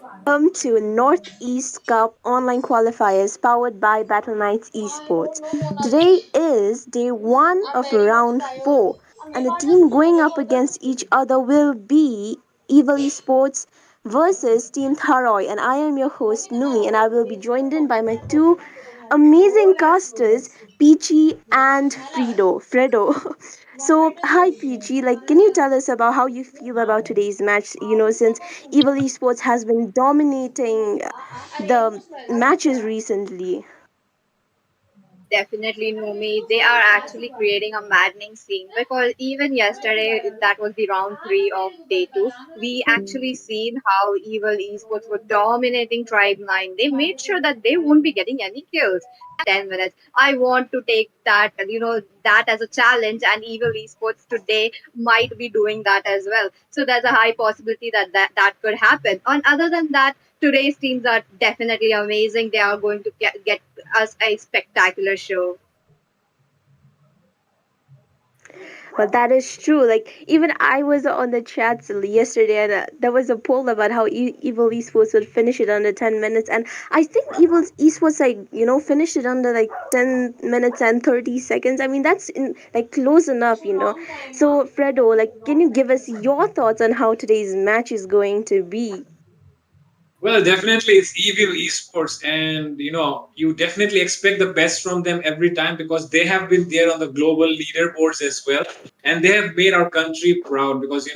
welcome to Northeast Cup online qualifiers powered by Battle Knights Esports. Today is day one of round four, and the team going up against each other will be Evil Esports versus Team Tharoy. And I am your host Numi, and I will be joined in by my two amazing casters, Peachy and Fredo. So, hi Peachy, can you tell us about how you feel about today's match? Since Evil Esports has been dominating the matches recently. Definitely, Nomi. They are actually creating a maddening scene because even yesterday, that was the round three of day two. We actually seen how evil esports were dominating Tribe 9. They made sure that they won't be getting any kills. 10 minutes. I want to take that as a challenge, and evil esports today might be doing that as well. So there's a high possibility that could happen. And other than that, today's teams are definitely amazing. They are going to get us a spectacular show. Well, that is true. Even I was on the chats yesterday, and there was a poll about how Evil Esports would finish it under 10 minutes. And I think Evil Esports, finished it under 10 minutes and 30 seconds. I mean, that's close enough. So, Fredo, can you give us your thoughts on how today's match is going to be? Well, definitely it's evil esports, and you definitely expect the best from them every time because they have been there on the global leaderboards as well, and they have made our country proud because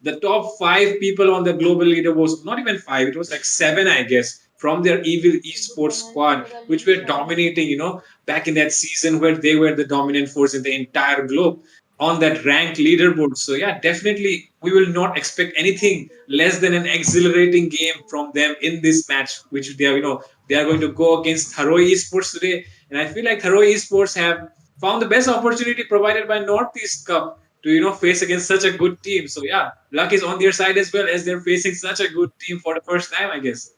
the top five people on the global leaderboards, not even five, it was like seven, I guess, from their evil esports squad, which were dominating, back in that season where they were the dominant force in the entire globe on that ranked leaderboard. So yeah, definitely we will not expect anything less than an exhilarating game from them in this match, which they are, they are going to go against Haroi Esports today. And I feel like Haroi Esports have found the best opportunity provided by Northeast Cup to, face against such a good team. So yeah, luck is on their side as well as they're facing such a good team for the first time, I guess.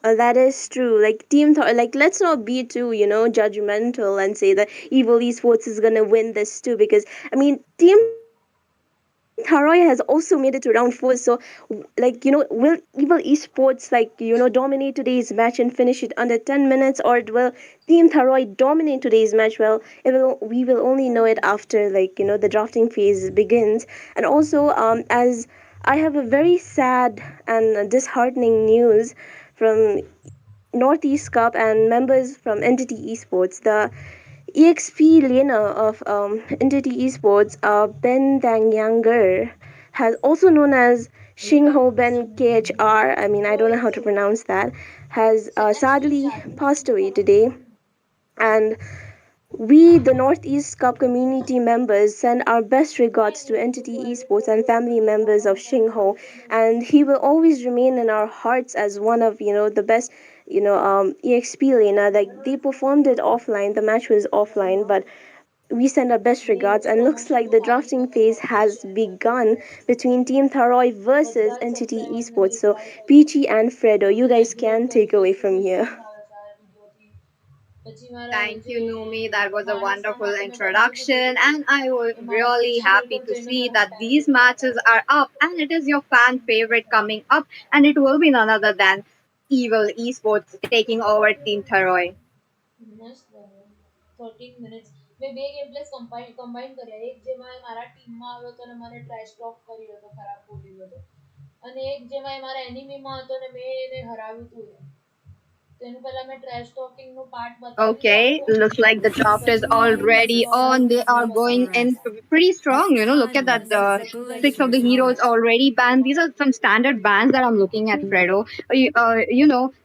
That is true. Let's not be too, judgmental and say that Evil Esports is gonna win this too. Because I mean, Team Tharoy has also made it to round four. So, will Evil Esports dominate today's match and finish it under 10 minutes, or will Team Tharoy dominate today's match? Well, we will only know it after the drafting phase begins. And also, as I have a very sad and disheartening news from Northeast Cup and members from Entity Esports. The EXP laner of Entity Esports, Ben Dang Younger, has also known as Shingho Ben KHR. I mean, I don't know how to pronounce that. Has sadly passed away today, and we, the Northeast Cup community members, send our best regards to Entity Esports and family members of Shingho, and he will always remain in our hearts as one of the best EXP laner. Like they performed it offline, the match was offline, but we send our best regards, and looks like the drafting phase has begun between Team Tharoy versus Entity Esports. So Peachy and Fredo, you guys can take away from here. Thank you, Numi. That was a wonderful introduction, and I was really happy to see that these matches are up, and it is your fan favorite coming up, and it will be none other than Evil Esports taking over Team Tharoy. Okay, looks like the draft is already on. They are going in pretty strong. Look at that. The six of the heroes already banned. These are some standard bans that I'm looking at, Fredo.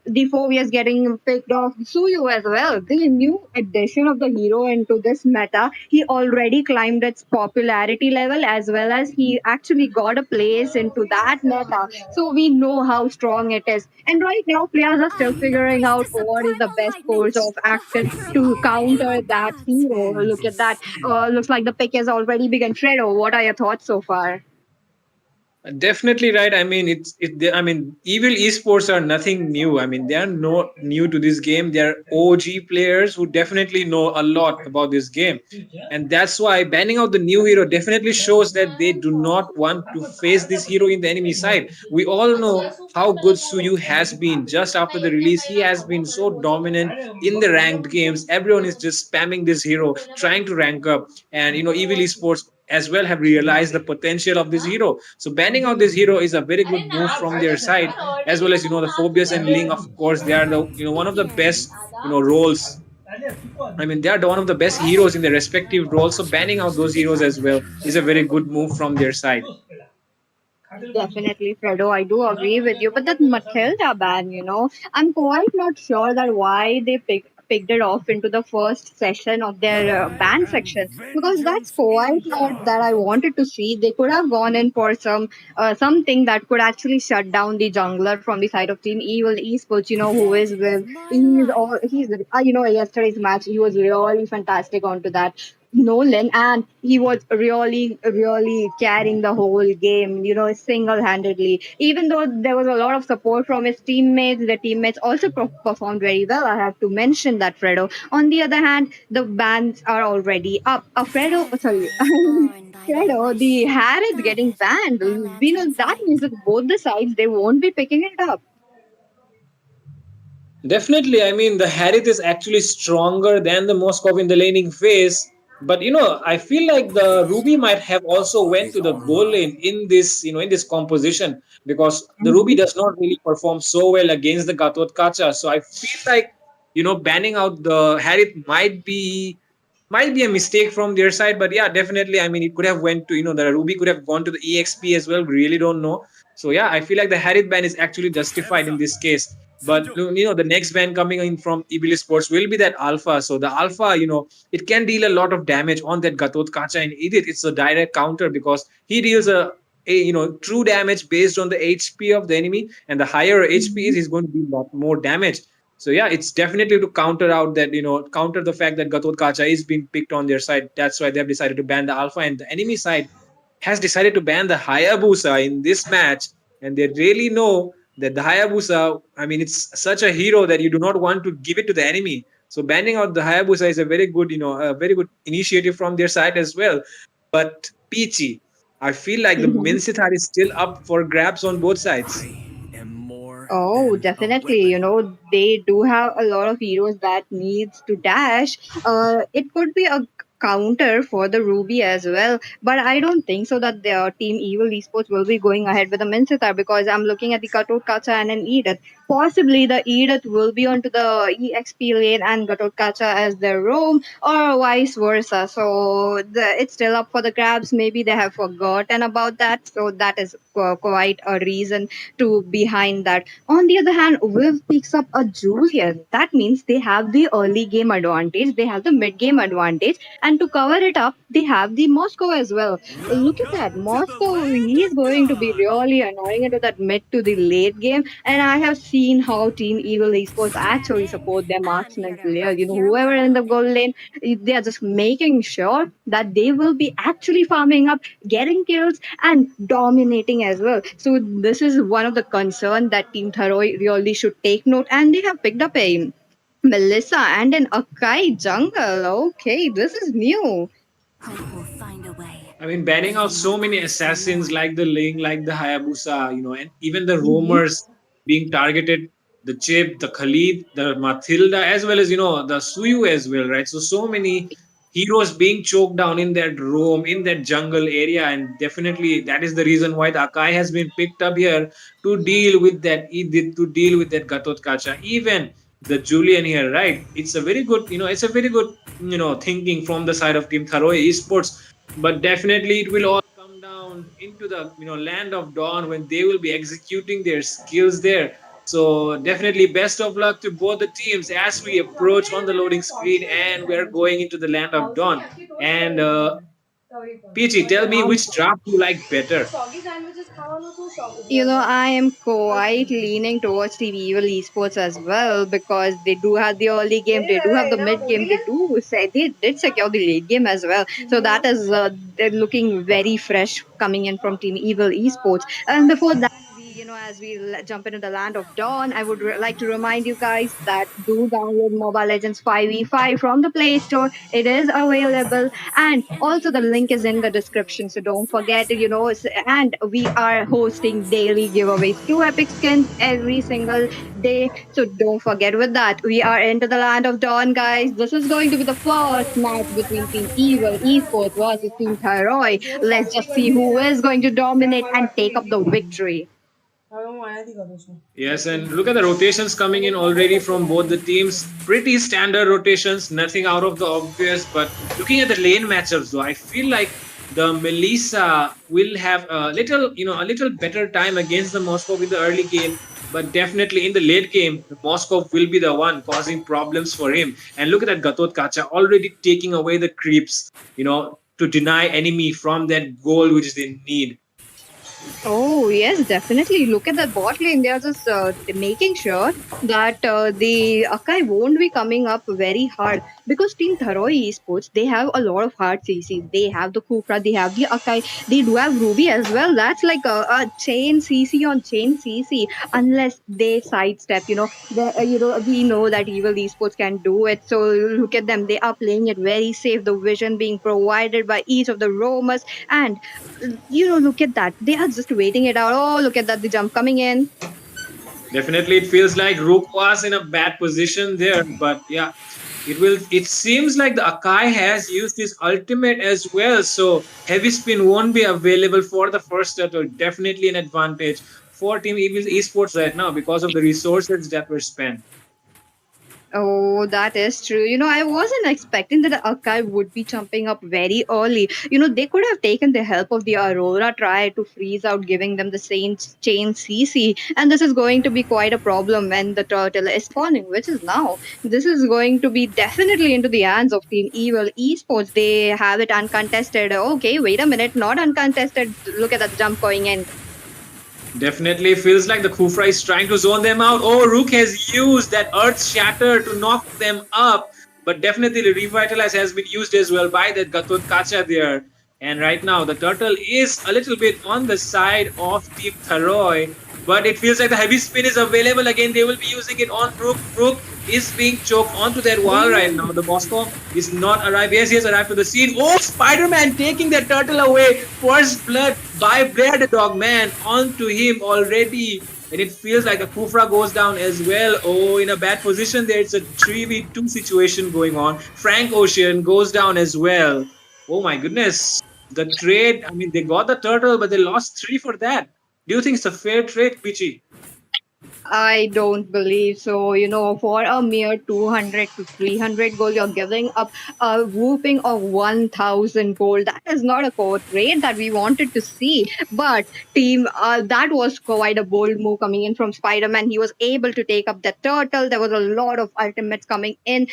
The Phobia's getting picked off. Suyu as well. The new addition of the hero into this meta, he already climbed its popularity level as well as he actually got a place into that meta. So we know how strong it is. And right now, players are still figuring out what is the best course of action to counter that hero. Look at that. Looks like the pick has already begun. Fredo, what are your thoughts so far? Definitely right. I mean, I mean, evil esports are nothing new. I mean, they are not new to this game. They are OG players who definitely know a lot about this game, and that's why banning out the new hero definitely shows that they do not want to face this hero in the enemy side. We all know how good Suyu has been just after the release. He has been so dominant in the ranked games. Everyone is just spamming this hero, trying to rank up, and evil esports as well have realized the potential of this hero. So banning out this hero is a very good move from their side, as well as the Phobias and Ling, of course, they are the one of the best roles. I mean, they are one of the best heroes in their respective roles. So banning out those heroes as well is a very good move from their side. Definitely, Fredo, I do agree with you. But that Matilda ban, I'm quite not sure that why they picked it off into the first session of their ban section, because that's quite not that I wanted to see. They could have gone in for something that could actually shut down the jungler from the side of Team Evil Esports. Who is with yesterday's match he was really fantastic onto that Nolan, and he was really, really carrying the whole game, single handedly. Even though there was a lot of support from his teammates, the teammates also performed very well. I have to mention that, Fredo. On the other hand, the bans are already up. Sorry, Fredo, the Harris getting banned. That means that both the sides they won't be picking it up. Definitely, I mean the Harith is actually stronger than the Moskov in the laning phase. But I feel like the Ruby might have also went to the goal lane in this, in this composition, because the Ruby does not really perform so well against the Gatot Kacha. So I feel like banning out the Harith might be a mistake from their side. But yeah, definitely, I mean it could have went to the Ruby could have gone to the EXP as well. We really don't know. So yeah, I feel like the Harith ban is actually justified in this case. But the next ban coming in from Ibili Sports will be that Alpha. So the Alpha, it can deal a lot of damage on that Gatot Kacha and Edith. It's a direct counter because he deals a true damage based on the HP of the enemy, and the higher HP is, he's going to do a lot more damage. So yeah, it's definitely to counter out that counter the fact that Gatot Kacha is being picked on their side. That's why they've decided to ban the Alpha, and the enemy side has decided to ban the Hayabusa in this match, and they really know that the Hayabusa, I mean, it's such a hero that you do not want to give it to the enemy. So banning out the Hayabusa is a very good, a very good initiative from their side as well. But Peachy, I feel like the Minsithar is still up for grabs on both sides. Oh, definitely. They do have a lot of heroes that needs to dash. It could be a counter for the Ruby as well, but I don't think so that their team Evil Esports will be going ahead with the Minsita, because I'm looking at the Gatot Kacha and an Edith. Possibly the Edith will be onto the EXP lane and Gatot Kacha as their roam, or vice versa. So it's still up for the grabs. Maybe they have forgotten about that. So that is quite a reason to behind that. On the other hand, Viv picks up a Julian. That means they have the early game advantage, they have the mid game advantage, and to cover it up, they have the Moscow as well. Look at that. Moscow, he is going to be really annoying into that mid to the late game. And I have seen how Team Evil Esports actually support their marksman players. Whoever in the goal lane, they are just making sure that they will be actually farming up, getting kills, and dominating as well. So this is one of the concern that Team Tharoi really should take note, and they have picked up a Melissa and an Akai jungle. Okay, this is new. I mean, banning out so many assassins like the Ling, like the Hayabusa, and even the roamers being targeted, the Chip, the Khalid, the Matilda, as well as, the Suyu as well, right? So many heroes being choked down in that roam, in that jungle area. And definitely that is the reason why the Akai has been picked up here to deal with that Edith, to deal with that Gatot Kacha. Even the Julian here, right? It's a very good, it's a very good, thinking from the side of Team Tharoi Esports, but definitely it will all come down into the land of dawn when they will be executing their skills there. So definitely best of luck to both the teams as we approach on the loading screen and we're going into the land of dawn. And PG, tell me which draft you like better. I am quite leaning towards the evil esports as well because they do have the early game, they do have the mid game, they do say they did secure the late game as well. So that is they're looking very fresh coming in from Team Evil Esports. And before that, as we jump into the land of dawn, I would like to remind you guys that do download Mobile Legends 5v5 from the Play Store. It is available, and also the link is in the description, so don't forget it. And we are hosting daily giveaways, 2 epic skins every single day, so don't forget with that. We are into the land of dawn, guys. This is going to be the first match between Team Evil Esports versus Team Thyroid. Let's just see who is going to dominate and take up the victory. Yes, and look at the rotations coming in already from both the teams. Pretty standard rotations, nothing out of the obvious. But looking at the lane matchups, though, I feel like the Melissa will have a little better time against the Moscow in the early game. But definitely in the late game, the Moscow will be the one causing problems for him. And look at that Gatot Kacha already taking away the creeps, to deny enemy from that goal which they need. Oh, yes, definitely. Look at that bot lane. They are just making sure that the Akai won't be coming up very hard because Team Tharoi Esports, they have a lot of hard CCs. They have the Kufra, they have the Akai, they do have Ruby as well. That's like a chain CC on chain CC unless they sidestep. We know that Evil Esports can do it. So look at them. They are playing it very safe. The vision being provided by each of the roamers, and look at that. They are just waiting it out. Oh, look at that. The jump coming in. Definitely, it feels like Rook was in a bad position there, but yeah, it will. It seems like the Akai has used his ultimate as well, so heavy spin won't be available for the first turtle. Definitely an advantage for Team Evil Esports right now because of the resources that were spent. Oh, that is true. I wasn't expecting that the Akai would be jumping up very early. They could have taken the help of the Aurora try to freeze out, giving them the same chain CC. And this is going to be quite a problem when the turtle is spawning, which is now. This is going to be definitely into the hands of Team Evil Esports. They have it uncontested. Okay, wait a minute, not uncontested. Look at that jump going in. Definitely feels like the Kufra is trying to zone them out. Oh, Rook has used that Earth Shatter to knock them up. But definitely the Revitalize has been used as well by that Gatot Kacha there. And right now, the Turtle is a little bit on the side of Team Tharoi. But it feels like the heavy spin is available again. They will be using it on Rook. Rook is being choked onto that wall right now. The Moscow is not arrived. Yes, he has arrived to the scene. Oh, Spider-Man taking the turtle away. First blood by Blair the Dog Man onto him already. And it feels like the Kufra goes down as well. Oh, in a bad position there. It's a 3v2 situation going on. Frank Ocean goes down as well. Oh my goodness. The trade, I mean, they got the turtle, but they lost 3 for that. Do you think it's a fair trade, Pichi? I don't believe so. For a mere 200 to 300 gold, you're giving up a whooping of 1,000 gold. That is not a code rate that we wanted to see. But that was quite a bold move coming in from Spider-Man. He was able to take up the turtle. There was a lot of ultimates coming in.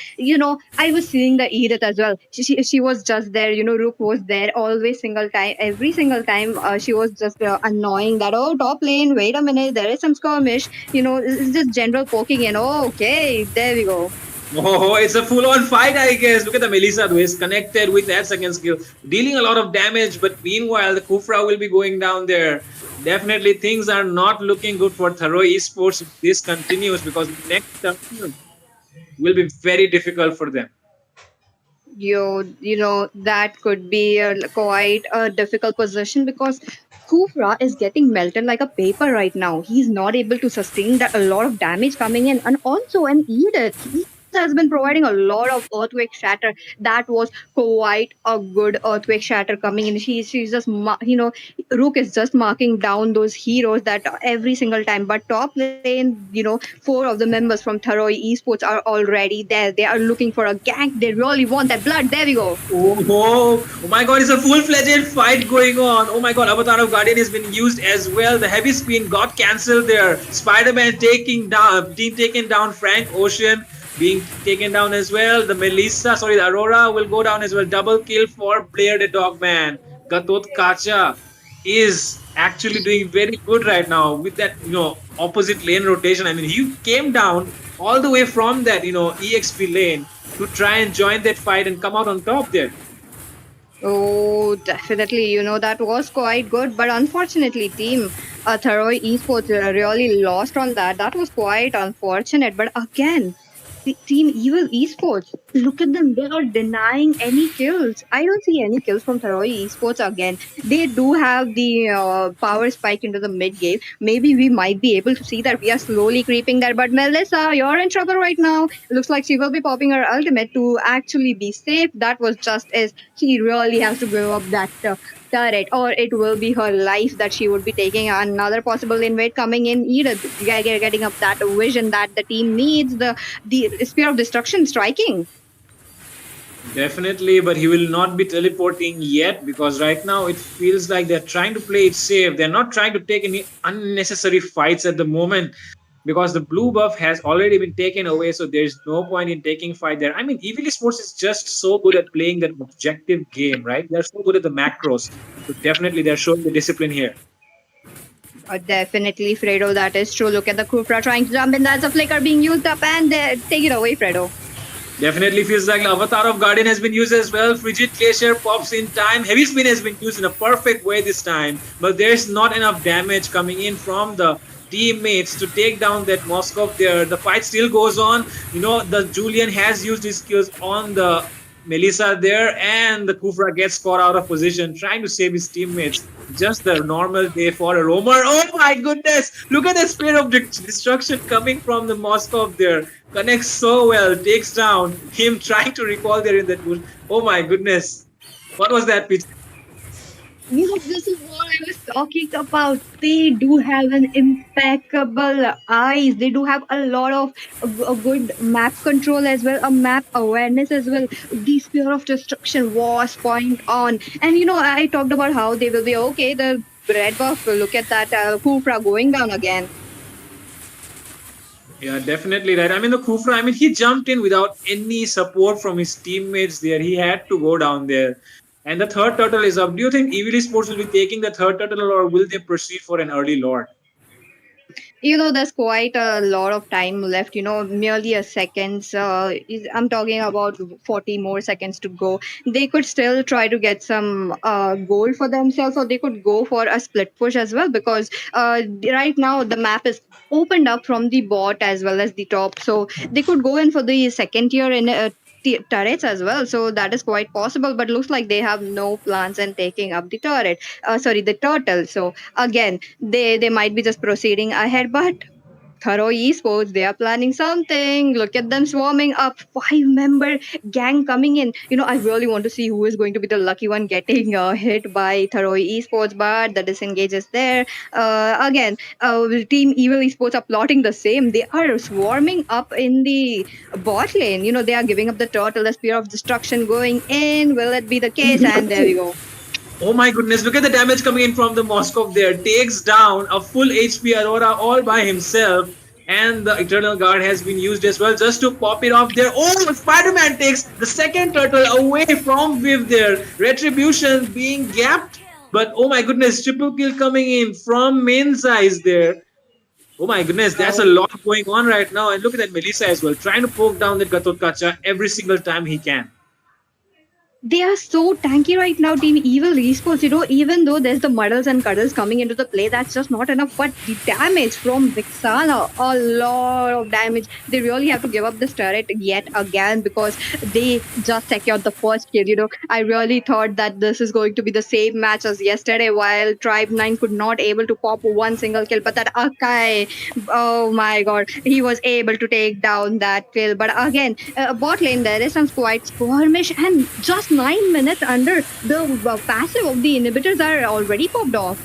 I was seeing the Edith as well. She was just there. Rook was there always single time. Every single time she was just annoying that, oh, top lane, wait a minute, there is some skirmish. It's just general poking in. Oh, okay, there we go. Oh, it's a full-on fight, I guess. Look at the Melissa, who is connected with that second skill, dealing a lot of damage. But meanwhile, the Kufra will be going down there. Definitely, things are not looking good for Tharoi Esports if this continues because next turn will be very difficult for them. That could be quite a difficult position because Kufra is getting melted like a paper right now. He's not able to sustain that a lot of damage coming in, and also an Edith. He has been providing a lot of earthquake shatter. That was quite a good earthquake shatter coming in. She's just Rook is just marking down those heroes that every single time. But top lane, 4 of the members from Tharoi Esports are already there. They are looking for a gank. They really want that blood. There we go. Oh my god, it's a full-fledged fight going on. Oh my god, Avatar of Guardian has been used as well. The heavy spin got cancelled there. Spider-Man taking down Frank Ocean. being taken down as well. The Melissa, sorry, the Aurora will go down as well. Double kill for Blair the Dogman. Gatot Kacha is actually doing very good right now with that, opposite lane rotation. I mean, he came down all the way from that, EXP lane to try and join that fight and come out on top there. Oh, definitely. That was quite good. But unfortunately, team Tharoi Esports really lost on that. That was quite unfortunate. But again, the Team Evil Esports, look at them. They are denying any kills. I don't see any kills from Tharoi Esports again. They do have the power spike into the mid game. Maybe we might be able to see that we are slowly creeping there. But Melissa, you're in trouble right now. Looks like she will be popping her ultimate to actually be safe. That was just as she really has to give up that turret, or it will be her life that she would be taking. Another possible invade coming in, either getting up that vision that the team needs, the spear of destruction striking. Definitely, but he will not be teleporting yet because right now it feels like they're trying to play it safe. They're not trying to take any unnecessary fights at the moment because the blue buff has already been taken away, so there's no point in taking fight there. I mean, Evil Sports is just so good at playing that objective game, right? They're so good at the macros. So definitely they're showing the discipline here. Definitely, Fredo, that is true. Look at the Kufra trying to jump in. That's a flicker being used up, and take it away, Fredo. Definitely feels like Avatar of Guardian has been used as well. Frigid Glacier pops in time. Heavy Spin has been used in a perfect way this time. But there's not enough damage coming in from the teammates to take down that Moskov there. The fight still goes on. The Julian has used his skills on the Melissa there, and the Kufra gets caught out of position, trying to save his teammates. Just the normal day for a roamer. Oh my goodness! Look at the spear of destruction coming from the Moskov there. Connects so well, takes down him trying to recall there in that bush. Oh my goodness. What was that pitch? This is what I was talking about. They do have an impeccable eyes. They do have a lot of a good map control as well, a map awareness as well. The spear of destruction was point on, and I talked about how they will be okay. The red buff. Look at that Kufra going down again. Yeah, definitely right. I mean, the Kufra, he jumped in without any support from his teammates there. He had to go down there. And the third turtle is up. Do you think Evil Sports will be taking the third turtle or will they proceed for an early lord? There's quite a lot of time left, merely a seconds. I'm talking about 40 more seconds to go. They could still try to get some gold for themselves, or they could go for a split push as well, because right now the map is opened up from the bot as well as the top. So they could go in for the second tier in turrets as well, so that is quite possible, but looks like they have no plans in taking up the turret, the turtle. So again, they might be just proceeding ahead, but Thorough Esports, they are planning something. Look at them swarming up. 5-member gang coming in. I really want to see who is going to be the lucky one getting hit by Thorough Esports, but the disengage is there. Again, Team Evil Esports are plotting the same. They are swarming up in the bot lane. They are giving up the turtle, the spear of destruction going in. Will it be the case? And there we go. Oh my goodness, look at the damage coming in from the Moskov there. Takes down a full HP Aurora all by himself. And the Eternal Guard has been used as well just to pop it off there. Oh, Spider-Man takes the second turtle away from Viv there. Retribution being gapped. But oh my goodness, triple kill coming in from main size there. Oh my goodness, that's a lot going on right now. And look at that Melissa as well, trying to poke down that Gatot Kacha every single time he can. They are so tanky right now, Team Evil Esports. Even though there's the muddles and cuddles coming into the play, that's just not enough. But the damage from Vixana, a lot of damage. They really have to give up this turret yet again because they just secured the first kill. I really thought that this is going to be the same match as yesterday, while Tribe 9 could not able to pop one single kill. But that Akai, oh my god, he was able to take down that kill. But again, bot lane, there is some quite skirmish, and just 9 minutes under the passive of the inhibitors are already popped off.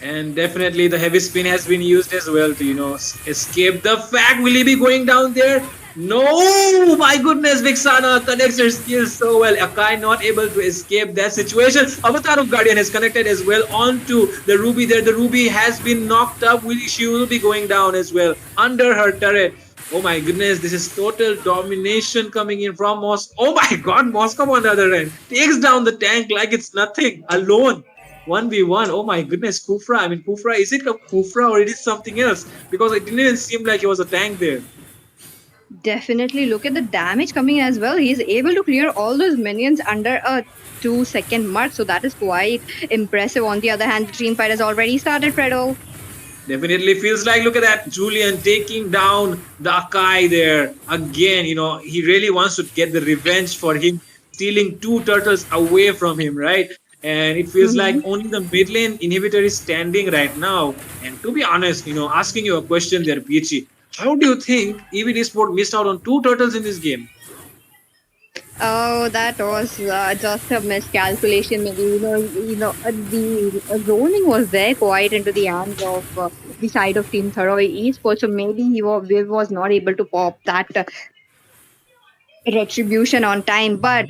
And definitely the heavy spin has been used as well to, escape the fact. Will he be going down there? No! My goodness, Vixana connects her skills so well. Akai not able to escape that situation. Avatar of Guardian has connected as well onto the Ruby there. The Ruby has been knocked up. She will be going down as well under her turret. Oh my goodness, this is total domination coming in from Moscow. Oh my god, Moscow on the other end takes down the tank like it's nothing alone. 1v1. Oh my goodness, Kufra. I mean, Kufra, is it a Kufra or it is something else? Because it didn't even seem like it was a tank there. Definitely look at the damage coming as well. He's able to clear all those minions under a 2 second mark, so that is quite impressive. On the other hand, the team fight has already started, Fredo. Definitely feels like, look at that, Julian taking down the Akai there again. He really wants to get the revenge for him stealing two turtles away from him, right? And it feels like Mhm. only the mid lane inhibitor is standing right now. And to be honest, asking you a question there, Peachy, how do you think EVD Sport missed out on two turtles in this game? Oh, that was just a miscalculation. Maybe the zoning was there quite into the hands of the side of Team Thoroughway Esports, so maybe Viv was not able to pop that retribution on time. But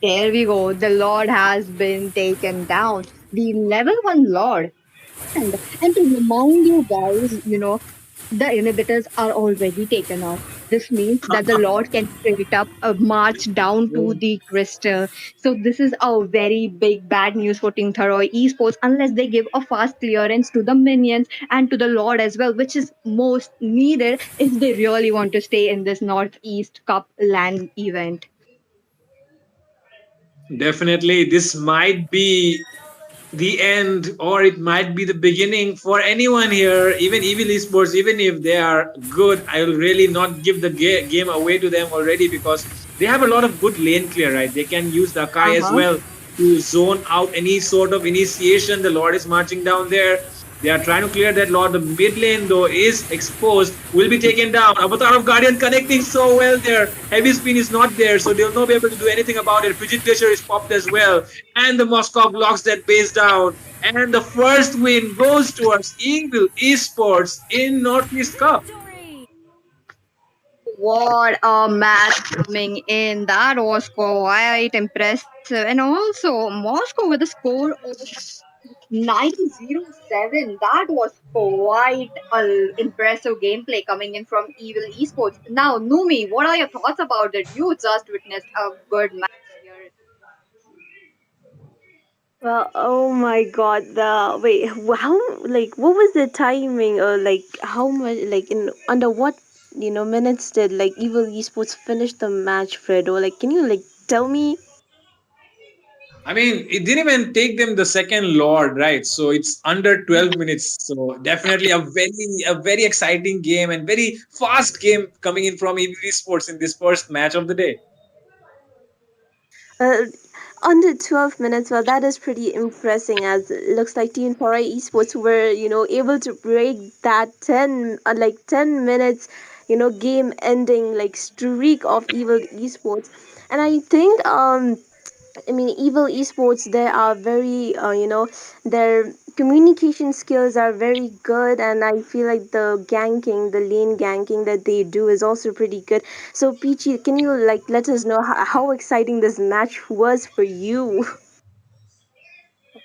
there we go. The Lord has been taken down. The level 1 Lord. And to remind you guys, the inhibitors are already taken off. This means that the Lord can straight up march down to the crystal. So this is a very big bad news for Team Tharoy Esports unless they give a fast clearance to the minions and to the Lord as well, which is most needed if they really want to stay in this Northeast Cup land event. Definitely, this might be the end or it might be the beginning for anyone here, even evil esports. Even if they are good, I will really not give the game away to them already, because they have a lot of good lane clear, right? They can use the Akai as Uh-huh. well to zone out any sort of initiation. The Lord is marching down there. They are trying to clear that Lord. The mid lane, though, is exposed, will be taken down. Avatar of Guardian connecting so well there. Heavy spin is not there, so they'll not be able to do anything about it. Frigid Glacier is popped as well. And the Moscow locks that base down. And the first win goes towards Evil Esports in Northeast Cup. What a match coming in. That was quite impressive. And also, Moscow with a score of 907. That was quite impressive gameplay coming in from Evil Esports. Now, Numi, what are your thoughts about it? You just witnessed a good match here. Well, oh my God, the wait, how like what was the timing or like how much like in under what minutes did like Evil Esports finish the match, Fredo? Like, can you like tell me? I mean, it didn't even take them the second Lord, right? So it's under 12 minutes. So definitely a very exciting game and very fast game coming in from Evil Esports in this first match of the day. Uh, Under 12 minutes, well, that is pretty impressive. As it looks like Team Foray Esports were, able to break that 10 minutes, game ending like streak of Evil Esports. And I think, I mean, Evil Esports, they are very, their communication skills are very good, and I feel like the lane ganking that they do is also pretty good. So, Peachy, can you like let us know how exciting this match was for you?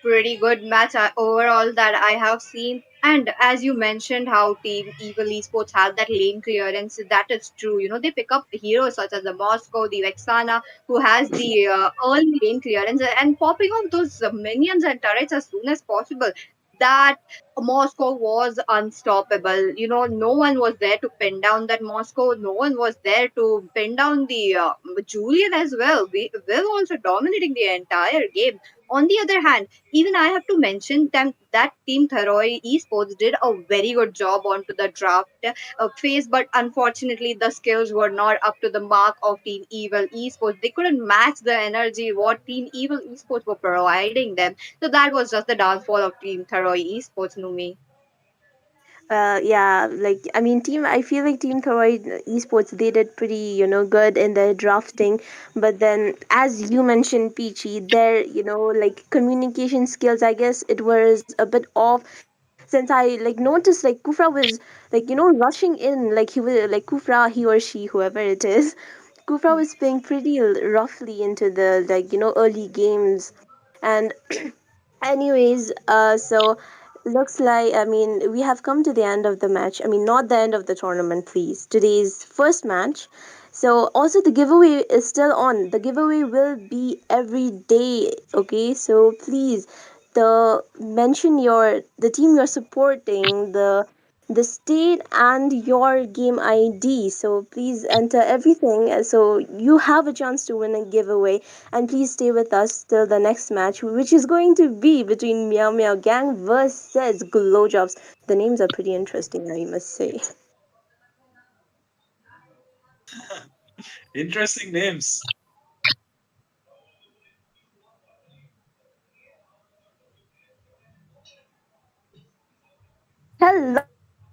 Pretty good match overall that I have seen. And as you mentioned, how Team Evil Esports have that lane clearance, that is true. They pick up heroes such as the Moscow, the Vexana, who has the early lane clearance and popping off those minions and turrets as soon as possible. That Moscow was unstoppable. No one was there to pin down that Moscow. No one was there to pin down the Julian as well. We were also dominating the entire game. On the other hand, even I have to mention them that Team Tharoy Esports did a very good job onto the draft phase, but unfortunately the skills were not up to the mark of Team Evil Esports. They couldn't match the energy what Team Evil Esports were providing them. So that was just the downfall of Team Tharoy Esports, Numi. Yeah, like I mean, I feel like Team Thoroid Esports, they did pretty, good in their drafting. But then, as you mentioned, Peachy, their, like communication skills, I guess it was a bit off. Since I like noticed like Kufra was like rushing in, like he was like Kufra, he or she, whoever it is, Kufra was playing pretty roughly into the early games, and anyways, so Looks like, I mean, we have come to the end of the match. I mean, not the end of the tournament, please. Today's first match. So, also, the giveaway is still on. The giveaway will be every day, okay? So, please, mention the team you're supporting, the state and your game ID. So please enter everything, so you have a chance to win a giveaway. And please stay with us till the next match, which is going to be between Meow Meow Gang versus Glowjobs. The names are pretty interesting, I must say. Interesting names. Hello,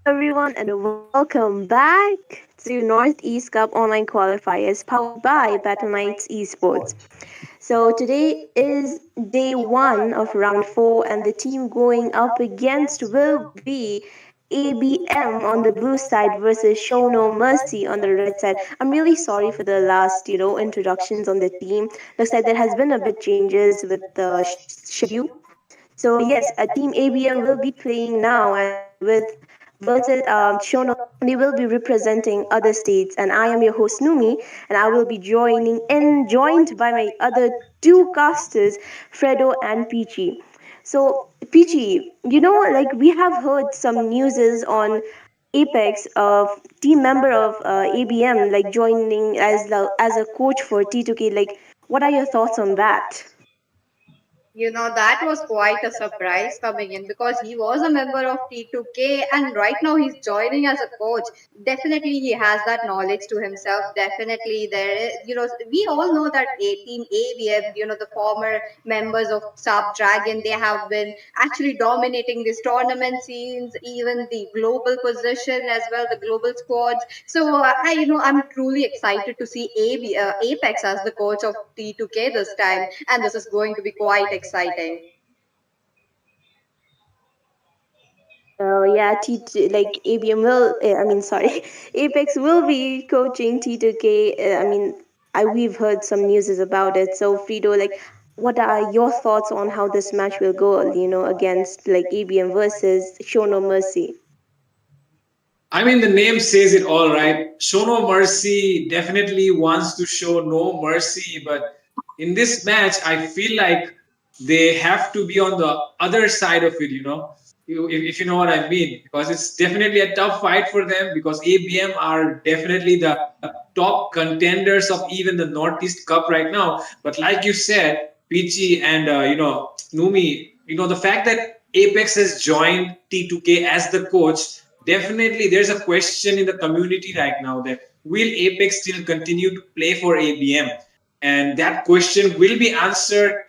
everyone, and welcome back to Northeast Cup Online Qualifiers powered by Battle Knights Esports. So today is day one of round four, and the team going up against will be ABM on the blue side versus Show No Mercy on the red side. I'm really sorry for the last, introductions on the team. Looks like there has been a bit changes with the schedule. So yes, Team ABM will be playing now, and with versus Shono Mercy, they will be representing other states. And I am your host Numi, and I will be joined by my other two casters, Fredo and Peachy. So Peachy, like we have heard some newses on Apex of team member of ABM like joining as a coach for T2K. Like, what are your thoughts on that? That was quite a surprise coming in because he was a member of T2K and right now he's joining as a coach. Definitely, he has that knowledge to himself. Definitely, we all know that a team ABM, the former members of Sub Dragon, they have been actually dominating these tournament scenes, even the global position as well, the global squads. So, I'm truly excited to see Apex as the coach of T2K this time, and this is going to be quite exciting. Yeah, like ABM will. I mean, sorry, Apex will be coaching T2K. I mean, we've heard some news about it. So Frido, like, what are your thoughts on how this match will go? Against like ABM versus Show No Mercy. I mean, the name says it all, right? Show no mercy definitely wants to show no mercy, but in this match, I feel like they have to be on the other side of it, if you know what I mean, because it's definitely a tough fight for them because ABM are definitely the top contenders of even the Northeast Cup right now. But like you said, Peachy and Numi, the fact that Apex has joined T2K as the coach, definitely there's a question in the community right now that will Apex still continue to play for ABM? And that question will be answered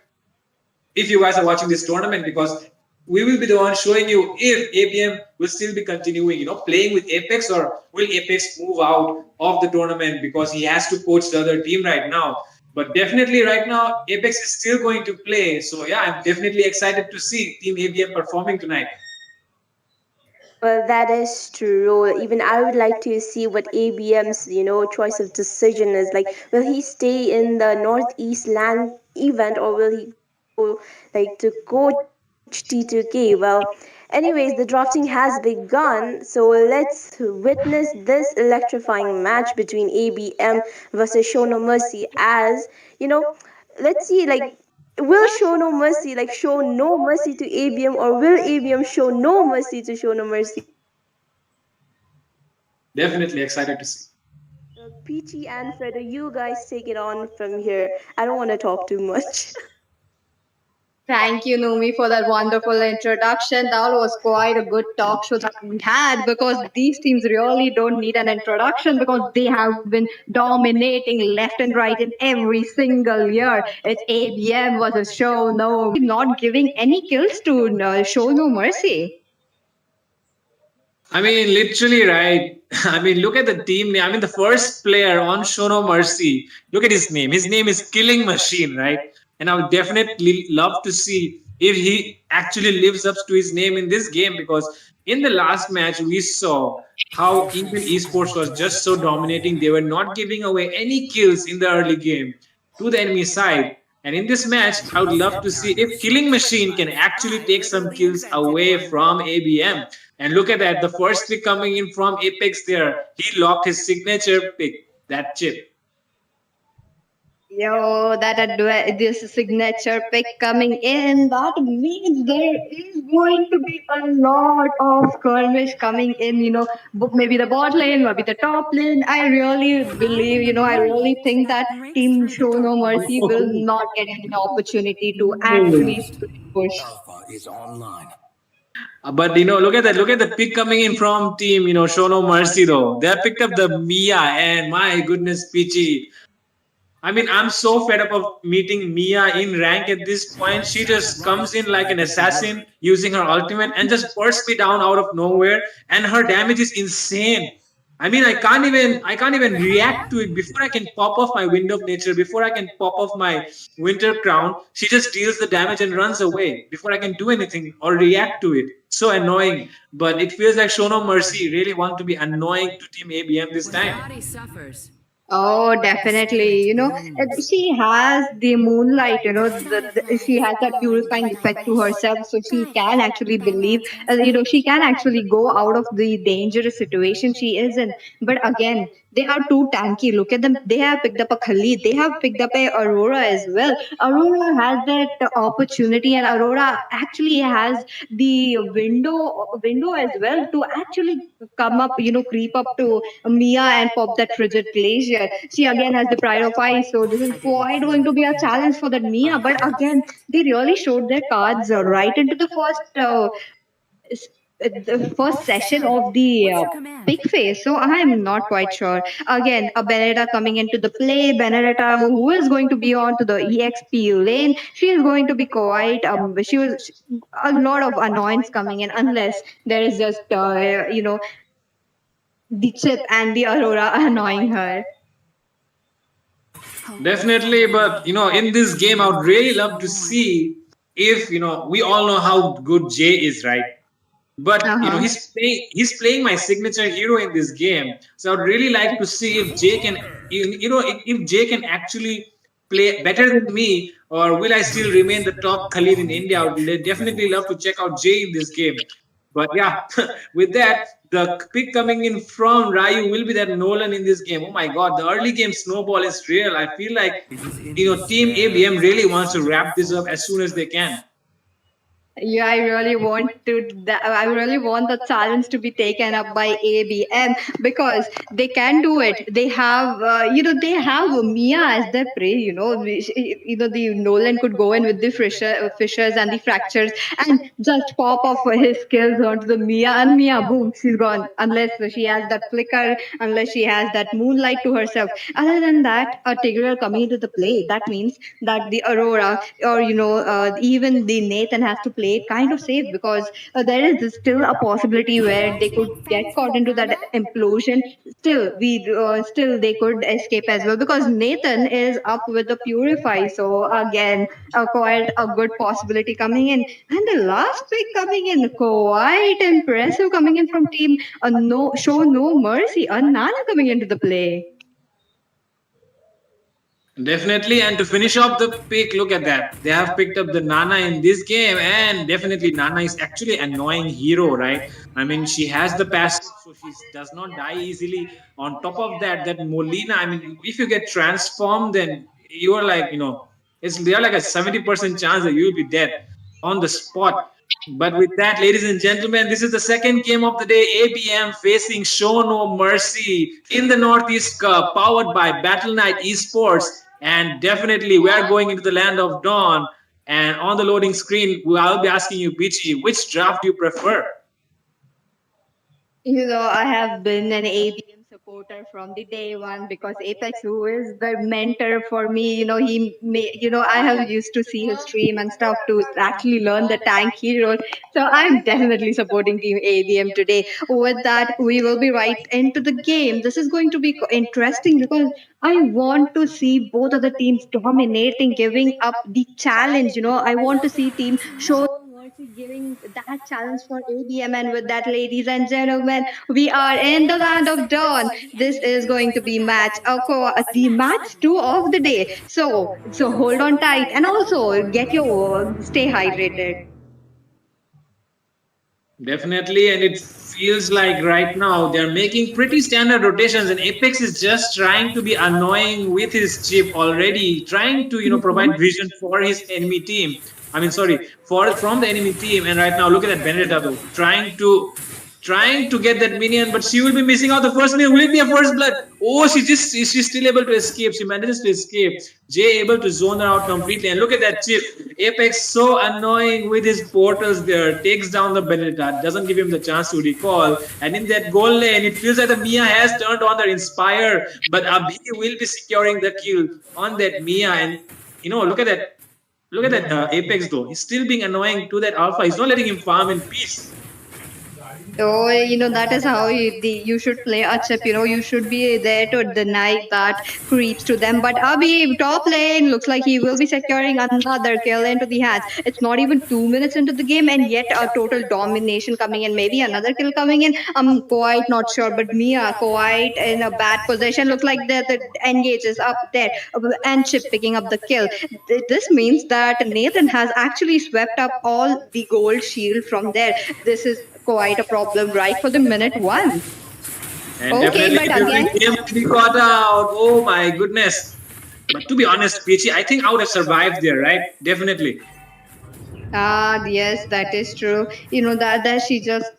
if you guys are watching this tournament because we will be the one showing you if ABM will still be continuing, playing with Apex or will Apex move out of the tournament because he has to coach the other team right now. But definitely right now, Apex is still going to play. So yeah, I'm definitely excited to see Team ABM performing tonight. Well, that is true. Even I would like to see what ABM's, choice of decision is. Like, will he stay in the Northeast Land event, or will he go, like, to coach T2K? Well, anyways, the drafting has begun. So let's witness this electrifying match between ABM versus Show No Mercy. As you know, let's see, like, will show no mercy, like show no mercy to ABM, or will ABM show no mercy to show no mercy? Definitely excited to see. Peachy and Fredo, you guys take it on from here. I don't want to talk too much. Thank you, Numi, for that wonderful introduction. That was quite a good talk show that we had because these teams really don't need an introduction because they have been dominating left and right in every single year. It's ABM versus Show No, not giving any kills to Show No Mercy. I mean, literally, right? I mean, look at the team name. I mean, the first player on Show No Mercy, look at his name. His name is Killing Machine, right? And I would definitely love to see if he actually lives up to his name in this game because in the last match, we saw how Evil Esports was just so dominating. They were not giving away any kills in the early game to the enemy side. And in this match, I would love to see if Killing Machine can actually take some kills away from ABM. And look at that, the first pick coming in from Apex there, he locked his signature pick, that chip. Yo, this signature pick coming in. That means there is going to be a lot of skirmish coming in. Maybe the bot lane, maybe the top lane. I really believe, I really think that Team Show No Mercy will not get any opportunity to actually push. But look at that. Look at the pick coming in from team, Show No Mercy though. They have picked up the Mia, and my goodness, Peachy. I mean, I'm so fed up of meeting Mia in rank at this point. She just comes in like an assassin using her ultimate and just bursts me down out of nowhere, and her damage is insane. I mean, I can't even react to it before I can pop off my Wind of Nature, before I can pop off my Winter Crown. She just deals the damage and runs away before I can do anything or react to it. So annoying. But it feels like Show No Mercy really want to be annoying to Team ABM this time. Oh, definitely. She has the moonlight, she has that purifying effect to herself. So she can actually believe, she can actually go out of the dangerous situation she is in. But again, they are too tanky. Look at them. They have picked up a Khalid. They have picked up a Aurora as well. Aurora has that opportunity, and Aurora actually has the window as well to actually come up, creep up to Mia and pop that frigid glacier. She again has the pride of ice, so this is quite going to be a challenge for that Mia. But again, they really showed their cards right into s- the first session of the pick phase. So I'm not quite sure. Again, a Benedetta coming into the play. Benedetta, who is going to be on to the EXP lane, she is going to be quite. She was a lot of annoyance coming in, unless there is just the chip and the Aurora annoying her. Definitely, but in this game, I would really love to see if we all know how good Jay is, right? But Uh-huh. he's playing my signature hero in this game, so I'd really like to see if Jay can if Jay can actually play better than me, or will I still remain the top Khalid in India? I would definitely love to check out Jay in this game. But yeah, with that, the pick coming in from Ryu will be that Nolan in this game. Oh my God, the early game snowball is real. I feel like Team ABM really wants to wrap this up as soon as they can. Yeah, I really want the challenge to be taken up by ABM because they can do it. They have, they have Mia as their prey. The Nolan could go in with the fissures and the fractures and just pop off his skills onto the Mia, and Mia, boom, she's gone. Unless she has that flicker, unless she has that moonlight to herself. Other than that, a Tigreal coming into the play. That means that the Aurora or even the Nathan has to play it kind of safe because there is still a possibility where they could get caught into that implosion. Still they could escape as well because Nathan is up with the purify. So again, quite a good possibility coming in, and the last pick coming in quite impressive coming in from team no show no mercy, a Nana coming into the play. Definitely, and to finish off the pick, look at that. They have picked up the Nana in this game, and definitely Nana is actually an annoying hero, right? I mean, she has the passive, so she does not die easily. On top of that, that Molina, I mean, if you get transformed, then you are like, it's there like a 70% chance that you will be dead on the spot. But with that, ladies and gentlemen, this is the second game of the day. ABM facing Show No Mercy in the Northeast Cup, powered by Battle Knight Esports. And definitely, we are going into the land of dawn. And on the loading screen, I'll be asking you, Peachy, which draft do you prefer? I have been an ABM supporter from the day one because Apex, who is the mentor for me, I have used to see his stream and stuff to actually learn the tank hero. So I'm definitely supporting Team ABM today. With that, we will be right into the game. This is going to be interesting because I want to see both of the teams dominating, giving up the challenge. I want to see team show giving that challenge for ABM. And with that, ladies and gentlemen, we are in the land of dawn. This is going to be the match two of the day. So hold on tight and also get your stay hydrated. Definitely, and it feels like right now they're making pretty standard rotations, and Apex is just trying to be annoying with his chip already, trying to provide vision for his enemy team. I mean, sorry, for from the enemy team. And right now, look at that Benedetta though, trying to get that minion, but she will be missing out the first minion. Will it be a first blood? Oh, she's still able to escape. She manages to escape. Jay able to zone her out completely. And look at that chip. Apex so annoying with his portals there. Takes down the Benedetta. Doesn't give him the chance to recall. And in that goal lane, it feels like the Mia has turned on their Inspire. But Abhi will be securing the kill on that Mia. And look at that. Look at that Apex though. He's still being annoying to that Alpha. He's not letting him farm in peace. So, that is how you should play a chip. You should be there to deny that creeps to them. But Abhi, top lane, looks like he will be securing another kill into the hands. It's not even 2 minutes into the game, and yet a total domination coming in. Maybe another kill coming in. I'm quite not sure, but Mia quite in a bad position. Looks like the engage is up there, and Chip picking up the kill. This means that Nathan has actually swept up all the gold shield from there. This is quite a problem right for the minute one. And Okay, definitely, but if every again, game we got out, oh my goodness. But to be honest, Peachy, I think I would have survived there, right? Definitely. yes, that is true. That she just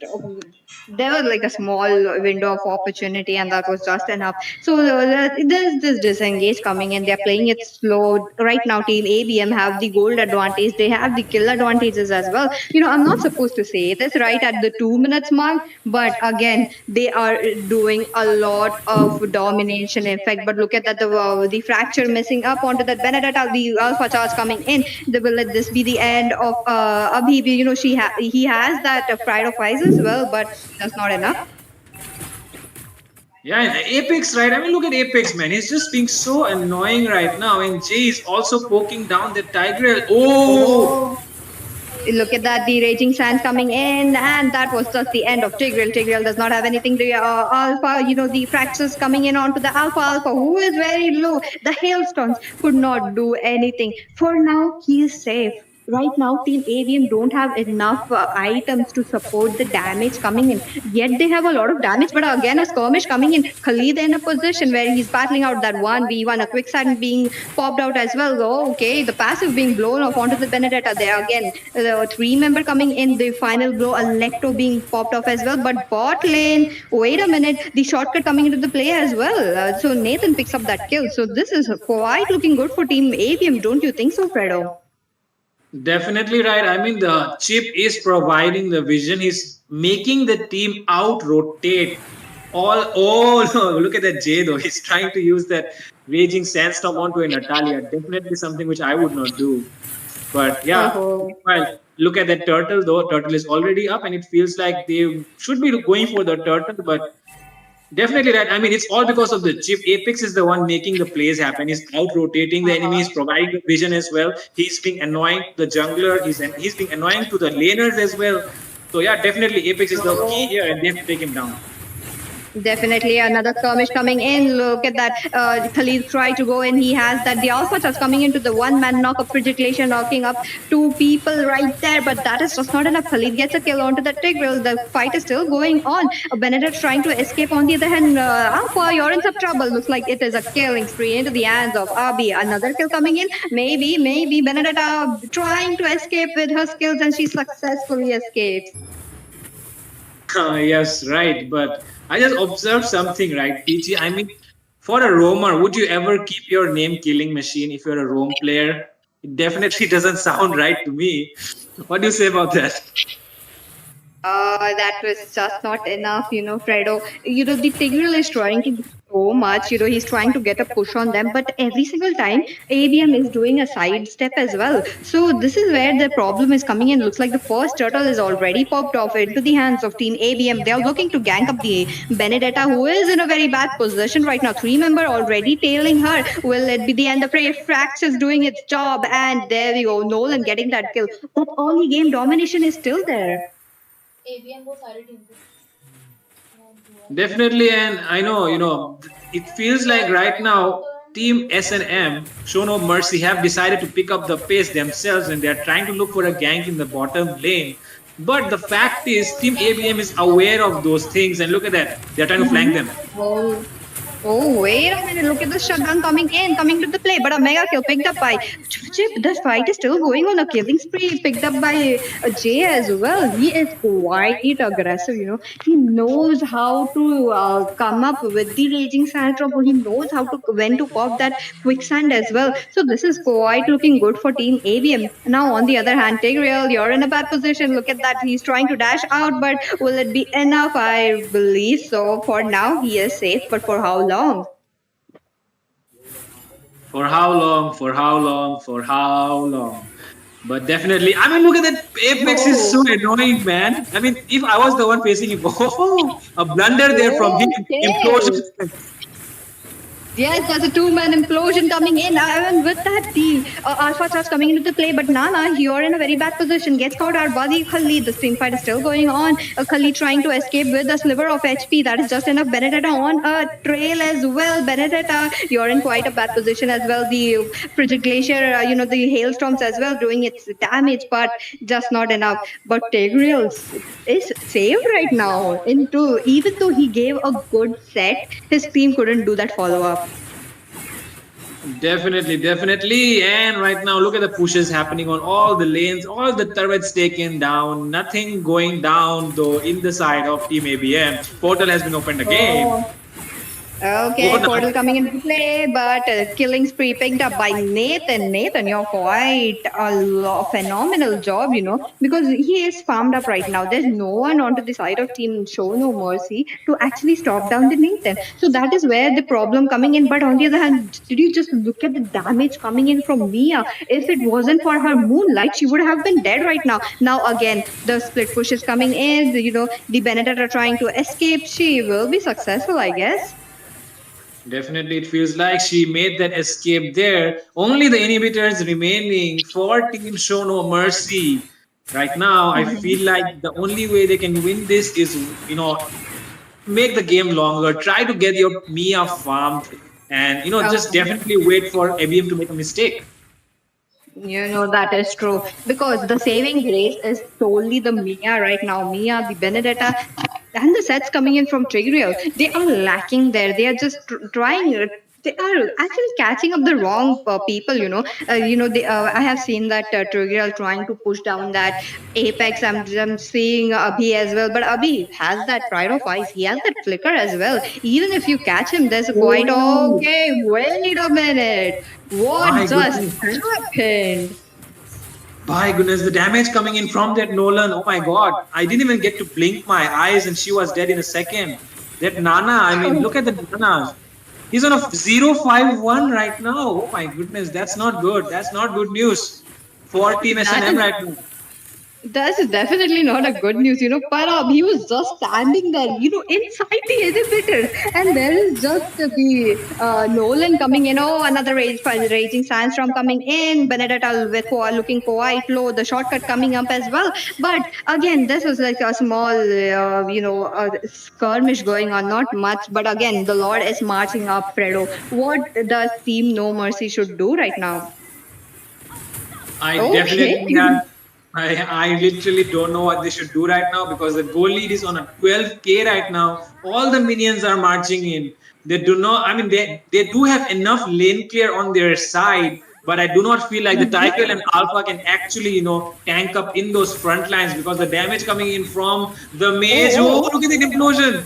there was like a small window of opportunity, and that was just enough. So there's this disengage coming in. They're playing it slow right now. Team ABM have the gold advantage. They have the kill advantages as well. I'm not supposed to say this right at the 2 minutes mark, but again, they are doing a lot of domination effect. But look at that, the fracture missing up onto that Benedetta, the alpha charge coming in. They will let this be the end of Abhi. He has that pride of eyes as well, but that's not enough. Yeah, and Apex, right? I mean, look at Apex, man. He's just being so annoying right now. And Jay is also poking down the Tigrel. Oh! Oh, look at that, the raging sands coming in, and that was just the end of Tigreal. Tigreal does not have anything to alpha. The fractures coming in onto the alpha, who is very low. The hailstones could not do anything. For now, he is safe. Right now, Team AVM don't have enough items to support the damage coming in. Yet they have a lot of damage, but again, a skirmish coming in. Khalid in a position where he's battling out that 1v1, a quicksand being popped out as well. Oh, okay, the passive being blown off onto the Benedetta there again. The three member coming in, the final blow, Electo being popped off as well. But bot lane, wait a minute, the shortcut coming into the play as well. So Nathan picks up that kill. So this is quite looking good for Team AVM, don't you think so, Fredo? Definitely right. I mean, the chip is providing the vision. He's making the team out rotate. Oh no! Look at that Jay though. He's trying to use that raging sandstorm onto a Natalia. Definitely something which I would not do. But yeah, Oh, well, look at that turtle though. Turtle is already up, and it feels like they should be going for the turtle, but definitely right. I mean, it's all because of the chip. Apex is the one making the plays happen. He's out rotating the enemies, providing the vision as well. He's being annoying to the jungler. He's being annoying to the laners as well. So yeah, definitely Apex is the key here, and they have to take him down. definitely another skirmish coming in. Look at that. Khalid tried to go in. He has that. The Alpha touch coming into the one man knock up. Prediction knocking up two people right there. But that is just not enough. Khalid gets a kill onto the Tigreal. The fight is still going on. Benedict trying to escape on the other hand. Alpha, you're in some trouble. Looks like it is a killing spree into the hands of Abi. Another kill coming in. Maybe Benedetta trying to escape with her skills, and she successfully escapes. Yes, right. But I just observed something, right, PG? I mean, for a roamer, would you ever keep your name Killing Machine if you're a roam player? It definitely doesn't sound right to me. What do you say about that? That was just not enough, Fredo. The Tigreal is trying to so much. He's trying to get a push on them, but every single time ABM is doing a side step as well. So this is where the problem is coming in. Looks like the first turtle is already popped off into the hands of Team ABM. They are looking to gank up the Benedetta, who is in a very bad position right now. Three member already tailing her. Will it be the end? The prey Frax is doing its job, and there we go. Nolan getting that kill. But early game domination is still there. Definitely, and I know, it feels like right now Team S and M, Show No Mercy, have decided to pick up the pace themselves, and they're trying to look for a gank in the bottom lane. But the fact is, Team ABM is aware of those things, and look at that, they're trying to flank them. Oh, oh, wait a minute. Look at the shotgun coming in, coming to the play. But a mega kill picked up by Chip. The fight is still going on. A killing spree picked up by Jay as well. He is quite aggressive. He knows how to come up with the raging sandstorm. He knows how to when to pop that quicksand as well. So this is quite looking good for Team ABM. Now, on the other hand, Tigreal, you're in a bad position. Look at that. He's trying to dash out, but will it be enough? I believe so. For now, he is safe, but for how long? For how long? For how long? For how long? But definitely, I mean, look at that. Apex is so Oh, annoying, man. I mean, if I was the one facing him, oh, a blunder there from him, implosion. okay. Yes, there's a two-man implosion coming in. And with that, the Alpha starts coming into the play. But Nana, you're in a very bad position. Gets caught out by the Khalli. The team fight is still going on. Khalli trying to escape with a sliver of HP. That is just enough. Benedetta on a trail as well. Benedetta, you're in quite a bad position as well. The Frigid Glacier, the hailstorms as well doing its damage, but just not enough. But Tigreal is saved right now. Into even though he gave a good set, his team couldn't do that follow up. Definitely, definitely. And right now, look at the pushes happening on all the lanes, all the turrets taken down, nothing going down though in the side of Team ABM. Portal has been opened again. Oh, Oh, okay, no. Portal coming into play, but killing spree picked up by Nathan. Nathan, you're quite phenomenal job, because he is farmed up right now. There's no one onto the side of Team Show No Mercy to actually stop down the Nathan. So that is where the problem coming in. But on the other hand, did you just look at the damage coming in from Mia? If it wasn't for her moonlight, she would have been dead right now. Now again, the split push is coming in. The Benedetta are trying to escape. She will be successful, I guess. Definitely, it feels like she made that escape there. Only the inhibitors remaining for Team Show No Mercy. Right now, I feel like the only way they can win this is, make the game longer. Try to get your Mia farmed, and just definitely wait for ABM to make a mistake. That is true because the saving grace is solely the Mia right now. Mia, the Benedetta, and the sets coming in from Tigreal. They are lacking there. They are just trying. They are actually catching up the wrong people. I have seen that Tigreal trying to push down that Apex. I'm seeing Abhi as well, but Abhi has that pride of ice. He has that flicker as well. Even if you catch him, there's a quite okay. Wait a minute. What My just goodness. happened? My goodness, the damage coming in from that Nolan. Oh my god. I didn't even get to blink my eyes and she was dead in a second. That Nana, I mean, look at the Nana. He's on a 0-5-1 right now. Oh my goodness, that's not good. That's not good news for Team That S&M is right now. That's definitely not a good news, Parab, he was just standing there, inside the inhibitors, and there is just the Nolan coming in. Oh, another raging sandstorm coming in. Benedetta with looking quite low. The shortcut coming up as well. But again, this is like a small, skirmish going on. Not much, but again, the Lord is marching up. Fredo, what does Team No Mercy should do right now? I Okay. definitely have. I literally don't know what they should do right now because the goal lead is on a 12K right now. All the minions are marching in. They do not, I mean, they do have enough lane clear on their side, but I do not feel like the Tykel and Alpha can actually, tank up in those front lines because the damage coming in from the mage. Oh, Oh, look at the implosion.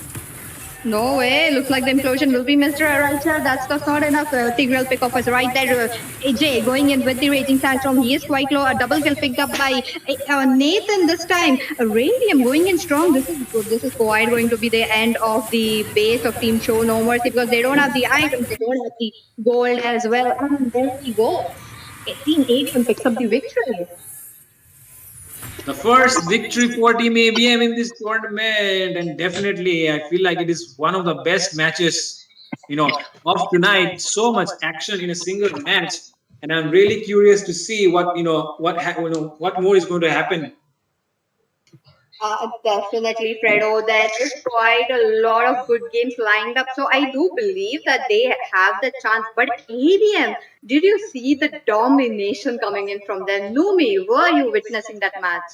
No way. Looks like the implosion will be Mr. Right. That's not enough. Tigreal pick off is right there. AJ going in with the raging sandstorm. He is quite low. A double kill picked up by Nathan this time. Radium going in strong. This is good. This is quite going to be the end of the base of Team Show No Mercy because they don't have the items. They don't have the gold as well. And there we go. Team ABM picks up the victory. The first victory for Team ABM in this tournament, and definitely I feel like it is one of the best matches, of tonight. So much action in a single match, and I'm really curious to see what more is going to happen. Definitely, Fredo. There is quite a lot of good games lined up. So I do believe that they have the chance. But ABM, did you see the domination coming in from them? Numi, were you witnessing that match?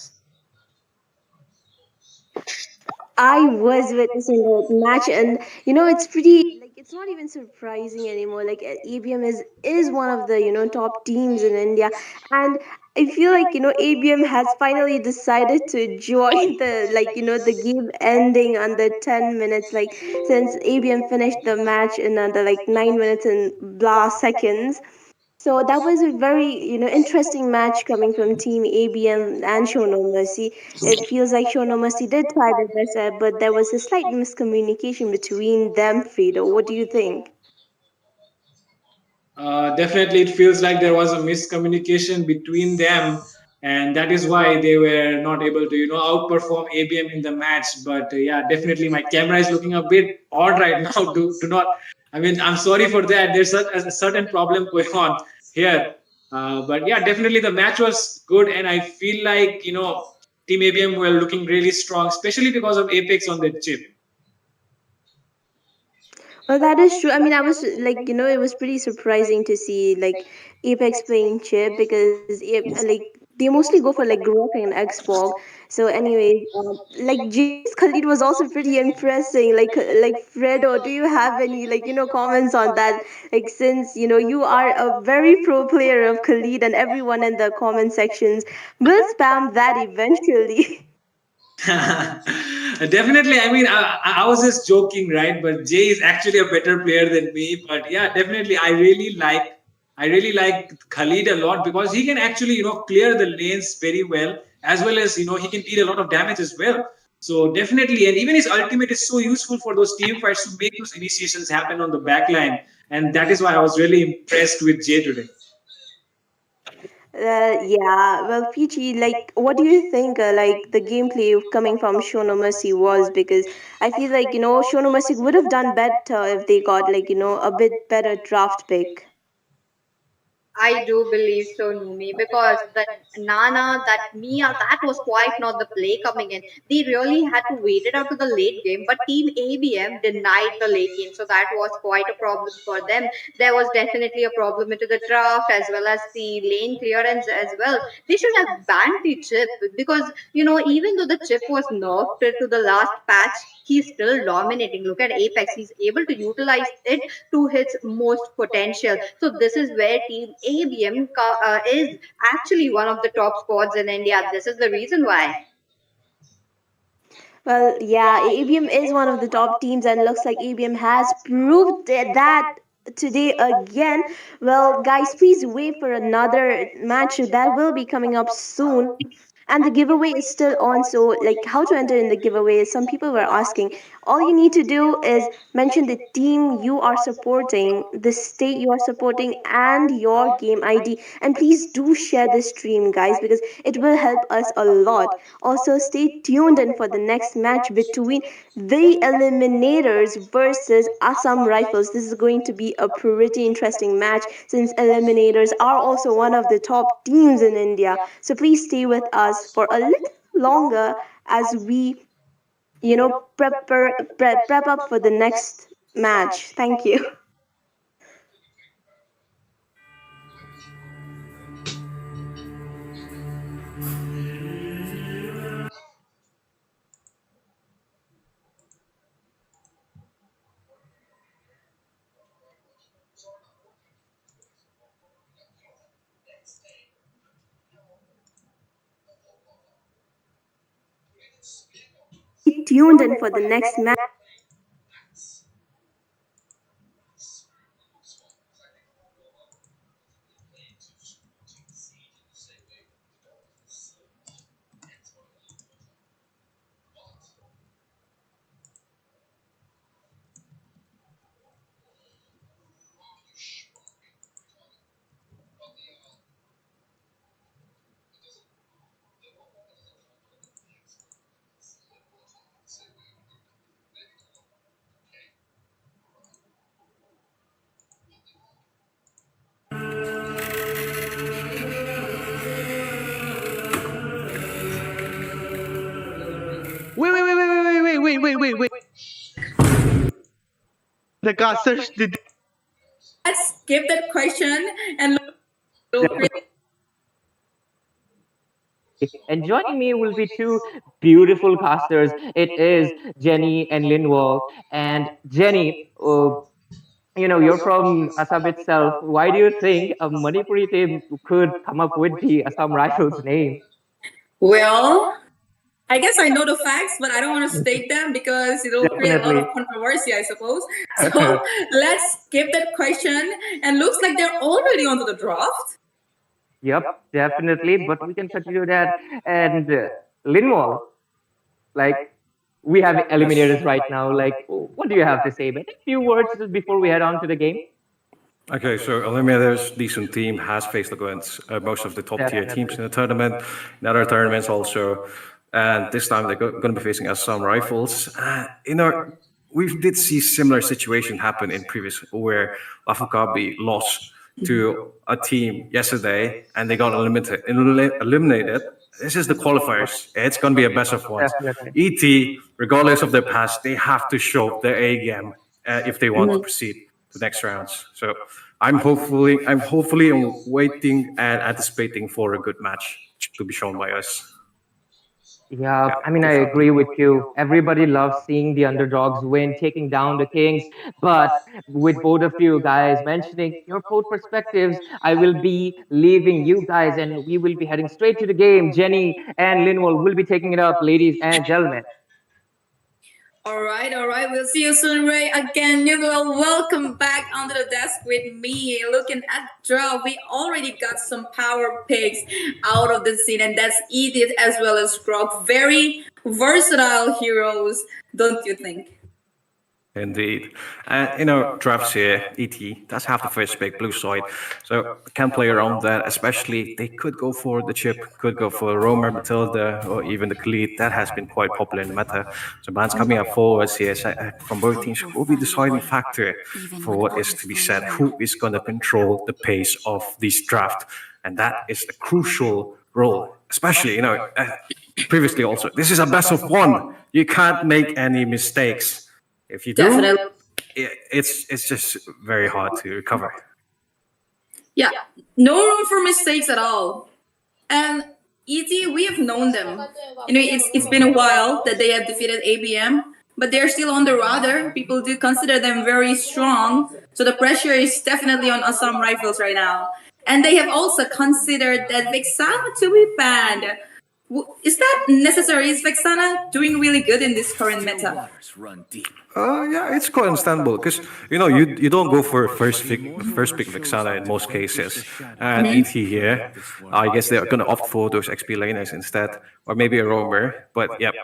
I was witnessing that match, and it's pretty like it's not even surprising anymore. Like ABM is one of the top teams in India, and I feel like ABM has finally decided to join the the game ending under 10 minutes. Like since ABM finished the match in under like 9 minutes and blah seconds, so that was a very, interesting match coming from Team ABM and Show No Mercy. It feels like Show No Mercy did try their best, but there was a slight miscommunication between them, Fredo. What do you think? Definitely, it feels like there was a miscommunication between them, and that is why they were not able to, outperform ABM in the match. But yeah, definitely, my camera is looking a bit odd right now. Do not. I mean, I'm sorry for that. There's a certain problem going on here. But yeah, definitely, the match was good, and I feel like Team ABM were looking really strong, especially because of Apex on their chip. Well, that is true. I mean, I was like, it was pretty surprising to see like Apex playing chip because like they mostly go for like Grok and Xfog. So, anyways, like Jay's Khalid was also pretty impressing. Like Fredo, do you have any like comments on that? Like since you are a very pro player of Khalid, and everyone in the comment sections will spam that eventually. Definitely. I mean, I was just joking, right? But Jay is actually a better player than me. But yeah, definitely, I really like Khalid a lot because he can actually, clear the lanes very well, as well as he can deal a lot of damage as well. So definitely, and even his ultimate is so useful for those team fights to make those initiations happen on the back line, and that is why I was really impressed with Jay today. Yeah, well, Peachy, like, what do you think, like, the gameplay coming from Show No Mercy was? Because I feel like, Show No Mercy would have done better if they got, like, a bit better draft pick. I do believe so, Numi, because that Nana, that Mia, that was quite not the play coming in. They really had to wait it out to the late game, but Team ABM denied the late game, so that was quite a problem for them. There was definitely a problem into the draft as well as the lane clearance as well. They should have banned the chip because even though the chip was nerfed to the last patch, he's still dominating. Look at Apex; he's able to utilize it to its most potential. So this is where Team ABM is actually one of the top squads in India. This is the reason why. Well, yeah, ABM is one of the top teams, and looks like ABM has proved that today again. Well, guys, please wait for another match that will be coming up soon. And the giveaway is still on. So, like, how to enter in the giveaway? Some people were asking. All you need to do is mention the team you are supporting, the state you are supporting, and your game ID. And please do share this stream, guys, because it will help us a lot. Also, stay tuned in for the next match between the Eliminators versus Assam Rifles. This is going to be a pretty interesting match since Eliminators are also one of the top teams in India. So please stay with us for a little longer as we, prep up for the next match. Thank you. Stay tuned in for the next match. wait. The casters did. Let's skip that question and look And joining me will be two beautiful casters. It is Jenny and Linwall. And Jenny, you're from Assam itself. Why do you think a Manipuri team could come up with the Assam Rifles name? well. I guess I know the facts, but I don't want to state them because it'll create a lot of Definitely. controversy, I suppose. So let's skip that question. And looks like they're already onto the draft. Yep, definitely. But we can continue that. And Linwall, like, we have eliminators right now. Like, what do you have to say? But a few words just before we head on to the game. Okay, so Eliminators, decent team, has faced against most of the top tier teams in the tournament, in other tournaments also. And this time they're going to be facing us some rifles. We did see similar situation happen in previous where Lafukabi lost to a team yesterday and they got eliminated. This is the qualifiers. It's going to be a best of one. Definitely. ET, regardless of their past, they have to show their A game if they want to proceed to the next rounds. So I'm hopefully waiting and anticipating for a good match to be shown by us. Yeah, I mean, I agree with you. Everybody loves seeing the underdogs win, taking down the Kings. But with both of you guys mentioning your both perspectives, I will be leaving you guys and we will be heading straight to the game. Jenny and Linwell will be taking it up, ladies and gentlemen. All right, all right. We'll see you soon, Ray. Again, you will welcome back onto the desk with me. Looking at draw, we already got some power picks out of the scene, and that's Edith as well as Grog. Very versatile heroes, don't you think? Indeed. Drafts here, ET does have the first pick, blue side. So can play around that, especially they could go for the chip, could go for Romer, Matilda, or even the Khalid. That has been quite popular in the meta. So bands coming up forwards here from both teams will be the deciding factor for what is to be said. Who is going to control the pace of this draft? And that is a crucial role, especially, previously also. This is a best of one. You can't make any mistakes. If you do, Definitely. it's just very hard to recover. Yeah, no room for mistakes at all. And ET, we have known them. It's been a while that they have defeated ABM, but they're still on the radar. People do consider them very strong. So the pressure is definitely on Assam Rifles right now. And they have also considered that Vexana to be banned. Is that necessary? Is Vexana doing really good in this current meta? Yeah, it's quite understandable because you don't go for first pick Vixana in most cases. And ET here, I guess they're going to opt for those XP laners instead, or maybe a roamer. But yep,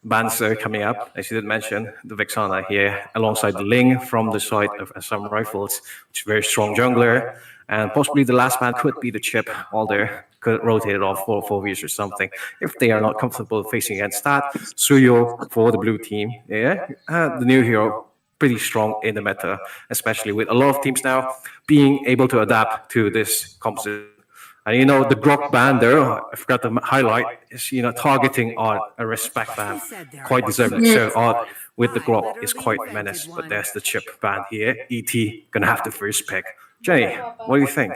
bans are coming up, as you did mention. The Vixana here, alongside the Ling from the side of some rifles, which is a very strong jungler. And possibly the last man could be the chip, while they're could rotate it off for 4 years or something. If they are not comfortable facing against that, Suyo for the blue team, the new hero, pretty strong in the meta, especially with a lot of teams now being able to adapt to this composite. And the Grok band there, I forgot to highlight, is targeting on a respect band, quite deserving. So Odd with the Grok is quite a menace, but there's the chip band here. ET gonna have the first pick. Jenny, what do you think?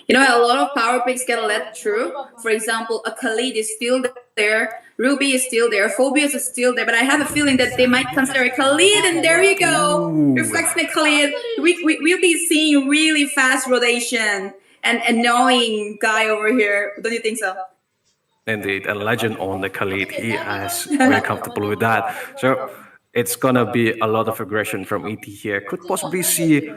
A lot of power picks get let through. For example, a Khalid is still there, Ruby is still there, Phobius is still there, but I have a feeling that they might consider a Khalid, and there you go. Reflexing Khalid. We'll be seeing really fast rotation and annoying guy over here. Don't you think so? Indeed, a legend on the Khalid. He is very comfortable with that. So it's gonna be a lot of aggression from ET here. Could possibly see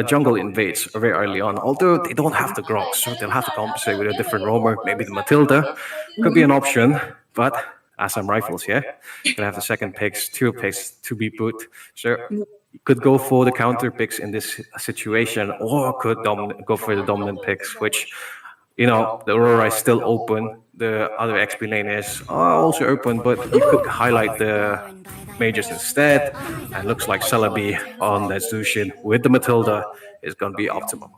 jungle invades very early on, although they don't have the Grok, so they'll have to compensate with a different roamer. Maybe the Matilda could be an option, but as some rifles here, gonna have the second picks, two picks to be put. So you could go for the counter picks in this situation, or could go for the dominant picks, which the Aurora is still open. The other XP lanes are also open, but you could highlight the mages instead. And looks like Celebi on that Zushin with the Matilda is going to be optimum.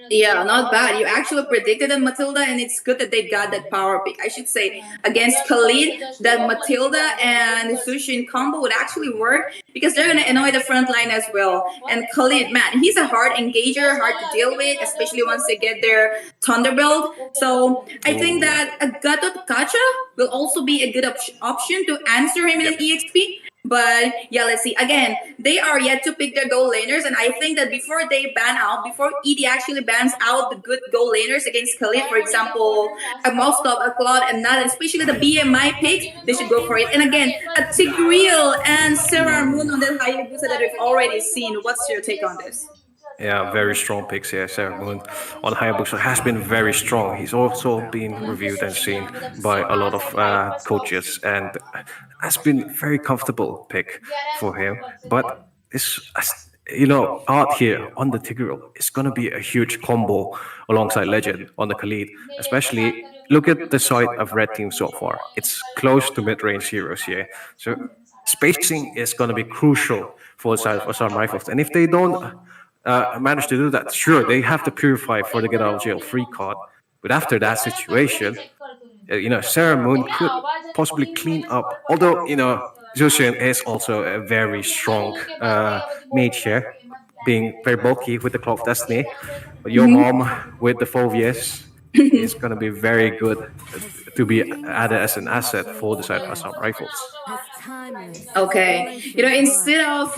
Yeah, not bad. You actually predicted that Matilda, and it's good that they got that power pick. I should say against Khalid, that Matilda and Sushin combo would actually work because they're gonna annoy the front line as well. And Khalid, man, he's a hard engager, hard to deal with, especially once they get their Thunderbolt. So I think Ooh. that a Gatot Kacha will also be a good option to answer him in Yep. an EXP. But yeah, let's see. Again, they are yet to pick their goal laners, and I think that before they ban out, before ED actually bans out the good goal laners against Khalid, for example, a Moskov, a Claude, and not, especially the BMI picks, they should go for it. And again, a Tigreal and Sarah Moon on that Hayabusa that we've already seen. What's your take on this? Yeah, very strong picks here. Sarah Moon on Hayabusa has been very strong. He's also been reviewed and seen by a lot of coaches and has been very comfortable pick for him. But this, art here on the Tigreal is going to be a huge combo alongside Legend on the Khalid. Especially look at the side of Red Team so far. It's close to mid-range heroes here. So spacing is going to be crucial for the side of Assam Rifles. And if they don't manage to do that, sure, they have to purify for the get out of jail free card. But after that situation, Sarah Moon could possibly clean up. Although, Zushin is also a very strong mage here, being very bulky with the Claw of Destiny. But your mom with the Phobias is going to be very good to be added as an asset for the side of Assam Rifles. Okay. Instead of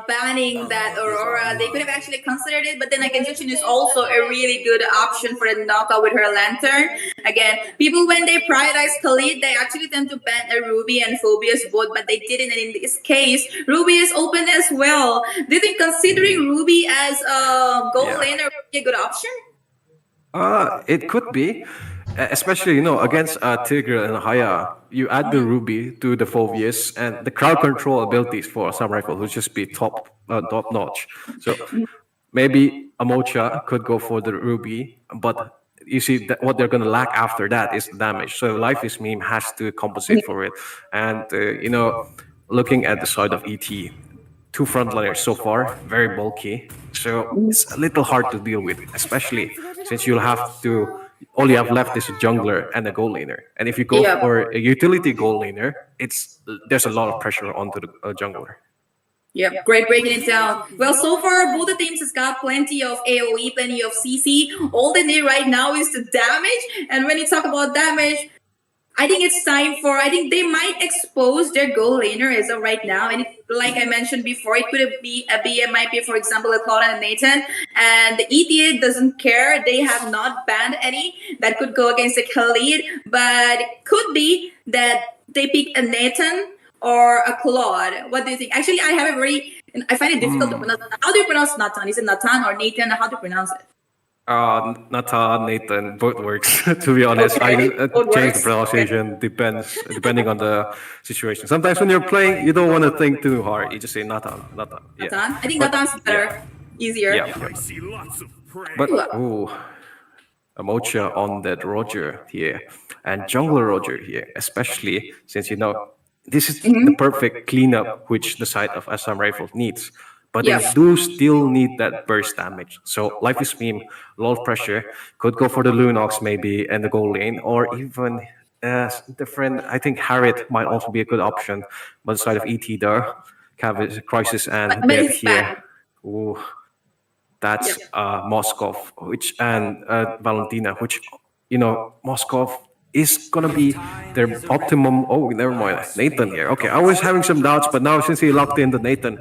banning that Aurora, they could have actually considered it, but then again, Sushin is also a really good option for the knockout with her lantern. Again, people, when they prioritize Khalid, they actually tend to ban a Ruby and Phobius both, but they didn't. And in this case, Ruby is open as well. Do you think considering Ruby as a gold Yeah. laner would be a good option? It could be, especially against Tigre and Haya. You add the Ruby to the Phobius, and the crowd control abilities for some rifle would just be top notch. So maybe Amocha could go for the Ruby, but you see that what they're gonna lack after that is damage. So Life is Meme has to compensate for it, and looking at the side of ET, two frontliners so far, very bulky. So it's a little hard to deal with, especially since you'll have to. All you have left is a jungler and a goal laner. And if you go Yeah. for a utility goal laner, there's a lot of pressure onto the jungler. Yep, great breaking it down. Well, so far, both the teams has got plenty of AoE, plenty of CC. All they need right now is the damage. And when you talk about damage, I think it's time for. I think they might expose their goal laner as of right now, and like I mentioned before, it could be a BM, might be, for example, a Claude and a Nathan, and the ETA doesn't care. They have not banned any that could go against the Khalid, but could be that they pick a Nathan or a Claude. What do you think? Actually, I have a very. I find it difficult to pronounce. How do you pronounce Nathan? Is it Nathan or Nathan? How do you pronounce it? Nathan, Nathan, both works. To be honest, I Okay, both change the works. pronunciation depending on the situation. Sometimes when you're playing, you don't want to think too hard. You just say Nathan, Nathan. Yeah. Nathan. I think But- Nathan's better, easier. Yeah. But ooh, Amocha on that Roger here and Jungler Roger here, especially since this is the perfect cleanup which the side of Assam Rifles needs. But they Yeah. do still need that burst damage. So Life is Meme, a lot of pressure. Could go for the Lunox maybe and the goal lane, or even different. I think Harriet might also be a good option. But the side of ET there, Crisis and But Dead it's here. bad. Ooh, that's Moskov, which and Valentina, which Moskov is gonna be their optimum. Oh, never mind, Nathan here. Okay, I was having some doubts, but now since he locked in the Nathan,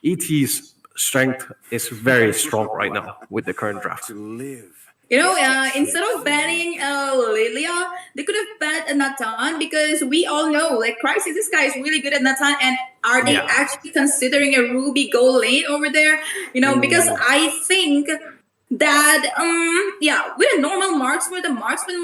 ET's strength is very strong right now with the current draft. Instead of banning Lilia, they could have banned a Nathan because we all know, like, Crisis, this guy is really good at Nathan. And are they Yeah. actually considering a Ruby goal lane over there? Because I think that, with a normal marksman, the marksman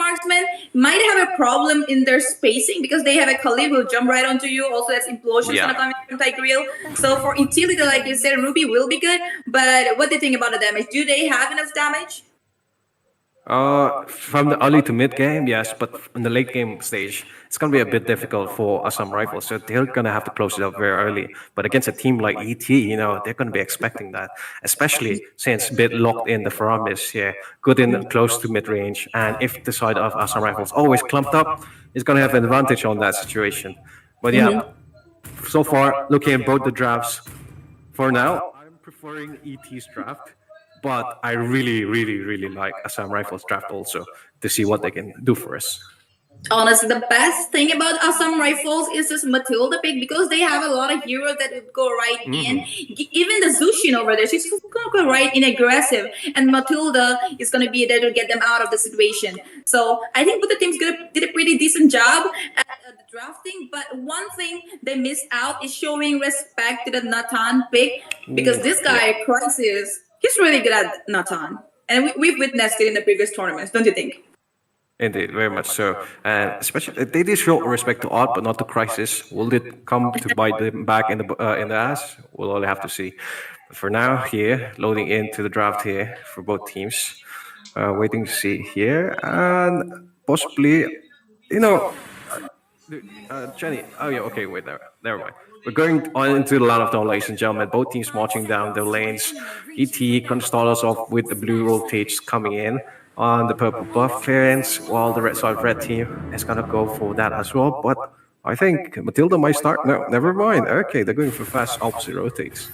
might have a problem in their spacing because they have a Khalid who will jump right onto you. Also, that's implosions Yeah. gonna come in Tigreal. So for utility, like you said, Ruby will be good. But what do you think about the damage? Do they have enough damage? From the early to mid game, yes, but in the late game stage, it's going to be a bit difficult for Assam Rifles. So they're going to have to close it up very early. But against a team like ET, they're going to be expecting that, especially since Bit locked in the Faramis here, good in close to mid range. And if the side of Assam Rifles always clumped up, he's going to have an advantage on that situation. But yeah, so far, looking at both the drafts, for now, I'm preferring ET's draft, but I really, really, really like Assam Rifles draft also to see what they can do for us. Honestly, the best thing about Assam Rifles is this Matilda pick because they have a lot of heroes that would go right in. Even the Zushin over there, she's gonna go right in aggressive, and Matilda is gonna be there to get them out of the situation. So I think both the teams did a pretty decent job at the drafting. But one thing they missed out is showing respect to the Nathan pick because this guy Crisis, he's really good at Nathan, and we've witnessed it in the previous tournaments, don't you think? Indeed, very much so. And especially, they did show respect to Odd, but not to Crisis. Will it come to bite them back in the ass? We'll only have to see. But for now, here, loading into the draft here for both teams. Waiting to see here. And possibly, you know, Jenny. Oh, yeah, okay, wait, there. Never mind. We're going on into the line of dawn, ladies and gentlemen. Both teams marching down their lanes. ET can start us off with the blue rotates coming in on the purple buff variants, while the red side red team is gonna go for that as well. But I think Matilda might start. No, never mind. Okay, they're going for fast opposite rotates.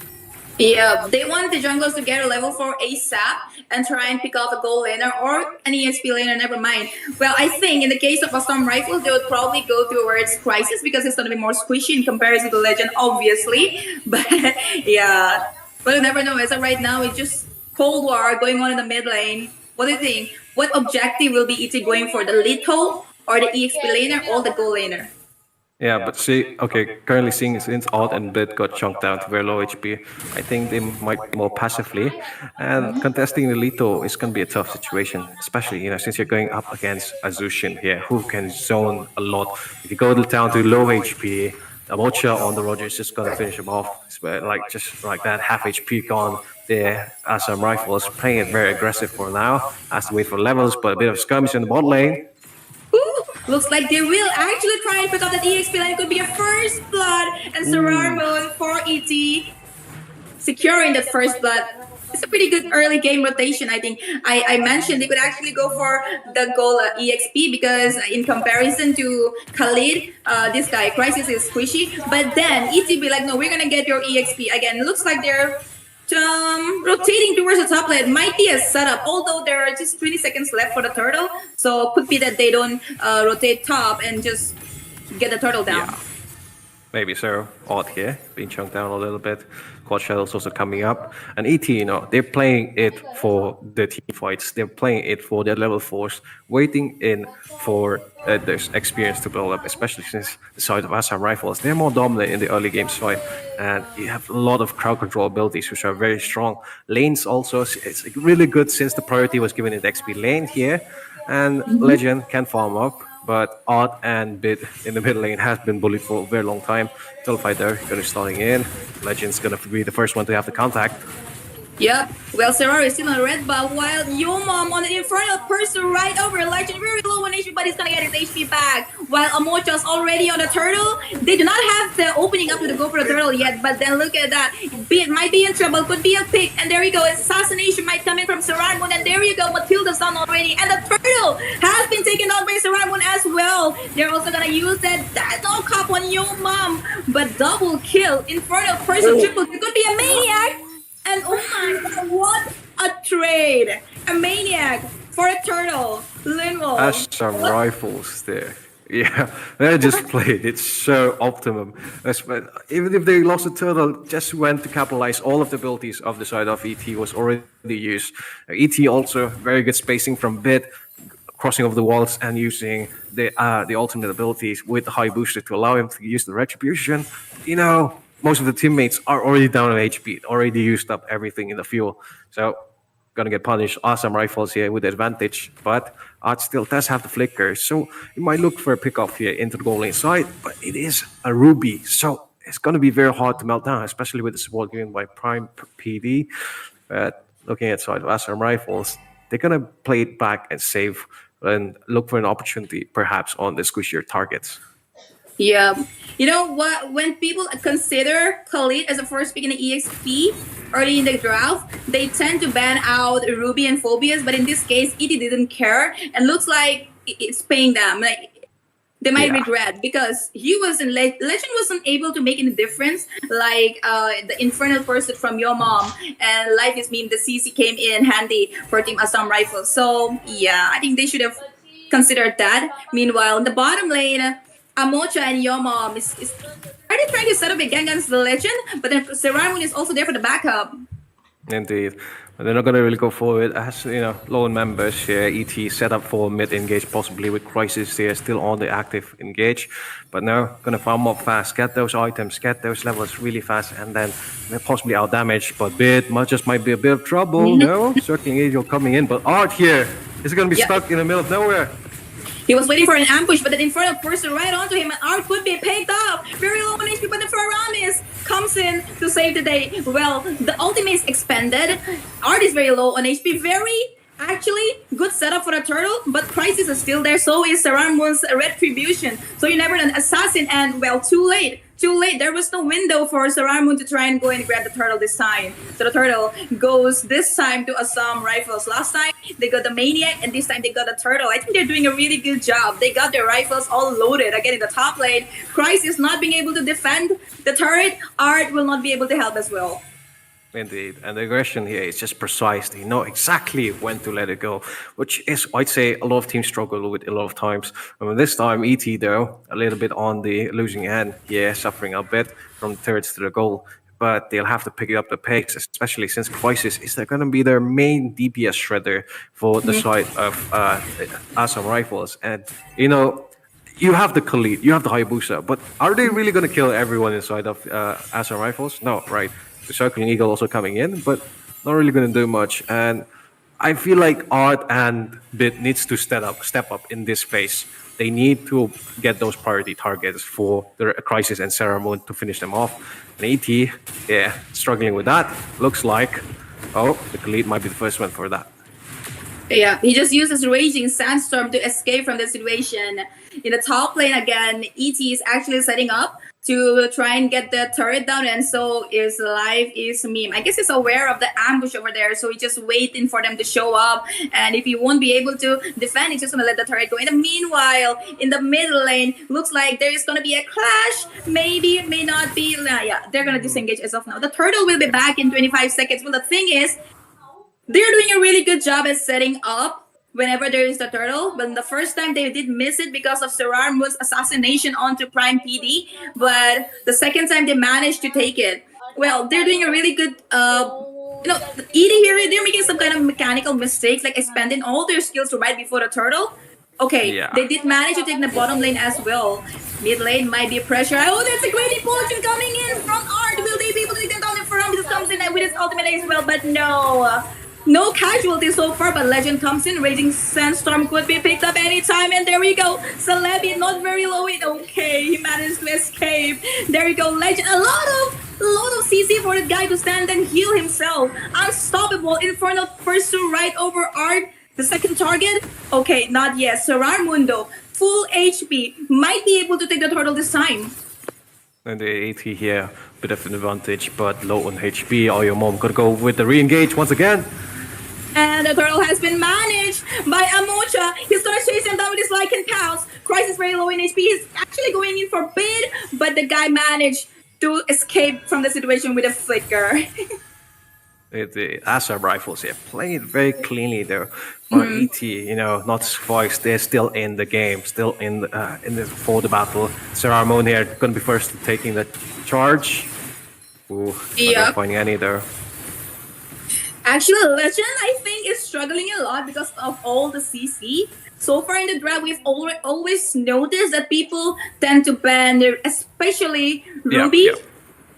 Yeah, they want the junglers to get a level 4 ASAP and try and pick out a gold laner or an EXP laner, never mind. Well, I think in the case of Assam Rifles, they would probably go towards Crisis because it's going to be more squishy in comparison to Legend, obviously. But yeah, but you never know. As of right now, it's just Cold War going on in the mid lane. What do you think? What objective will be ET going for? The lead code or the EXP laner or the gold laner? Yeah, but see, okay, currently seeing since Odd and Bit got chunked down to very low HP, I think they might be more passively. And contesting the Lito is going to be a tough situation, especially, since you're going up against Azushin here, who can zone a lot. If you go down to low HP, the Mocha on the Roger is just going to finish him off. Just like that, half HP gone there. Assam Rifles playing it very aggressive for now. Has to wait for levels, but a bit of skirmish in the bot lane. Ooh, looks like they will actually try and pick up that EXP line. It could be a first blood and Sarar Moon for ET securing that first blood. It's a pretty good early game rotation, I think. I mentioned they could actually go for the goal EXP because in comparison to Khalid, this guy, Crisis is squishy. But then ET be like, no, we're going to get your EXP. Again, it looks like they're rotating towards the top lane. Might be a setup, although there are just 20 seconds left for the turtle. So could be that they don't rotate top and just get the turtle down. Yeah. Maybe so. Odd here, being chunked down a little bit. Quad Shadows also coming up. And ET, they're playing it for the team fights. They're playing it for their level 4s, waiting in for this experience to build up, especially since the side of Assam Rifles. They're more dominant in the early game side, and you have a lot of crowd control abilities, which are very strong. Lanes also, it's really good since the priority was given in the XP lane here, and Legend can farm up. But Odd and Bit in the mid lane has been bullied for a very long time. Telefighter going to starting in. Legend's going to be the first one to have the contact. Yep. Well, Serrar is still on the red buff while Yomom on the infernal person right over Legend. Very low on HP, but he's gonna get his HP back. While Amocha's already on the turtle. They do not have the opening up to go for the turtle yet, but then look at that. Bit might be in trouble, could be a pick, and there we go. Assassination might come in from Serrar, and there you go. Matilda's down already, and the turtle has been taken out by Serrar as well. They're also gonna use that dog cop on Yomom, but double kill. Infernal person triple. It could be a maniac. And oh my god, what a trade! A maniac for a turtle. Linwell. That's some rifles there. Yeah, they just played it so optimum. Even if they lost the turtle, just went to capitalize all of the abilities of the side of ET was already used. ET also very good spacing from Bit, crossing over the walls and using the ultimate abilities with the high booster to allow him to use the retribution. Most of the teammates are already down on HP, already used up everything in the fuel. So, gonna get punished. Awesome rifles here with advantage, but Art still does have the flicker. So, you might look for a pickoff here into the goal lane side, but it is a Ruby. So, it's gonna be very hard to melt down, especially with the support given by Prime PD. Looking at side of Awesome rifles, they're gonna play it back and save and look for an opportunity, perhaps, on the squishier targets. Yeah. You know what? When people consider Khalid as a first pick in the EXP early in the draft, they tend to ban out Ruby and Phobias. But in this case, ET didn't care, and looks like it's paying them. Like they might Yeah. regret because he wasn't Legend wasn't able to make any difference. Like the Infernal Pursuit from your mom and Life is Meme, the CC came in handy for Team Assam Rifles. So yeah, I think they should have considered that. Meanwhile, in the bottom lane, Amocha and your mom is already trying to set up a gang against the Legend, but then Seramun is also there for the backup. Indeed. But they're not going to really go forward as, lone members here. ET set up for mid engage, possibly with Crisis here still on the active engage. But now, going to farm up fast, get those items, get those levels really fast, and then possibly out damage. But Bit just might be a bit of trouble. No, Circling Angel coming in. But Art here is going to be Yeah. stuck in the middle of nowhere. He was waiting for an ambush, but the Infernal Pursuit right onto him, and Art could be picked up. Very low on HP, but the Faramis comes in to save the day. Well, the ultimate is expended. Art is very low on HP. Very, actually, good setup for the turtle, but Crisis is still there. So is Saramon's Retribution. So you never done Assassin, and well, too late. Too late. There was no window for Saramon to try and go and grab the turtle this time. So the turtle goes this time to Assam Rifles. Last time they got the Maniac, and this time they got the turtle. I think they're doing a really good job. They got their rifles all loaded. Again, in the top lane, Crisis not being able to defend the turret. Art will not be able to help as well. Indeed, and the aggression here is just precise. They know exactly when to let it go, which is, I'd say, a lot of teams struggle with a lot of times. I mean, this time, ET, though, a little bit on the losing end. Yeah, suffering a bit from the turrets to the goal, but they'll have to pick up the pace, especially since Crisis is going to be their main DPS shredder for the side of Assam Rifles. And, you have the Khalid, you have the Hayabusa, but are they really going to kill everyone inside of Assam Rifles? No, right? The Circling Eagle also coming in, but not really going to do much. And I feel like Art and Bit needs to step up in this phase. They need to get those priority targets for the Crisis and Ceramon to finish them off. And ET, yeah, struggling with that. Looks like, the Khalid might be the first one for that. Yeah, he just uses Raging Sandstorm to escape from the situation. In the top lane again, ET is actually setting up to try and get the turret down, and so is Life is Meme. I guess he's aware of the ambush over there, so he's just waiting for them to show up. And if he won't be able to defend, he's just gonna let the turret go. In the meanwhile, in the middle lane, looks like there is gonna be a clash. Maybe, may not be. Yeah, they're gonna disengage as of now. The turtle will be back in 25 seconds. Well, the thing is, they're doing a really good job at setting up whenever there is the turtle. But the first time they did miss it because of Seramon's assassination onto Prime PD. But the second time they managed to take it. Well, they're doing a really good eating here, they're making some kind of mechanical mistakes, like expending all their skills right before the turtle. Okay, Yeah. they did manage to take the bottom lane as well. Mid lane might be pressure. Oh, that's a great impulsion coming in from Art. Will they be able to take them down? And Faramis comes in with his ultimate as well, but no. No casualties so far, but Legend comes in. Raging Sandstorm could be picked up anytime, and there we go. Celebi not very low. Okay, he managed to escape. There we go. Legend, a lot of CC for the guy to stand and heal himself. Unstoppable. Infernal Pursuit right over Art. The second target. Okay, not yet. Sarar Mundo, full HP, might be able to take the turtle this time. And the AT here, bit of an advantage, but low on HP. Oh, your mom could go with the re-engage once again. And the turtle has been managed by Amocha. He's gonna chase him down with his Lycan Cows. Crisis very low in HP. He's actually going in for bid, but the guy managed to escape from the situation with a flicker. The Assam Rifles here playing it very cleanly there. For ET, not surprised. They're still in the game, still in the for the battle. Saramon here gonna be first taking the charge. Ooh, Yep. not finding any there. Actually, Legend, I think, is struggling a lot because of all the CC. So far in the draft, we've always noticed that people tend to ban, especially Ruby, Yeah.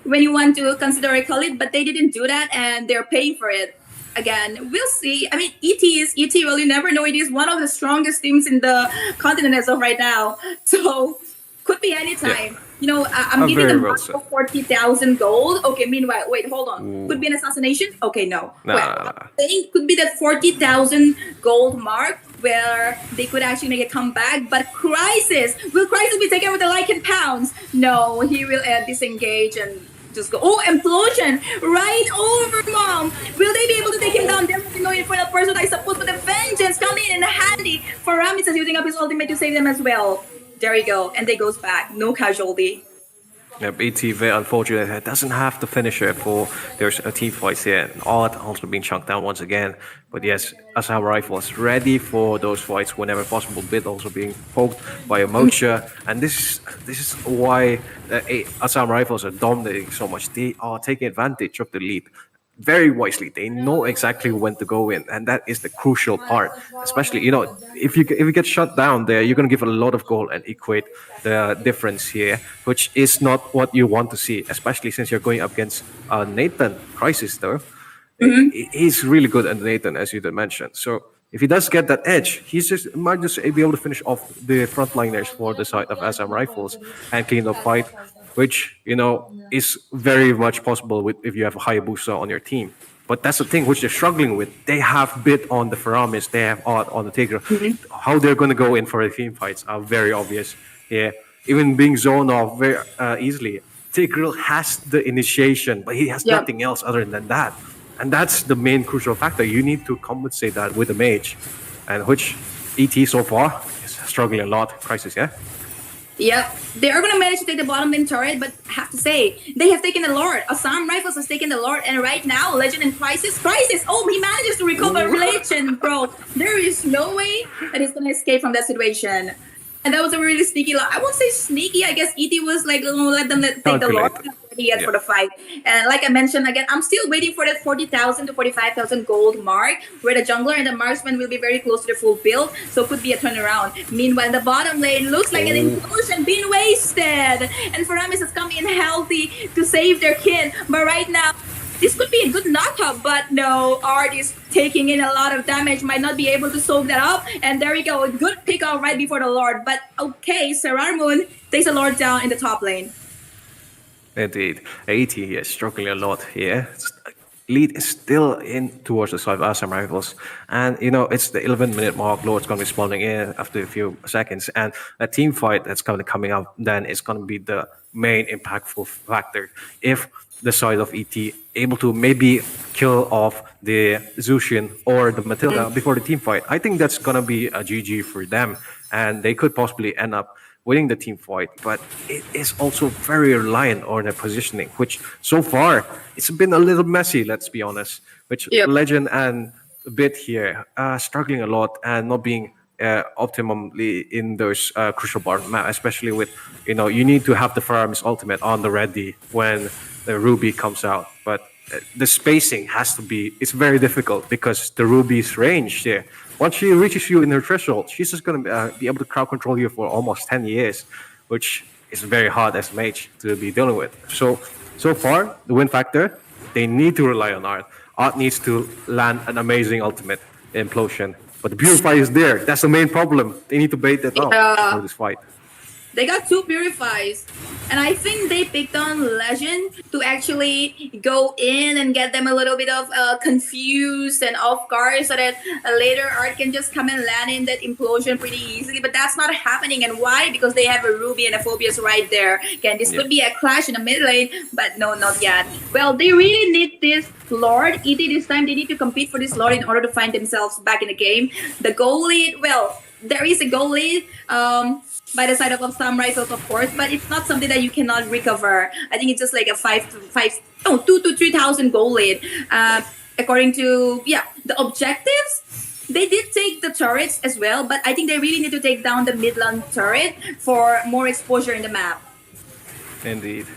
when you want to consider a Khalid, but they didn't do that, and they're paying for it. Again, we'll see. I mean, ET is ET. Well, you never know. It is one of the strongest teams in the continent as of right now. So, could be any time. I'm giving very them well mark said. of 40,000 gold. Okay, meanwhile, wait, hold on. Could be an assassination? Okay, no. Nah, Well, nah, nah. I'm saying could be that 40,000 gold mark. where they could actually make a comeback. But Crisis, will Crisis be taken with the Lycan Pounds? No, he will disengage and just go. Oh, implosion! Right over, mom. Will they be able to take him down? They're looking going for the person, I suppose, but the vengeance coming in handy. For Ramis is using up his ultimate to save them as well. There you go, and they goes back. No casualty. Yeah, BT very unfortunate. It doesn't have the finisher for there's a team fight here. And Odd also being chunked down once again. But yes, Assam Rifles ready for those fights whenever possible. Bit also being poked by a Mocha. And this is why Assam Rifles are dominating so much. They are taking advantage of the lead very wisely. They know exactly when to go in, and that is the crucial part. Especially, if you get shut down there, you're gonna give a lot of goal and equate the difference here, which is not what you want to see. Especially since you're going up against Nathan Crisis, though. He's really good at Nathan, as you did mention. So if he does get that edge, might just be able to finish off the frontliners for the side of SM Rifles and clean up fight, which is very much possible with if you have a Hayabusa on your team. But that's the thing which they're struggling with. They have bit on the Faramis, they have Odd on the Tigre. How they're going to go in for the team fights are very obvious here. Even being zoned off very easily. Tigreal has the initiation, but he has nothing else other than that. And that's the main crucial factor. You need to compensate that with a mage, and which ET so far is struggling a lot. Crisis, yeah? Yep. They are going to manage to take the bottom lane turret, but have to say, they have taken the Lord. Assam Rifles has taken the Lord, and right now, Legend and Crisis. Oh, he manages to recover Legend, bro. There is no way that he's going to escape from that situation. And that was a really sneaky. I won't say sneaky. I guess ET was like, let them take the Lord yet for the fight. And like I mentioned again, I'm still waiting for that 40,000 to 45,000 gold mark, where the jungler and the marksman will be very close to the full build. So could be a turnaround. Meanwhile, the bottom lane looks like an implosion being wasted, and Faramis is coming in healthy to save their kin. But right now, this could be a good knockup, but no, Art is taking in a lot of damage, might not be able to soak that up. And there we go, a good pick out right before the Lord. But okay, Serarmoon takes the Lord down in the top lane. Indeed. 80 is struggling a lot here. Lead is still in towards the side of Assam Rifles. And, it's the 11-minute mark. Lord's going to be spawning in after a few seconds. And a team fight that's going to be coming up then is going to be the main impactful factor. If the side of ET able to maybe kill off the Zushin or the Matilda before the team fight, I think that's going to be a GG for them. And they could possibly end up winning the team fight, but it is also very reliant on their positioning, which so far it's been a little messy, let's be honest. Which Legend and Bit here struggling a lot and not being optimally in those crucial part of the map, especially with you need to have the Faramis ultimate on the ready when the Ruby comes out, but the spacing has to be, it's very difficult because the Ruby's range there, once she reaches you in her threshold, she's just going to be able to crowd control you for almost 10 years, which is very hard as a mage to be dealing with. So far, the win factor, they need to rely on Art. Art needs to land an amazing ultimate implosion. But the Purify is there. That's the main problem. They need to bait that out for this fight. They got 2 Purifies, and I think they picked on Legend to actually go in and get them a little bit of confused and off guard, so that later Art can just come and land in that implosion pretty easily. But that's not happening, and why? Because they have a Ruby and a Phobius right there. Again, this could be a clash in the mid lane, but no, not yet. Well, they really need this Lord. ET this time, they need to compete for this Lord in order to find themselves back in the game. The goal lead, well, there is a goal lead by the side of some rifles, of course, but it's not something that you cannot recover. I think it's just like a 2 to 3,000 goal lead. According to the objectives, they did take the turrets as well, but I think they really need to take down the Midland turret for more exposure in the map. Indeed.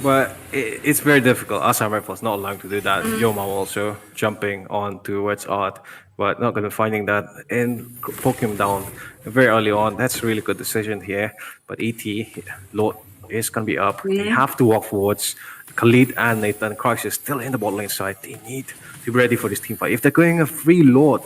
But it's very difficult. Assam Rifles not allowing to do that. Meowmeow also jumping on towards Art, but not going to finding that and poke him down very early on. That's a really good decision here. But ET, Lord is going to be up. They have to walk forwards. Khalid and Nathan Crisis still in the bot lane side. They need to be ready for this team fight. If they're going a free Lord,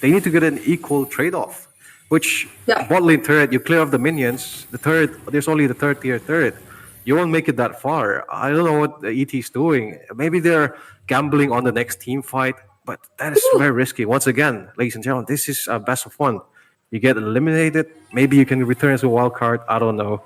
they need to get an equal trade-off. Which bot lane turret, you clear off the minions. The turret, there's only the third tier turret. You won't make it that far. I don't know what the ET is doing. Maybe they're gambling on the next team fight but that is very risky. Once again, ladies and gentlemen, this is a best of one. You get eliminated. Maybe you can return as a wild card. I don't know,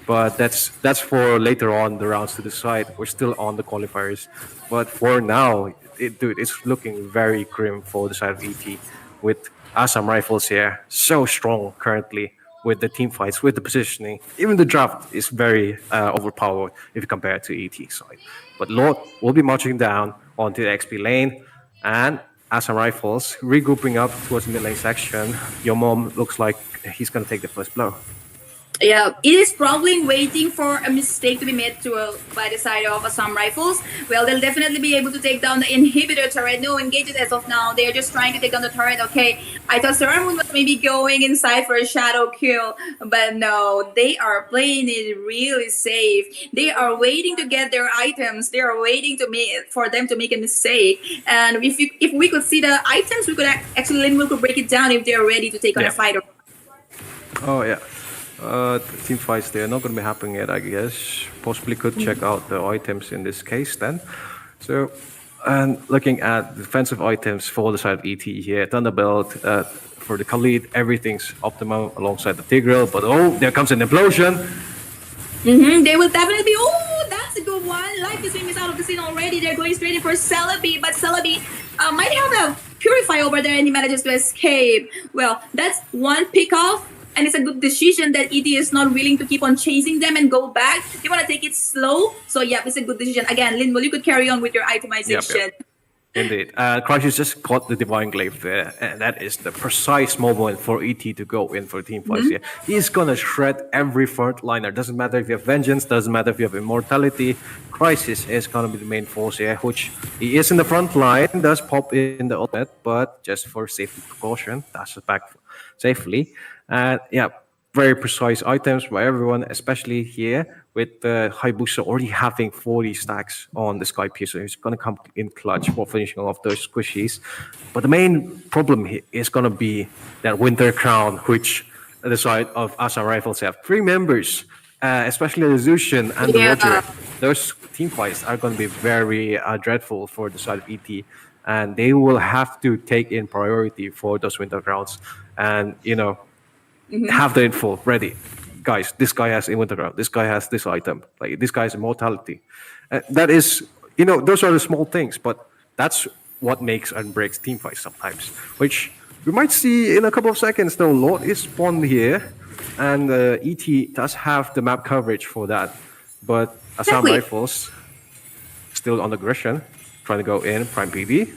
but that's for later on the rounds to decide. We're still on the qualifiers, but for now, dude, it's looking very grim for the side of ET with Assam Rifles here, so strong currently with the team fights, with the positioning. Even the draft is very overpowered if you compare it to ET side. But Lord will be marching down onto the XP lane, and Assam Rifles regrouping up towards the mid lane section. Your mom looks like he's gonna take the first blow. Yeah, it is probably waiting for a mistake to be made by the side of some rifles. Well, they'll definitely be able to take down the inhibitor turret. No engages as of now. They're just trying to take down the turret. Okay, I thought Saramun was maybe going inside for a shadow kill, but no, they are playing it really safe. They are waiting to get their items. They are waiting for them to make a mistake. And if we could see the items, we could actually Linwood could break it down if they're ready to take on a fighter. Oh yeah. Team fights, they're not going to be happening yet, I guess. Possibly could check out the items in this case then. So, and looking at defensive items for the side of ET here, Thunderbolt, for the Khalid, everything's optimum alongside the Tigreal, but oh, there comes an implosion. They will definitely be, oh, that's a good one. Life is being missed out of the scene already. They're going straight in for Celebi, but Celebi might have a Purify over there and he manages to escape. Well, that's one pick off. And it's a good decision that ET is not willing to keep on chasing them and go back. They want to take it slow. So, yeah, it's a good decision. Again, Linwell, you could carry on with your itemization. Yep. Indeed. Crisis just caught the Divine Glaive there. And that is the precise moment for ET to go in for team fights here. He's going to shred every frontliner. Doesn't matter if you have Vengeance, doesn't matter if you have Immortality. Crisis is going to be the main force here, which he is in the front line, does pop in the ultimate, but just for safety precaution, dashes back safely. And yeah, very precise items by everyone, especially here with Hayabusa already having 40 stacks on the Sky Piercer. He's going to come in clutch for finishing off those squishies. But the main problem here is going to be that Winter Crown, which the side of Assam Rifles have 3 members, especially the Zushin and the Roger. Those team fights are going to be very dreadful for the side of ET. And they will have to take in priority for those Winter Crowns. And, you know, have the info ready. Guys, this guy has Winter Crown. This guy has this item. Like, this guy has Immortality. That is, you know, those are the small things, but that's what makes and breaks team fights sometimes, which we might see in a couple of seconds, though. Lord is spawned here, and ET does have the map coverage for that. But Assam Rifles still on aggression, trying to go in, Prime PD.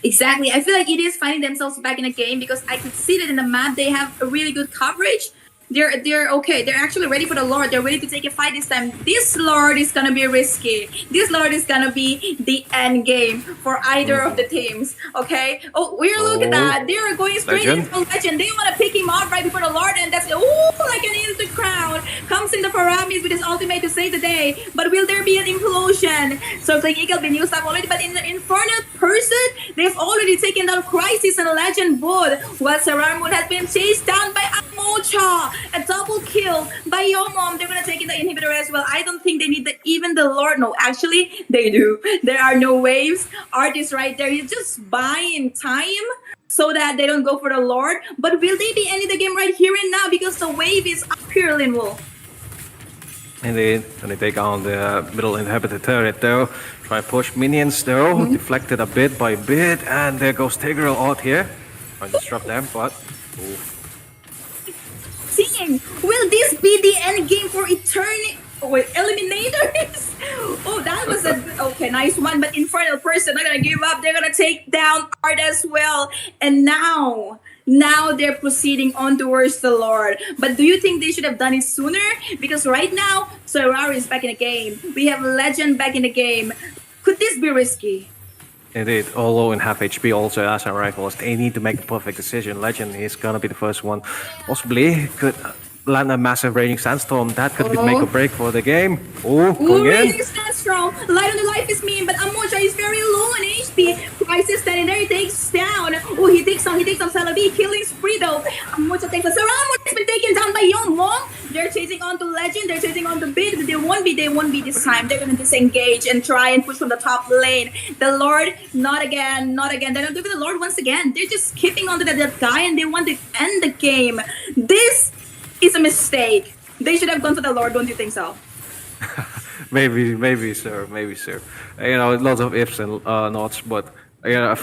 Exactly. I feel like it is finding themselves back in the game because I could see that in the map they have a really good coverage. They're okay. They're actually ready for the Lord. They're ready to take a fight this time. This Lord is gonna be risky. This Lord is gonna be the end game for either of the teams. Okay. Oh, look at that. They're going straight into Legend. They want to pick him up right before the Lord, and that's like an instant crown. Comes in the Paramis with his ultimate to save the day. But will there be an implosion? So Playing Eagle been used up already, but in the Infernal person, they've already taken down Crisis and Legend both. While Saramud has been chased down by Amocha. A double kill by Yomom. They're gonna take in the inhibitor as well. I don't think they need even the Lord. No, actually, they do. There are no waves. Artist right there. He's just buying time so that they don't go for the Lord. But will they be ending the game right here and now because the wave is up here, Linwell? Indeed, and they take on the middle inhibitor turret though. Try to push minions though, deflected a bit by bit, and there goes Tigreal out here. Trying to disrupt them, but will this be the end game for Eliminators? Oh, that was a nice one, but Infernal person not gonna give up. They're gonna take down Art as well, and now they're proceeding on towards the Lord. But do you think they should have done it sooner? Because right now, Sorari is back in the game. We have Legend back in the game. Could this be risky? Indeed, although in half HP also as our rifles, they need to make the perfect decision. Legend is gonna be the first one. Possibly could land a massive raging sandstorm. That could be make or break for the game. Going in. Raging sandstorm. Light on the life is mean, but Amocha is very low on HP. Crisis standing there, he takes down. He takes on Celebi, killing spree though. Amocha takes a Saramon has been taken down by Yomong. They're chasing on to Legend. They're chasing on to Bid. But they won't be. They won't be this time. They're gonna disengage and try and push from the top lane. The Lord, not again, not again. They're not doing the Lord once again. They're just skipping onto that guy and they want to end the game. This is a mistake. They should have gone for the Lord. Don't you think so? Maybe, sir. Maybe, sir. Lots of ifs and nots, but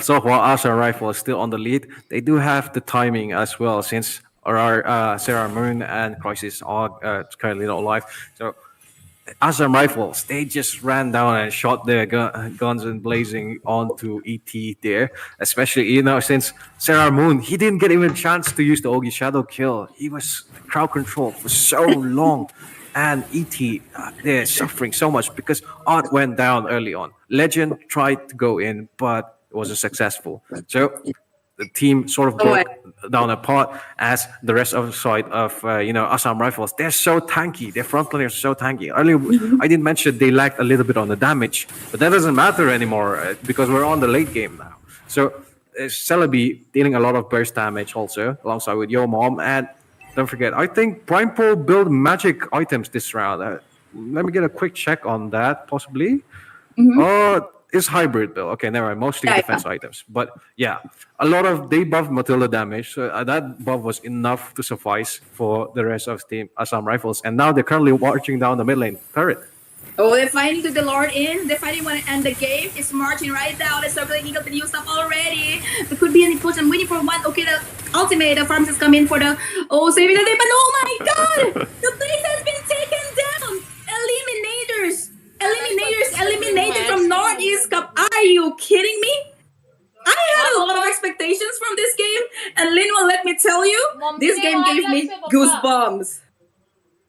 so while Asa Rifle is still on the lead, they do have the timing as well, since our Sarah Moon and Crisis are currently not alive. So Assam Rifles, they just ran down and shot their guns and blazing onto ET there. Especially, since Sarah Moon, he didn't get even a chance to use the Ogi Shadow kill. He was crowd control for so long. And ET, they're suffering so much because Art went down early on. Legend tried to go in, but it wasn't successful. So the team sort of Oh, broke down apart as the rest of the side of Assam Rifles. They're so tanky. Their frontliners are so tanky. Earlier, I didn't mention they lacked a little bit on the damage, but that doesn't matter anymore because we're on the late game now. So Celebi dealing a lot of burst damage also alongside with Yo Mom, and don't forget, I think Prime Pro build magic items this round. Let me get a quick check on that, possibly. It's hybrid though. Okay, never mind. Mostly Yeah, defense items. But yeah, a lot of they buff Matilda damage. So that buff was enough to suffice for the rest of Team Assam Rifles. And now they're currently marching down the mid lane turret. Oh, they're fighting to the Lord in. They're fighting when to end the game. It's marching right down. It's circling Eagle to new stuff already. There could be any push. I'm waiting for one. Okay, the ultimate. The farms is coming for the. Oh, saving the day. But oh my god! The place has been taken down. Eliminators. Eliminators eliminated from Northeast Cup. Are you kidding me? I had a lot of expectations from this game. And Linwell, let me tell you, this game gave me goosebumps.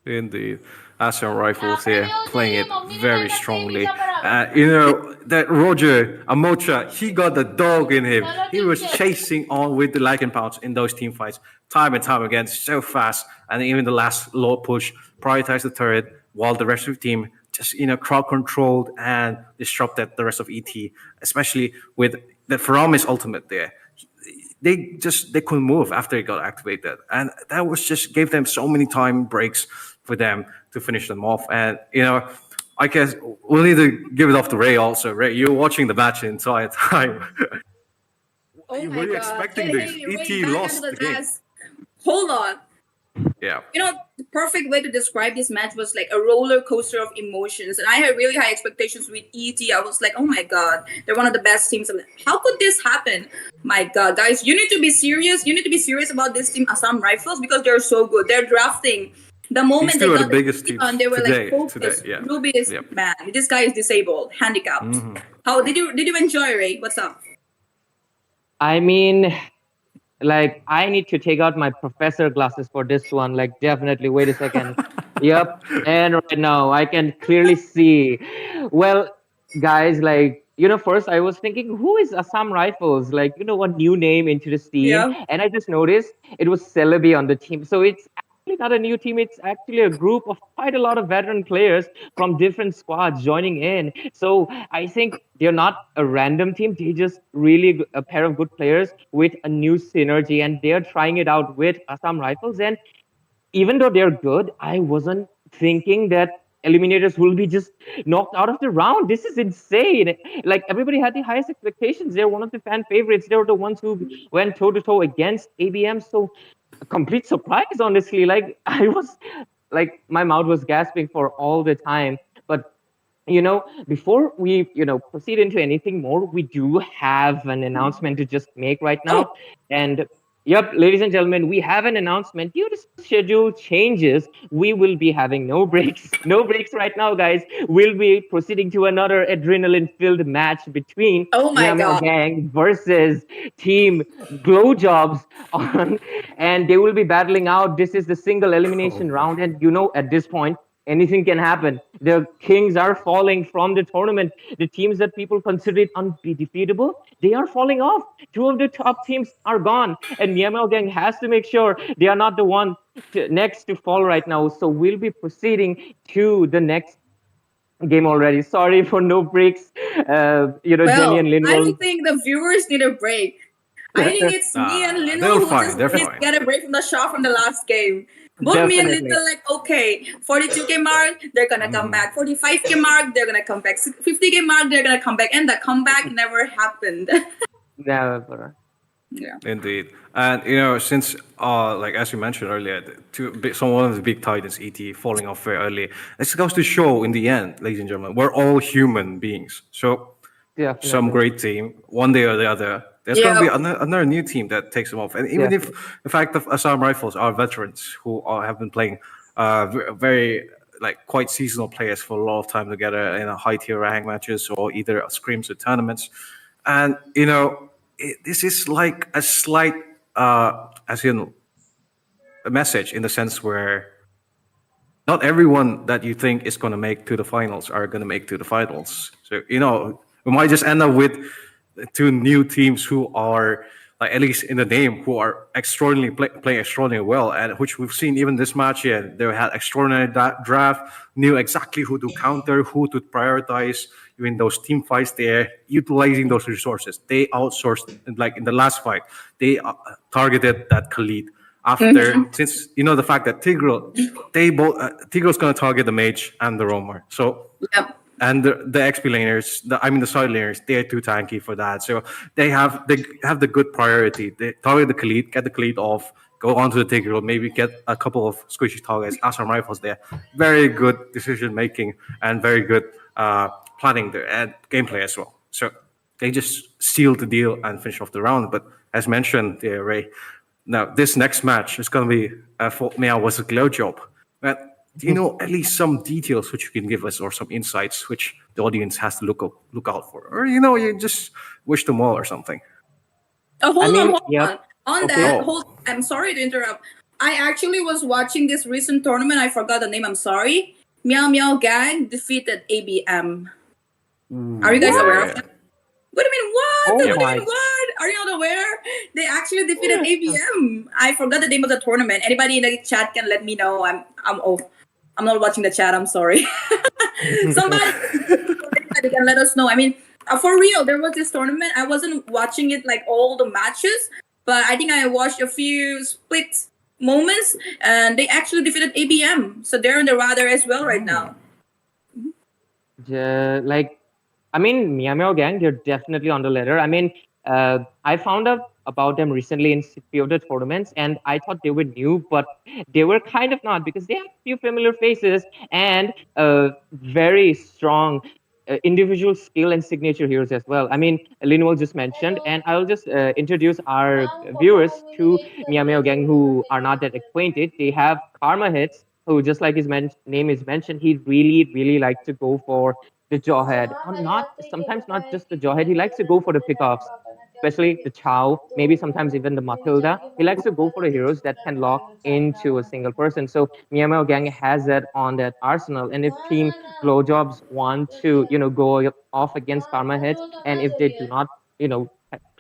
Indeed. Assam Rifles here playing it very strongly. That Roger Amocha, he got the dog in him. He was chasing on with the Lycan Pouch in those team fights time and time again, so fast. And even the last low push prioritized the turret while the rest of the team just, crowd controlled and disrupted the rest of ET, especially with the Faramis ultimate there. They couldn't move after it got activated, and that was just gave them so many time breaks for them to finish them off. And I guess we'll need to give it off to Ray also. Ray, you're watching the match the entire time. Oh Were my you god. expecting Hey, this? hey, Ray, ET back lost under the game. desk. Hold on. Yeah. The perfect way to describe this match was like a roller coaster of emotions. And I had really high expectations with ET. I was like, oh my god, they're one of the best teams. How could this happen? My god, guys, you need to be serious. You need to be serious about this team, Assam Rifles, because they're so good. They're drafting. The moment These they two are got the biggest teams on, they were today. like focused. Yeah. Ruby is Yep. man. This guy is disabled, handicapped. How did you enjoy, Ray? What's up? I mean, like, I need to take out my professor glasses for this one. Like, definitely. Wait a second. Yep. And right now, I can clearly see. Well, guys, like, first I was thinking, who is Assam Rifles? Like, what new name into this team? Yeah. And I just noticed it was Celebi on the team. So it's actually not a new team. It's actually a group of quite a lot of veteran players from different squads joining in. So I think they're not a random team. They just really a pair of good players with a new synergy, and they're trying it out with Assam Rifles. And even though they're good, I wasn't thinking that Eliminators will be just knocked out of the round. This is insane. Like, everybody had the highest expectations. They're one of the fan favorites. They were the ones who went toe to toe against ABM. So a complete surprise, honestly. Like, I was like, my mouth was gasping for all the time. But before we proceed into anything more, we do have an announcement to just make right now. And yep, ladies and gentlemen, we have an announcement. Due to schedule changes, we will be having no breaks. No breaks right now, guys. We'll be proceeding to another adrenaline-filled match between Oh my Meowmeow god. Gang versus Team Glowjobs on, and they will be battling out. This is the single elimination round, and at this point, anything can happen. The kings are falling from the tournament. The teams that people considered undefeatable, they are falling off. Two of the top teams are gone, and Meowmeow Gang has to make sure they are not the one next to fall right now. So we'll be proceeding to the next game already. Sorry for no breaks. Jenny Well, and I Linwell. don't think the viewers need a break. I think it's me and Lino they're who fine, just they're needs to fine. get a break from the shot from the last game. Both me and Definitely. Little like, okay, 42K mark, they're gonna come Mhm. back. 45K mark, they're gonna come back. 50K mark, they're gonna come back. And the comeback never happened. Never. Yeah. Indeed, and since like as you mentioned earlier, some one of the big titans, ET, falling off very early, it goes to show in the end, ladies and gentlemen, we're all human beings. So some Definitely. great team, one day or the other, there's going to Yeah. be another new team that takes them off. And even if, Definitely. in fact, the Assam Rifles are veterans who have been playing very like quite seasonal players for a lot of time together in a high tier rank matches or either scrims or tournaments, and this is like a slight, as in a message in the sense where not everyone that you think is going to make to the finals are going to make to the finals. So we might just end up with two new teams who are like at least in the name who are extraordinarily playing extraordinarily well, and which we've seen even this match here. They had extraordinary draft, knew exactly who to counter, who to prioritize. Even those team fights, they're utilizing those resources. They outsourced, like in the last fight, they targeted that Khalid after, Mhm. since the fact that Tigrel's going to target the mage and the roamer. So Yep. and the XP laners, the side laners, they're too tanky for that. So they have the good priority. They target the Khalid, get the Khalid off, go onto the Tigreal, maybe get a couple of squishy targets, as some rifles there. Very good decision making and very good planning there and gameplay as well. So they just sealed the deal and finished off the round. But as mentioned, Ray, now this next match is going to be for Meow was a glow job. But do you know at least some details which you can give us or some insights which the audience has to look out for, or you just wish them well or something? I Hold on, mean, hold yep. on. On Okay. that, Oh, I'm sorry to interrupt. I actually was watching this recent tournament. I forgot the name. I'm sorry. Meow Meow Gang defeated ABM. Are you ooh, guys yeah, aware yeah, of yeah. that? What do you mean, what? Oh What Yep. do you mean, my. what? Are you not aware? They actually defeated ABM. I forgot the name of the tournament. Anybody in the chat can let me know. I'm off. I'm not watching the chat. I'm sorry. Somebody can let us know. I mean, for real, there was this tournament. I wasn't watching it like all the matches, but I think I watched a few split moments, and they actually defeated ABM. So they're on the radar as well right Oh. now. Like, I mean, Meowmeow Gang, they're definitely on the ladder. I mean, I found out about them recently in few of the tournaments, and I thought they were new, but they were kind of not because they have few familiar faces and very strong individual skill and signature heroes as well. I mean, Linwell just mentioned, and I'll just introduce our viewers to Meowmeow Gang who are not that acquainted. They have Karma Hits, who, just like his name is mentioned, he really, really likes to go for the jawhead, or not sometimes not just the jawhead. He likes to go for the pickoffs, especially the Chow, maybe sometimes even the Matilda. He likes to go for the heroes that can lock into a single person. So Meow Gang has that on that arsenal. And if Team Glowjobs want to, go off against Karma Heads, and if they do not,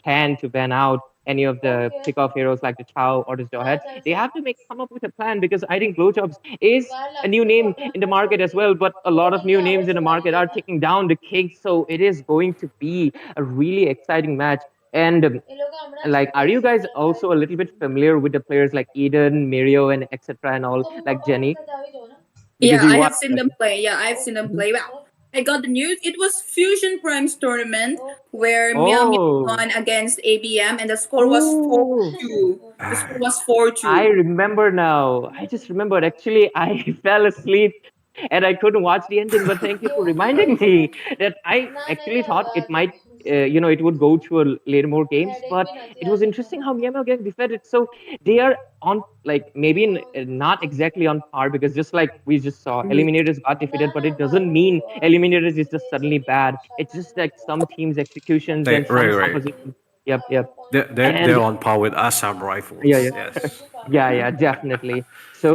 plan to ban out any of the pickoff heroes like the Chow or the Jawhead, they have to come up with a plan, because I think Glowjobs is a new name in the market as well, but a lot of new names in the market are taking down the cake. So it is going to be a really exciting match. And like, are you guys also a little bit familiar with the players like Eden, Mirio, and etc. and all, like Jenny? Yeah, Because you I watch. have seen them play. Yeah, I've seen them play. Well, I got the news. It was Fusion Prime's tournament where Meow Meow Oh, won against ABM, and the score was four oh, two. The score was 4 I 2. remember now. I just remembered. Actually, I fell asleep and I couldn't watch the ending. But thank you for reminding me that I actually thought it might, it would go to a later more games. But it was interesting how Myanmar getting defeated. So they are on, like, maybe not exactly on par, because just like we just saw, Eliminators got defeated, but it doesn't mean Eliminators is just suddenly bad. It's just like some teams' executions They, and some right. composition. Yep, yep. They're And on par with Assam yeah, Rifles. yeah. Yes. Yeah, yeah, definitely. So,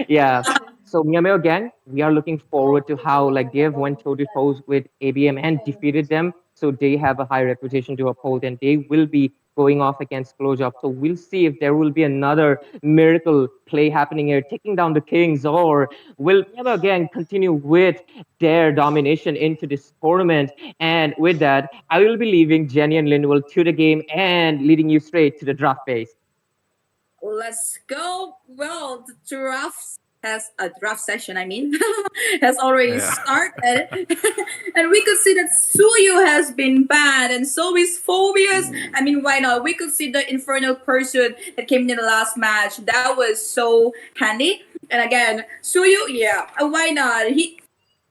yeah. So, Meow Gang, we are looking forward to how, like, they have went toe to toes with ABM and defeated them. So they have a high reputation to uphold, and they will be going off against Close So we'll see if there will be another miracle play happening here, taking down the Kings, or will Meow Gang continue with their domination into this tournament? And with that, I will be leaving Jenny and Linwell to the game and leading you straight to the draft phase. let's go. Well, the draft has a draft session. I mean, has already Yeah. started, and we could see that Suyu has been banned, and so is Phobius. I mean, why not? We could see the infernal person that came in the last match. That was so handy. And again, Suyu, yeah, why not?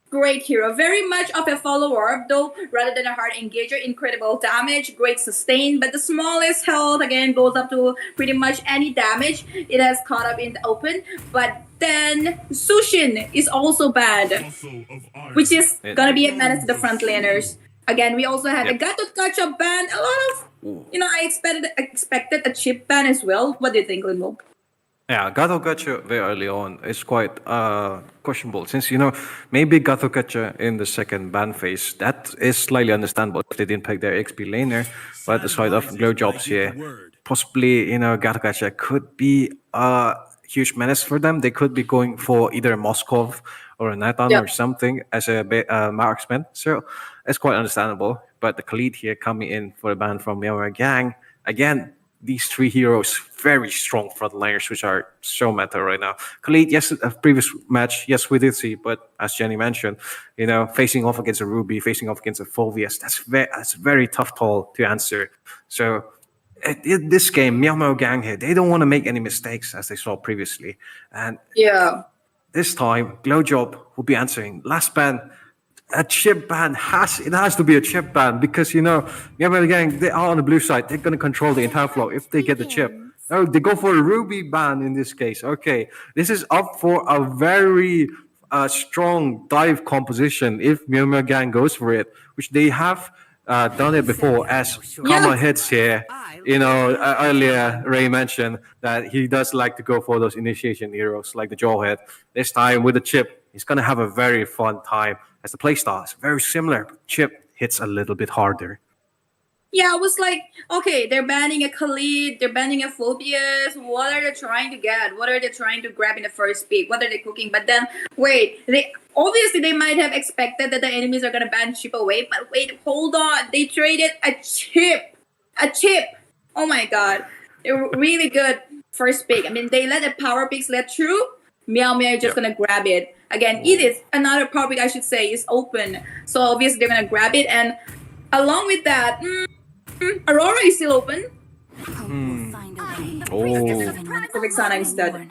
Great hero, very much of a follower, though rather than a hard engager. Incredible damage, great sustain, but the smallest health again goes up to pretty much any damage. It has caught up in the open, but then Sushin is also bad, which is It, gonna be a menace to the front laners. Again, we also had a yep. Gato Gacha ban. A lot of, I expected a chip ban as well. What do you think, Limbo? Yeah, Gato Gacha very early on is quite questionable since maybe Gato Gacha in the second ban phase that is slightly understandable if they didn't pick their XP laner, but the side of glow jobs here, possibly Gato Gacha could be a huge menace for them. They could be going for either a Moskov or a Natan Yeah. or something as a marksman, so it's quite understandable. But the Khalid here coming in for a ban from Meowmeow Gang again, these three heroes, very strong frontliners, which are so meta right now. Khalid, yes, a previous match, yes, we did see, but as Jenny mentioned, facing off against a Ruby, facing off against a Fulvius, that's a very tough call to answer. So in this game, Meow Meow Gang here, they don't want to make any mistakes as they saw previously. And Yeah. this time, Glowjob will be answering. Last ban, a chip ban has to be a chip ban because Meow Gang, they are on the blue side. They're gonna control the entire flow if they get the chip. Oh, they go for a ruby ban in this case. Okay, this is up for a very strong dive composition if Meow Gang goes for it, which they have done it before. As Yeah. Kama hits here, earlier Ray mentioned that he does like to go for those initiation heroes like the Jawhead. This time with the chip, he's gonna have a very fun time as the playstyle is very similar, but chip hits a little bit harder. Yeah, I was like, okay, they're banning a Khalid, they're banning a Phobius. What are they trying to get? What are they trying to grab in the first pick? What are they cooking? But then, wait, they obviously they might have expected that the enemies are gonna ban chip away. But wait, hold on, they traded a chip. Oh my god, they were really good first pick. I mean, they let the power picks let through. Meow just Yep. gonna grab it again. It is another power pick, I should say, is open. So obviously they're gonna grab it and. Along with that, Aurora is still open. Oh, The Vexana is dead.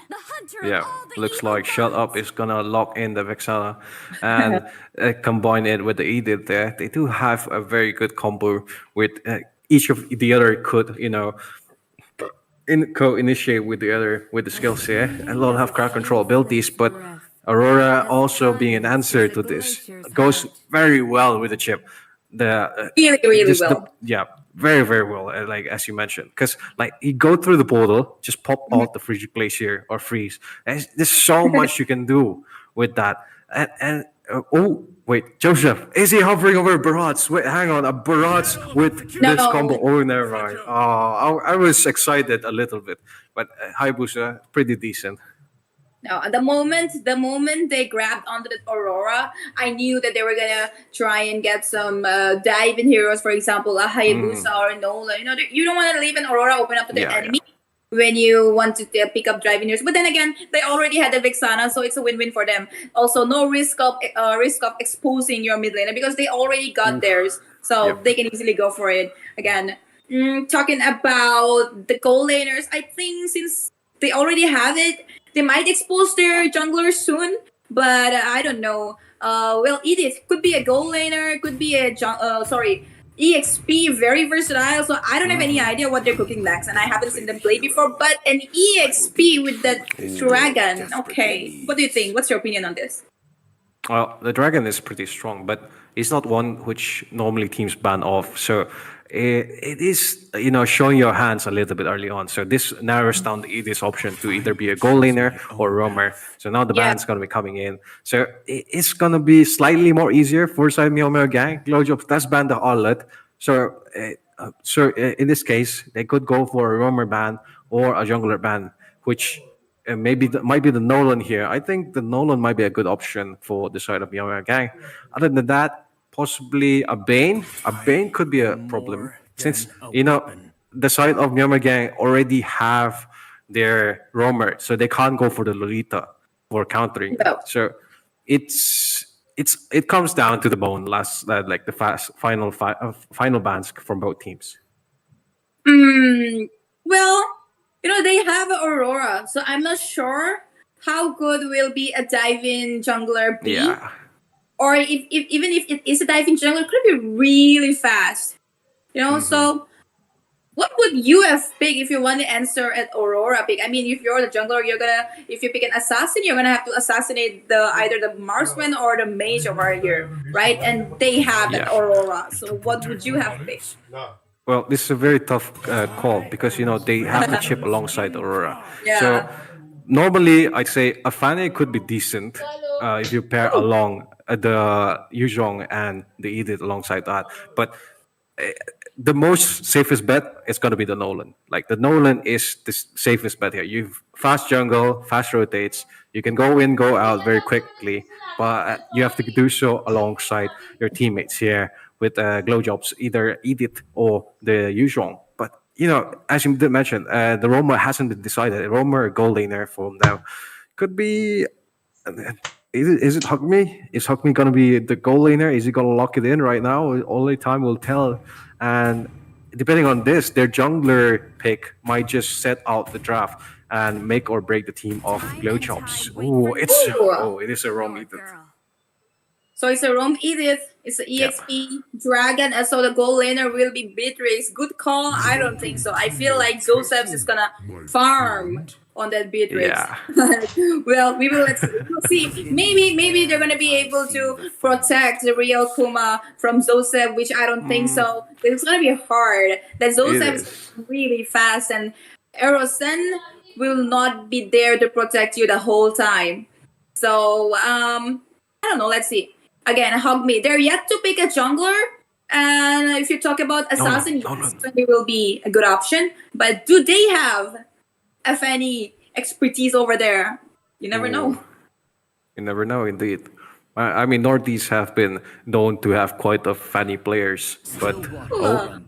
yeah. Looks like Shut Up is gonna lock in the Vexana and combine it with the Edith there. They do have a very good combo with each of the other could, co-initiate with the other with the skills here. A lot of crowd control abilities, but Aurora also being an answer to this goes very well with the chip. The Really, really just the well. yeah, very very well. Like as you mentioned, because like you go through the portal, just pop out the frigid glacier or freeze. There's so much you can do with that. And oh wait, Joseph, is he hovering over Barats? Wait, hang on, a Barats with this combo. No. Oh, never mind. Oh, I was excited a little bit, but Hayabusa pretty decent. No, the moment they grabbed onto the Aurora, I knew that they were gonna try and get some dive-in heroes, for example, a Hayabusa or a Nola. You don't want to leave an Aurora open up to the Yeah, enemy when you want to pick up driving heroes. But then again, they already had the Vexana, so it's a win-win for them. Also, no risk of exposing your mid laner because they already got theirs, so Yep. they can easily go for it again. Talking about the goal laners, I think since they already have it, they might expose their junglers soon, but I don't know. Well, Edith could be a goal laner, could be a EXP, very versatile. So I don't have any idea what they're cooking next, and I haven't seen them play before. But an EXP with that dragon, okay. What do you think? What's your opinion on this? Well, the dragon is pretty strong, but it's not one which normally teams ban off. So it is, showing your hands a little bit early on. So this narrows down this option to either be a goal laner or a roamer. So now the Yeah. ban's going to be coming in. So it's going to be slightly more easier for side Meowmeow Gang. Glowjob does ban the outlet. So in this case, they could go for a roamer ban or a jungler ban, which maybe might be the Nolan here. I think the Nolan might be a good option for the side of Meowmeow Gang. Other than that, possibly a Bane. A Bane could be a problem since the side of Meowmeow Gang already have their roamer, so they can't go for the Lolita for countering. Yeah. So it comes down to the bone last like the final bans from both teams. Mm, well, they have Aurora, so I'm not sure how good will be a diving jungler be. Yeah. Or if even if it is a diving jungler, it could be really fast. So what would you have picked if you want to answer at Aurora pick? I mean, if you're the jungler, if you pick an assassin, you're gonna have to assassinate the either the marksman or the mage over here, right? And they have an Yeah. Aurora. So what would you have picked? Well, this is a very tough call because they have the chip alongside Aurora. So Yeah. normally, I'd say a Fanny could be decent if you pair along the Yuzhong and the Edith alongside that. But the most safest bet is going to be the Nolan. Like the Nolan is the safest bet here. You've fast jungle, fast rotates. You can go in, go out very quickly, but you have to do so alongside your teammates here with glow jobs, either Edith or the Yuzhong. But as you did mention, the Roma hasn't been decided. Roma or gold laner for now could be. Is it Hugme? Is Hugme gonna be the goal laner? Is he gonna lock it in right now? Only time will tell. And depending on this, their jungler pick might just set out the draft and make or break the team of glow chops. Ooh. It is a wrong Edith. So it's a Rome Edith, it's an Yep. EXP Dragon, and so the gold laner will be Beatrix. Good call? I don't think so. I feel like Josephs is gonna farm on that Beatrix. Yeah. Well, we'll see. Maybe they're gonna be able to protect the real Kuma from Joseph, which I don't think so. It's gonna be hard. That Joseph is really fast, and Erosen will not be there to protect you the whole time. So I don't know. Let's see. Again, hug me. They're yet to pick a jungler. And if you talk about assassin, yes, it will be a good option. But do they have any expertise over there? You never know. You never know, indeed. I mean, Northeast have been known to have quite a funny players, but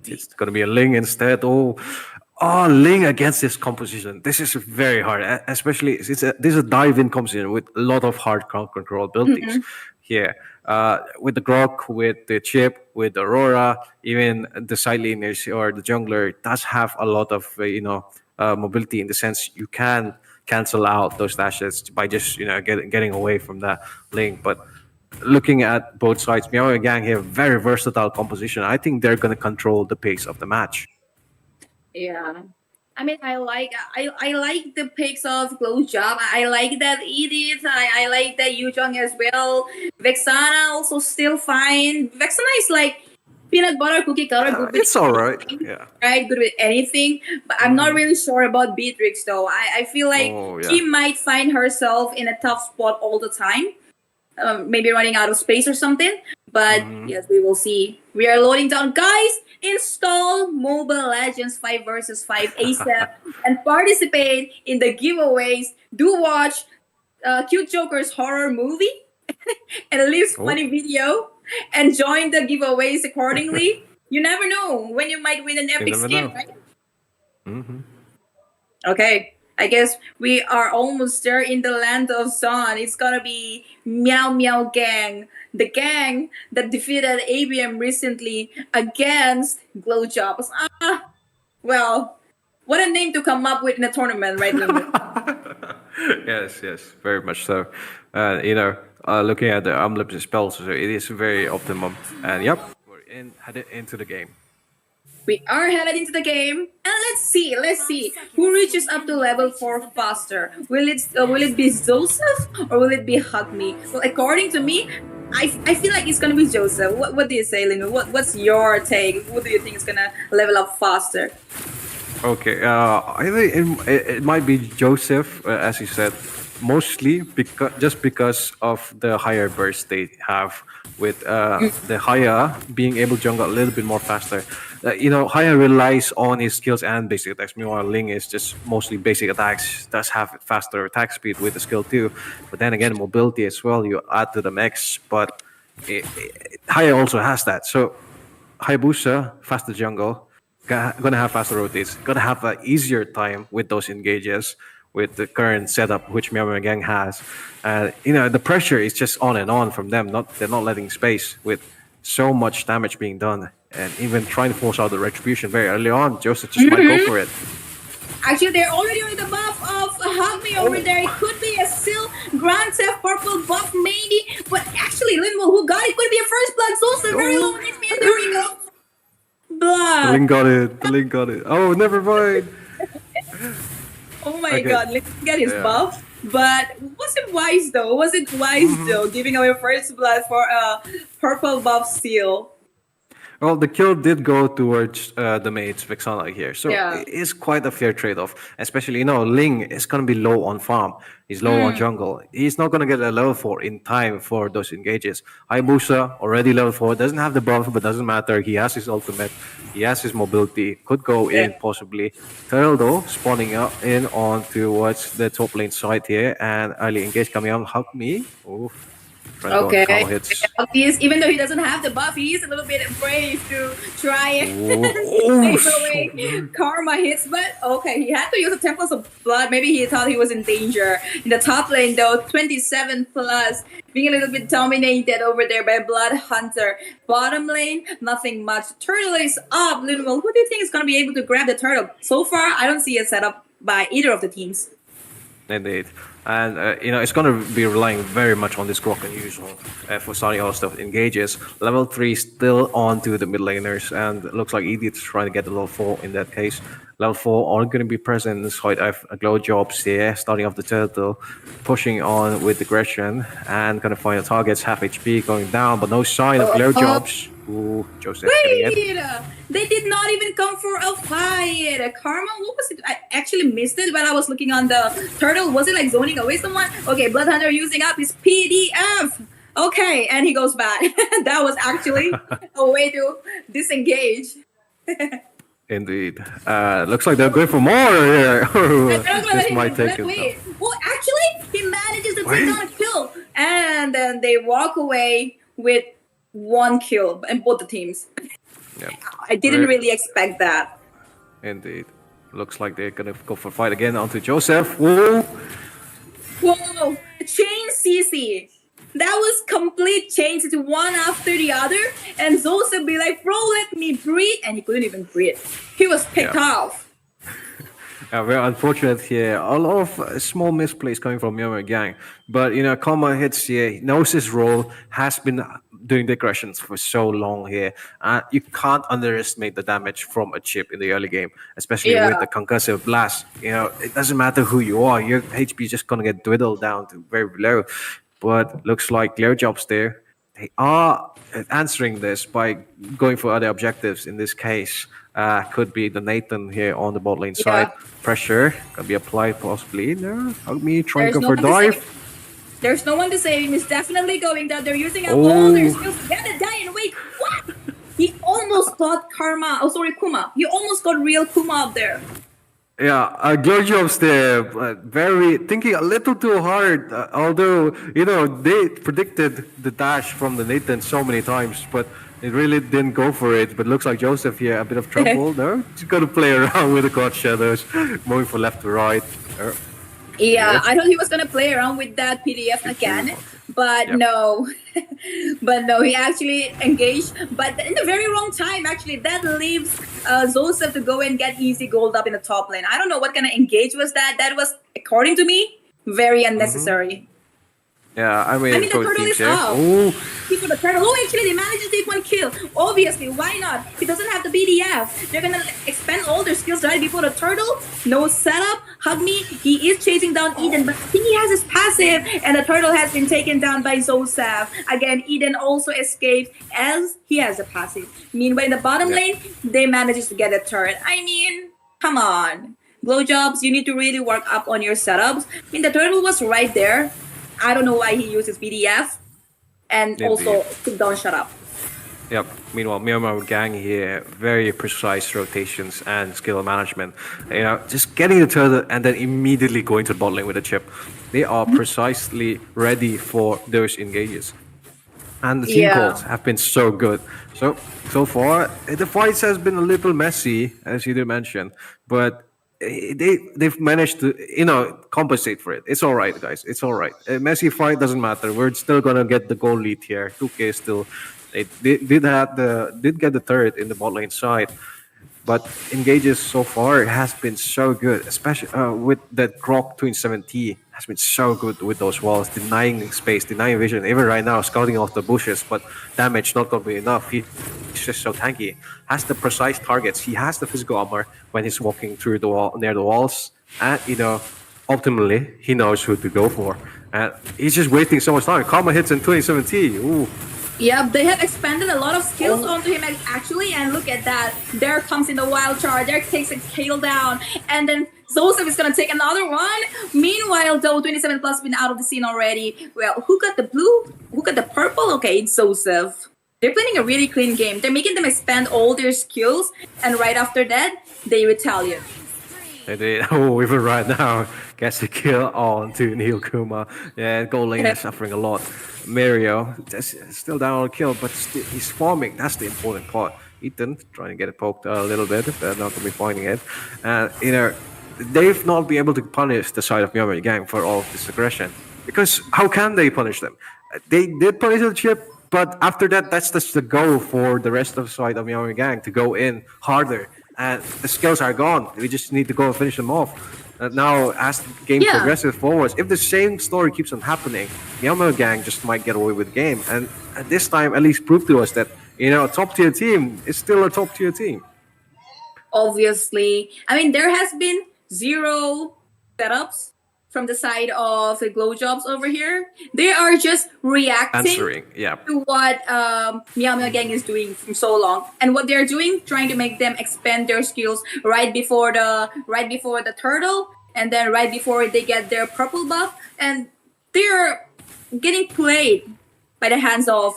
it's gonna be a Ling instead. Ling against this composition. This is very hard, especially this is a dive-in composition with a lot of hard crowd control abilities here. With the Grok, with the Chip, with the Aurora, even the side laners or the jungler does have a lot of mobility in the sense you can cancel out those dashes by just getting away from that link. But looking at both sides, Meowmeow Gang have very versatile composition. I think they're going to control the pace of the match. Yeah. I mean, I like the picks of Close Job. I like that Edith. I like that Yuzhong as well. Vexana also still fine. Vexana is like peanut butter cookie cutter. Good with It's all right. Yeah. right, good with anything. But I'm not really sure about Beatrix though. I feel like she might find herself in a tough spot all the time. Maybe running out of space or something. But yes, we will see. We are loading down, guys. Install Mobile Legends 5 vs 5 ASAP and participate in the giveaways. Do watch Cute Joker's horror movie and leave funny video and join the giveaways accordingly. You never know when you might win an epic skin, right? Okay. I guess we are almost there in the land of Sun. It's gonna be Meowmeow Gang, the gang that defeated ABM recently against Glowjobs. Well, what a name to come up with in a tournament, right? Yes, very much so. Looking at the unlimited spells, so it is very optimum. And we're headed into the game. We are headed into the game, and let's see who reaches up to level 4 faster. Will it be Joseph or will it be Hugme? Well, according to me, I feel like it's gonna be Joseph. What do you say, Lino? What's your take? Who do you think is gonna level up faster? Okay, I think it might be Joseph, as you said, mostly because of the higher burst they have with the Haya being able to jungle a little bit more faster. Haya relies on his skills and basic attacks. Meanwhile, Ling is just mostly basic attacks. Does have faster attack speed with the skill too, but then again, mobility as well. You add to the mix, but Haya also has that. So Hayabusa faster jungle. gonna have faster rotates, gonna have an easier time with those engages with the current setup which Meowmeow Gang has. The pressure is just on and on from them. Not they're not letting space with so much damage being done, and even trying to force out the retribution very early on. Joseph just might go for it. Actually, they're already on the buff of Hug Me over there. It could be a still Grand Theft Purple buff, maybe. But actually, Linwell, who got it, could be a first blood. Also, very low on HP, and there we go. The Blood. Link got it. The Link got it. Oh, never mind. Oh my Okay. god, let's get his Yeah. buff. But was it wise though? Was it wise though, giving away first blood for a purple buff seal? Well, the kill did go towards the mates Vexana here, so Yeah. it is quite a fair trade-off. Especially, Ling is gonna be low on farm. He's low on jungle. He's not gonna get a level 4 in time for those engages. Hayabusa already level 4, doesn't have the buff, but doesn't matter. He has his ultimate. He has his mobility. Could go in possibly. Turtle though spawning up in on towards the top lane side here, and early engage coming out. Hug me. Oof. Trying to go on Okay. combo hits. Even though he doesn't have the buff, he is a little bit brave to try and Oh, save away karma hits. But okay, he had to use a Temples of Blood. Maybe he thought he was in danger. In the top lane though, 27 plus, being a little bit dominated over there by Blood Hunter. Bottom lane, nothing much. Turtle is up. Linwell, who do you think is going to be able to grab the turtle? So far, I don't see a setup by either of the teams. Indeed. And, it's going to be relying very much on this Grok and usual for starting all stuff engages. Level 3 still on to the mid laners, and it looks like Edith's trying to get the level 4 in that case. Level 4 aren't going to be present despite glow jobs here, starting off the turtle, pushing on with aggression, and going to find the targets, half HP going down, but no sign of glow jobs. Ooh, Joseph getting it. Wait! They did not even come for a fight. Karma, what was it? I actually missed it when I was looking on the turtle. Was it like zoning away someone? Okay, Bloodhunter using up his PDF. Okay, and he goes back. That was actually a way to disengage. Indeed. Looks like they're going for more here. This might take it. Wait. Well, actually, he manages to take down a kill. And then they walk away with one kill in both the teams. Yeah. I didn't really expect that. Indeed. Looks like they're gonna go for a fight again onto Joseph. Whoa! Whoa! Chain CC. That was complete change to one after the other. And Joseph be like, bro, let me breathe. And he couldn't even breathe. He was picked off. Very unfortunate here. A lot of small misplays coming from Meowmeow Gang. But, Koma hits here. He knows his role, has been doing the aggressions for so long here. You can't underestimate the damage from a chip in the early game, especially with the concussive blast. It doesn't matter who you are. Your HP is just going to get dwindled down to very low. But looks like Glare Jobs there. They are answering this by going for other objectives. In this case, could be the Nathan here on the bot lane side. Pressure can be applied possibly. No, Hug Me trying to go for dive. There's no one to save him. He's definitely going down. They're using up all their skills to get a die. And wait, what? He almost got Karma. Oh, sorry, Kuma. He almost got real Kuma up there. Yeah, Glare Jobs there, very thinking a little too hard. Although they predicted the dash from the Nathan so many times, but it really didn't go for it. But looks like Joseph here a bit of trouble. No, he's got to play around with the God Shadows, moving from left to right. Yeah, I thought he was gonna play around with that PDF again, but no. But no, he actually engaged, but in the very wrong time. Actually, that leaves Joseph to go and get easy gold up in the top lane. I don't know what kind of engage was that. That was, according to me, very unnecessary. Yeah, I mean the turtle is up. For the turtle. Oh, actually, they managed to take one kill. Obviously, why not? He doesn't have the BDF. They're gonna expend all their skills right before the turtle. No setup. Hug Me. He is chasing down Eden, but I think he has his passive, and the turtle has been taken down by Zosaf. Again, Eden also escapes as he has a passive. Meanwhile, in the bottom lane, they manages to get a turret. I mean, come on. Blowjobs, you need to really work up on your setups. I mean, the turtle was right there. I don't know why he uses BDF and also took down Shut Up. Yep. Meanwhile, Meowmeow Gang here, very precise rotations and skill management. Just getting the turtle and then immediately going to the bot lane with a chip. They are precisely ready for those engages. and the team Yeah. calls have been so good. So far the fights has been a little messy, as you did mention, but they've managed to compensate for it. It's all right, guys. It's all right. A messy fight doesn't matter. We're still gonna get the goal lead here. 2K still they did get the third in the bot lane side, but engages so far has been so good, especially with that Grok 270 has been so good with those walls, denying space, denying vision. Even right now, scouting off the bushes, but damage not gonna be enough. He's just so tanky. Has the precise targets. He has the physical armor when he's walking through the wall near the walls, and optimally he knows who to go for. And he's just wasting so much time. Karma hits in 2017. Ooh. Yep, they have expanded a lot of skills onto him actually, and look at that. There comes in the wild charge. There takes a kill down, and then Joseph is gonna take another one. Meanwhile, though, 27 plus been out of the scene already. Well, who got the blue? Who got the purple? Okay, it's Joseph. They're playing a really clean game. They're making them expand all their skills, and right after that, they retaliate. They did. Oh, even right now, gets the kill on to Neil Kuma. Yeah, goal lane is suffering a lot. Mario still down on a kill, but he's farming. That's the important part. Ethan trying to get it poked a little bit. They're not going to be finding it. And, they've not been able to punish the side of Meowmeow Gang for all of this aggression. Because how can they punish them? They did punish the chip, but after that, that's just the goal for the rest of the side of Meowmeow Gang to go in harder. And the skills are gone. We just need to go and finish them off. Now, as the game progresses forwards, if the same story keeps on happening, Meowmeow Gang just might get away with the game. And at this time, at least prove to us that a top tier team is still a top tier team. Obviously, I mean, there has been zero setups from the side of the glow jobs over here. They are just reacting to what Meowmeow Gang is doing from so long, and what they're doing, trying to make them expand their skills right before the turtle, and then right before they get their purple buff, and they're getting played by the hands of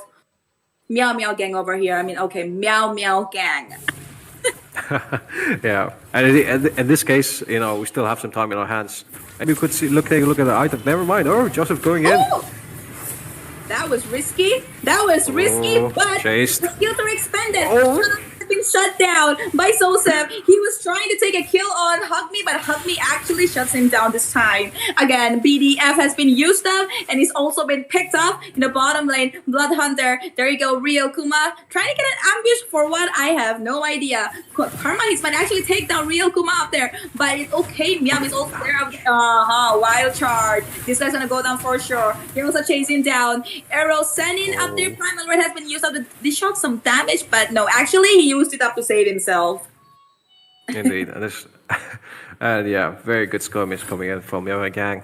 Meowmeow Gang over here. I mean, okay, Meowmeow Gang. Yeah, and in this case, we still have some time in our hands. Maybe we could take a look at the item. Never mind. Oh, Joseph going in. That was risky. But chased. the skills are expanded. Has been shut down by Joseph. He was trying to take a kill on Hug Me, but Hug Me actually shuts him down this time. Again, BDF has been used up, and he's also been picked up in the bottom lane. Blood Hunter. There you go, Real Kuma. Trying to get an ambush for what? I have no idea. Karma, he might actually take down Real Kuma up there, but it's okay. Meow is also there. Wild charge. This guy's gonna go down for sure. Heroes are chasing down. Arrow sending up there. Primal Red has been used up. They shot some damage, but no, actually he used it up to save himself. Indeed, and yeah, very good skirmish coming in from Meowmeow Gang.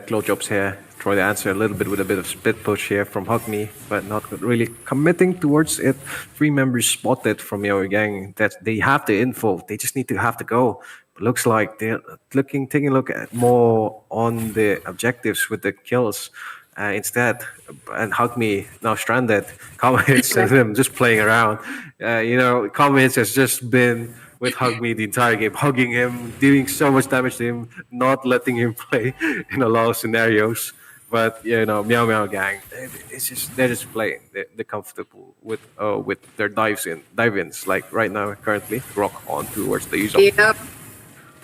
Glow Jobs here, try to answer a little bit with a bit of split push here from Hug Me, but not really committing towards it. 3 members spotted from Meowmeow Gang that they have the info, they just need to have to go. But looks like they're taking a look at more on the objectives with the kills. Instead, and Hug Me now stranded. Comments and him just playing around. Comments has just been with Hug Me the entire game, hugging him, doing so much damage to him, not letting him play in a lot of scenarios. But Meowmeow Gang, they're just playing. They're comfortable with their dive-ins. Like right now, currently, rock on towards the user. Yep.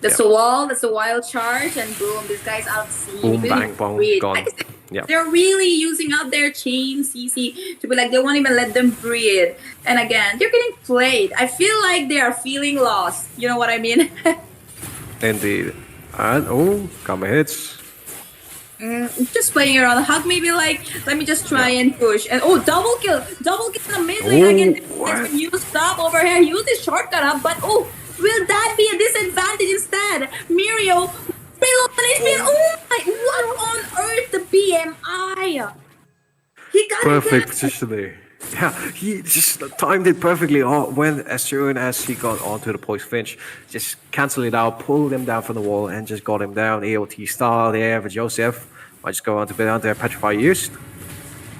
That's a wall. That's a wild charge, and boom, this guy's out of scene. Boom, bang, bong, gone. Yeah. They're really using up their chain CC to be like, they won't even let them breathe. And again, they're getting played. I feel like they are feeling lost. You know what I mean? Indeed. And Kama hits. Just playing around. Hug maybe like, let me just try and push. And double kill in the mid lane again. It's been used up over here. Use this shortcut up, but will that be a disadvantage instead? Mirio, reload punishment. What on earth, the BMI? He got perfect position there. Yeah, he just timed it perfectly. When as soon as he got onto the poison finch, just cancel it out, pull him down from the wall, and just got him down. AOT style there for Joseph. Might just go on to bit on there, Petrify used.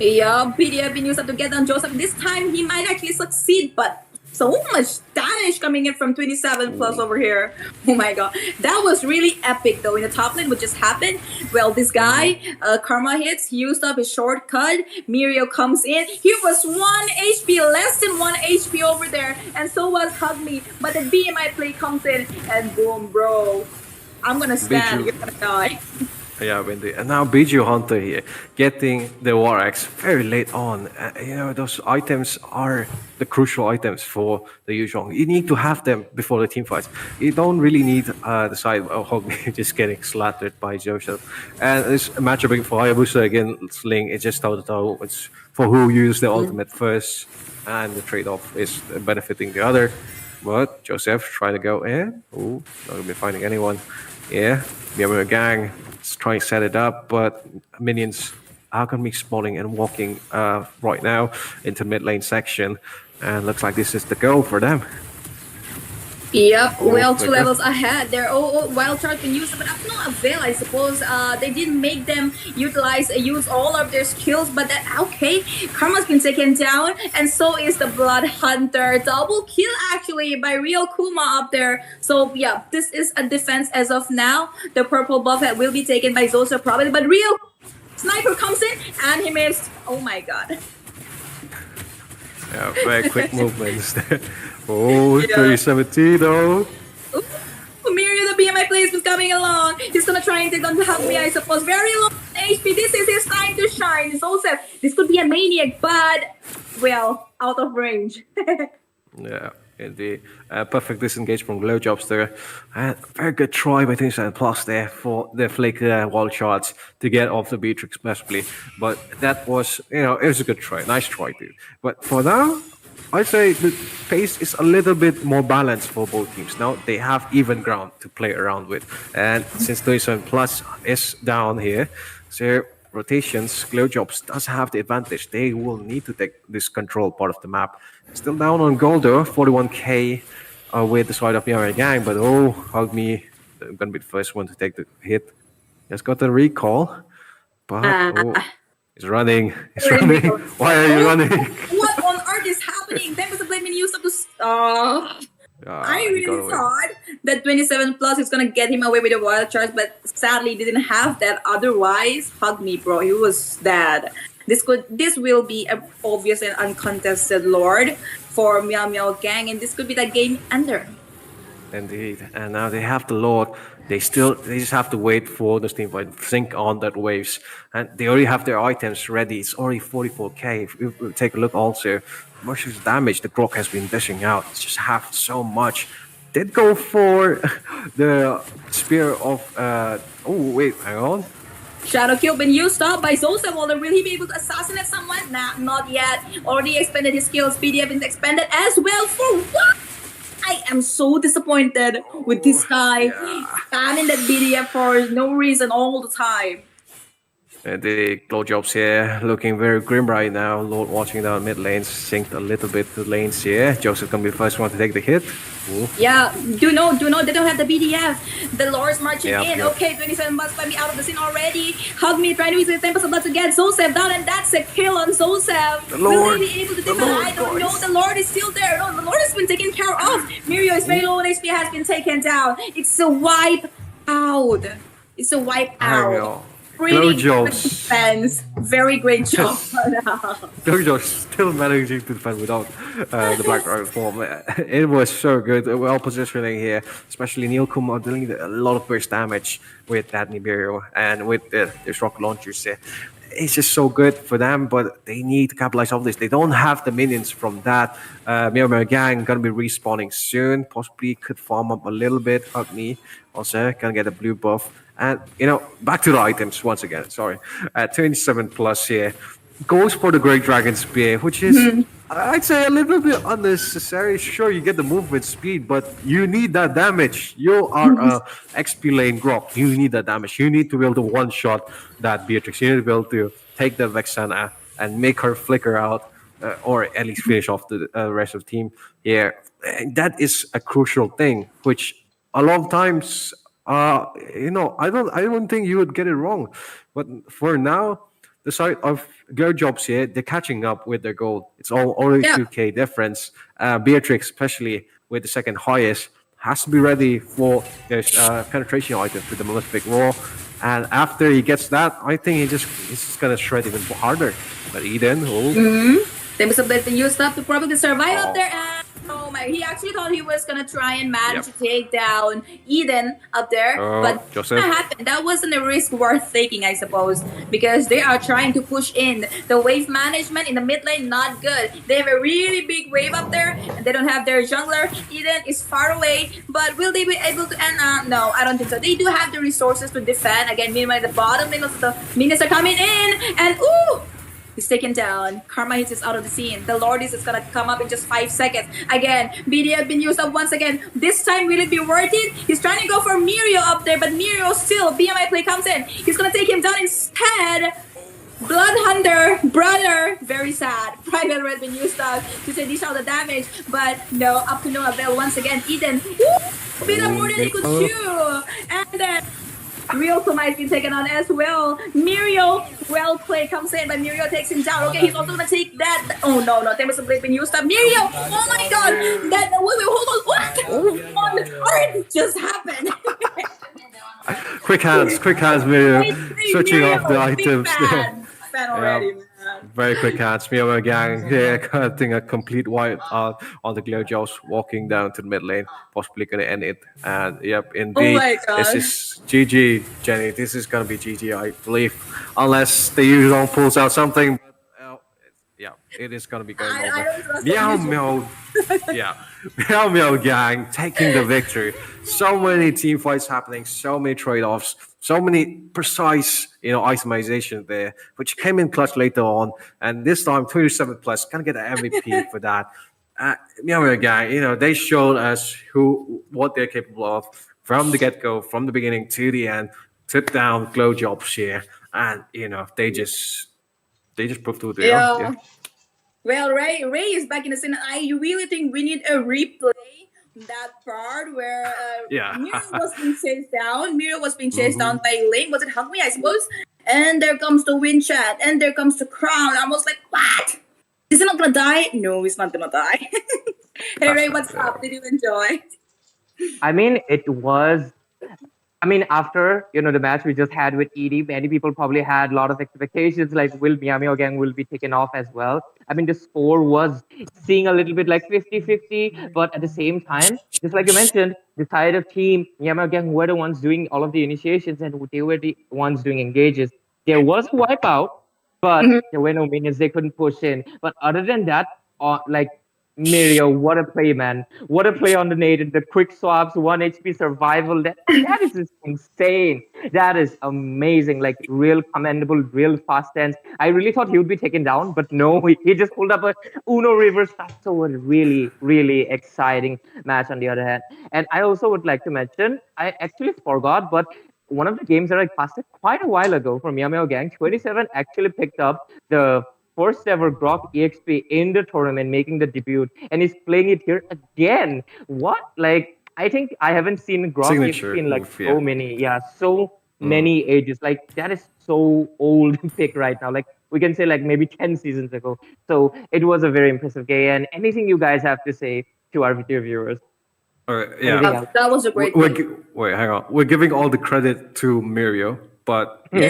Yeah, PD have been used up to get down Joseph. This time he might actually succeed, but so much damage punish coming in from 27 plus over here. Oh my god. That was really epic though. In the top lane, what just happened? Well, this guy, Karma hits, he used up his shortcut. Mirio comes in. He was 1 HP, less than 1 HP over there. And so was Hugme. But the BMI play comes in and boom, bro. I'm gonna stand. Biju. You're gonna die. Yeah, Windy. And now Biju Hunter here, getting the War Axe very late on. Those items are the crucial items for the Yuzhong. You need to have them before the team fights. You don't really need the side of Hogme just getting slaughtered by Joseph. And this matchup for Hayabusa against Ling is just toe-to-toe. It's for who used the ultimate first, and the trade-off is benefiting the other. But Joseph trying to go in. Ooh, not going to be finding anyone. Yeah, Meowmeow gang is trying to set it up, but minions are going to be spawning and walking right now into mid lane section. And looks like this is the goal for them. Yep, well, two flicker. levels ahead. Their wild charge been used, but up no avail, I suppose. They didn't make them use all of their skills, but that okay. Karma's been taken down, and so is the Blood Hunter. Double kill actually by Real Kuma up there. So yeah, this is a defense as of now. The purple buff head will be taken by Zosa probably, but Real Sniper comes in and he missed. Oh my god. Yeah, very quick movements there. Oh, 317 though. Ooh, Mirio, the BMI plays was coming along. He's gonna try and take on Hugme, I suppose. Very low HP. This is his time to shine. Joseph, this could be a maniac, but well, out of range. Yeah, indeed. Perfect disengage from Glow Jobs there. Very good try by 27 plus there for the flick wall shots to get off the Beatrix especially. But that was, it was a good try. Nice try, dude. But for now, I'd say the pace is a little bit more balanced for both teams. Now they have even ground to play around with. And since 37 plus is down here, so rotations, Glow Jobs does have the advantage. They will need to take this control part of the map. Still down on gold though, 41k with the side of Meowmeow gang, but Hugme, I'm gonna be the first one to take the hit. Just got the recall, but he's running. He's running. Why are you running? What on earth is happening? That was the blame used up to. I he got really away. thought that 27 plus is gonna get him away with the wild charge, but sadly didn't have that. Otherwise, Hugme, bro, he was dead. This will be an obvious and uncontested lord for Meowmeow gang, and this could be the game ender. Indeed, and now they have the Lord. They just have to wait for the team fight, sync on that waves, and they already have their items ready. It's already 44k. If we take a look also, much of the damage the Glock has been dishing out. It's just have so much. Did go for the spear of. Oh wait, hang on. Shadow kill been used up by Zosa. Will he be able to assassinate someone? Nah, not yet. Already expanded his skills. PDF been expanded as well. For what? I am so disappointed with this guy spamming that BDF for no reason all the time. The Glow Jobs here looking very grim right now. Lord watching down mid lanes, synced a little bit to lanes here. Joseph gonna be the first one to take the hit. Ooh. Yeah, do know, they don't have the BDF. The Lord's marching in. Yep. Okay, 27 bucks by me out of the scene already. Hugme trying to use the 10% blood to get Zosef down, and that's a kill on Zosef. The Lord. Will he be able to take that? I don't know. The Lord is still there. No, the Lord has been taken care of. Mirio is very low on HP, has been taken down. It's a wipe out. It's a wipe out. Glow Pretty Jobs. good defense. Very great job. Glow Jobs still managing to defend without the Black Dragon form. It was so good. Well positioning here, especially Neil Kuma dealing a lot of burst damage with that Nibiru and with the rocket launchers. It's just so good for them, but they need to capitalize on this. They don't have the minions from that. Meowmeow gang gonna be respawning soon. Possibly could farm up a little bit. Hugme also gonna get a blue buff. And back to the items once again. Sorry, 27 plus here goes for the Great Dragon Spear, which is I'd say a little bit unnecessary. Sure, you get the movement speed, but you need that damage. You are a XP lane Grok. You need that damage. You need to be able to one shot that Beatrix. You need to be able to take the Vexana and make her flicker out, or at least finish off the rest of the team here. And that is a crucial thing, which a lot of times. I don't think you would get it wrong, but for now, the side of Glow Jobs here, they're catching up with their goal. It's all only Yeah. 2K difference. Beatrix, especially with the second highest, has to be ready for this penetration item to the Malefic Roar. And after he gets that, I think he's just gonna shred even harder. But Eden, Tempest of Blade been used up to probably survive up Oh. there. And oh my, he actually thought he was gonna try and Yep. manage to take down Eden up there, but Joseph. that happened. That wasn't a risk worth taking, I suppose, because they are trying to push in. The wave management in the mid lane not good. They have a really big wave up there, and they don't have their jungler. Eden is far away, but will they be able to end? No, I don't think so. They do have the resources to defend. Again, meanwhile, the bottom lane of the minions are coming in, and ooh. He's taken down. Karma hits is out of the scene. The Lordis is gonna come up in just 5 seconds. Again, BD have been used up once again. This time, will it be worth it? He's trying to go for Mirio up there, but Mirio still, BMI play comes in. He's gonna take him down instead. Blood Hunter, brother, very sad. Private Red been used up to say dish out the damage, but no, up to no avail once again. Eden, woo, bit of more than he could chew. And then Real Tomai been taken on as well. Mirio, well played, comes in, but Mirio takes him down. Okay, he's also gonna take that. Oh no, Tempest of Blade been used up. Mirio, oh my god, that wait, hold on, what on earth just happened? Quick hands, Miriam. Switching off the Mirio, big items. fan already, man. Very quick hands. Meowmeow gang here, cutting a complete wipe out on the Glow Jobs, walking down to the mid lane, possibly going to end it. And yep, indeed, my God. this is GG, Jenny. This is going to be GG, I believe, unless the usual pulls out something. Yeah, it is going to be going I over. don't trust the Meow, yeah, Meow gang taking the victory. So many team fights happening, so many trade-offs, so many precise, itemization there, which came in clutch later on. And this time, 27 plus, gonna get an MVP for that. Meow gang, they showed us what they're capable of from the get-go, from the beginning to the end. Took down Glow Jobs here, and they just proved who they are. Yeah. Well, Ray is back in the scene. I really think we need a replay that part where Miro was being chased down. Miro was being chased down by Link. Was it Hungry, I suppose? And there comes the Wind Chat, and there comes the Crown. I was like, what? Is he not gonna die? No, he's not gonna die. Hey Ray, what's up? Did you enjoy? I mean, after the match we just had with Edie, many people probably had a lot of expectations, like will Meowmeow gang will be taken off as well. I mean, the score was seeing a little bit like 50-50, but at the same time, just like you mentioned, the side of team Meowmeow gang were the ones doing all of the initiations, and they were the ones doing engages. There was a wipeout, but there were no minions. They couldn't push in. But other than that, Mirio, what a play, man. What a play on the nade. The quick swaps, 1 HP survival. That is just insane. That is amazing. Like, real commendable, real fast dance. I really thought he would be taken down, but no, he just pulled up a Uno reverse. That's a really, really exciting match on the other hand. And I also would like to mention, I actually forgot, but one of the games that I casted quite a while ago for Meowmeow gang, 27 actually picked up the first ever Grok EXP in the tournament, making the debut, and he's playing it here again. What? Like, I think I haven't seen Grok Signature EXP in like move, so many ages. Like, that is so old pick right now. Like, we can say like maybe 10 seasons ago. So it was a very impressive game. And anything you guys have to say to our video viewers? That was a great Wait, hang on. We're giving all the credit to Mirio, but you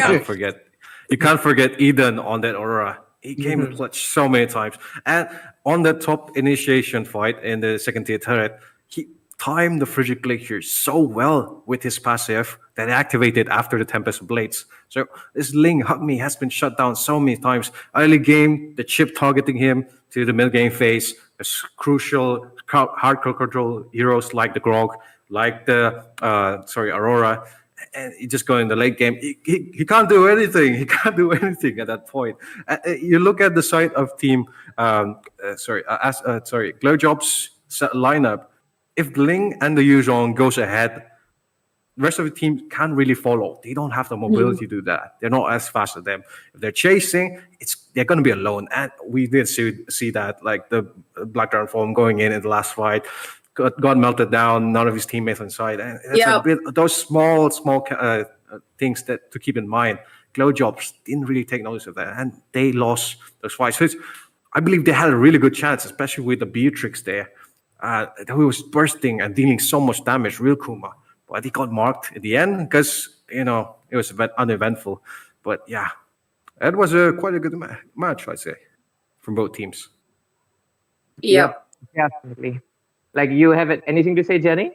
can't forget Eden on that Aurora. He came in clutch so many times. And on the top initiation fight in the second tier turret, he timed the Frigid Glacier so well with his passive that activated after the Tempest Blades. So this Ling Hug Me has been shut down so many times. Early game, the chip targeting him to the mid game phase. There's crucial hardcore control heroes like the Grog, like the Aurora. And he just go in the late game. He can't do anything. He can't do anything at that point. You look at the side of team, Glow Jobs lineup. If Ling and the Yuzhong goes ahead, the rest of the team can't really follow. They don't have the mobility to do that. They're not as fast as them. If they're chasing, they're going to be alone. And we did see that, like the Black Dragon form going in the last fight. Got melted down. None of his teammates inside, and it's a bit those small things that to keep in mind. glow jobs didn't really take notice of that, and they lost those fights. So I believe they had a really good chance, especially with the Beatrix there. Who was bursting and dealing so much damage, real Kuma. But he got marked at the end because, it was uneventful. But yeah, it was quite a good match, I'd say, from both teams. Yep. Definitely. Like, you have anything to say, Jenny?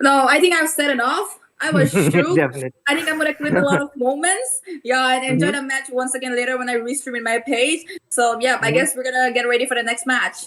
No, I think I've said enough. I was shook. Definitely. I think I'm gonna clip a lot of moments. Yeah, and enjoy the match once again later when I restream in my page. So yeah, I guess we're gonna get ready for the next match.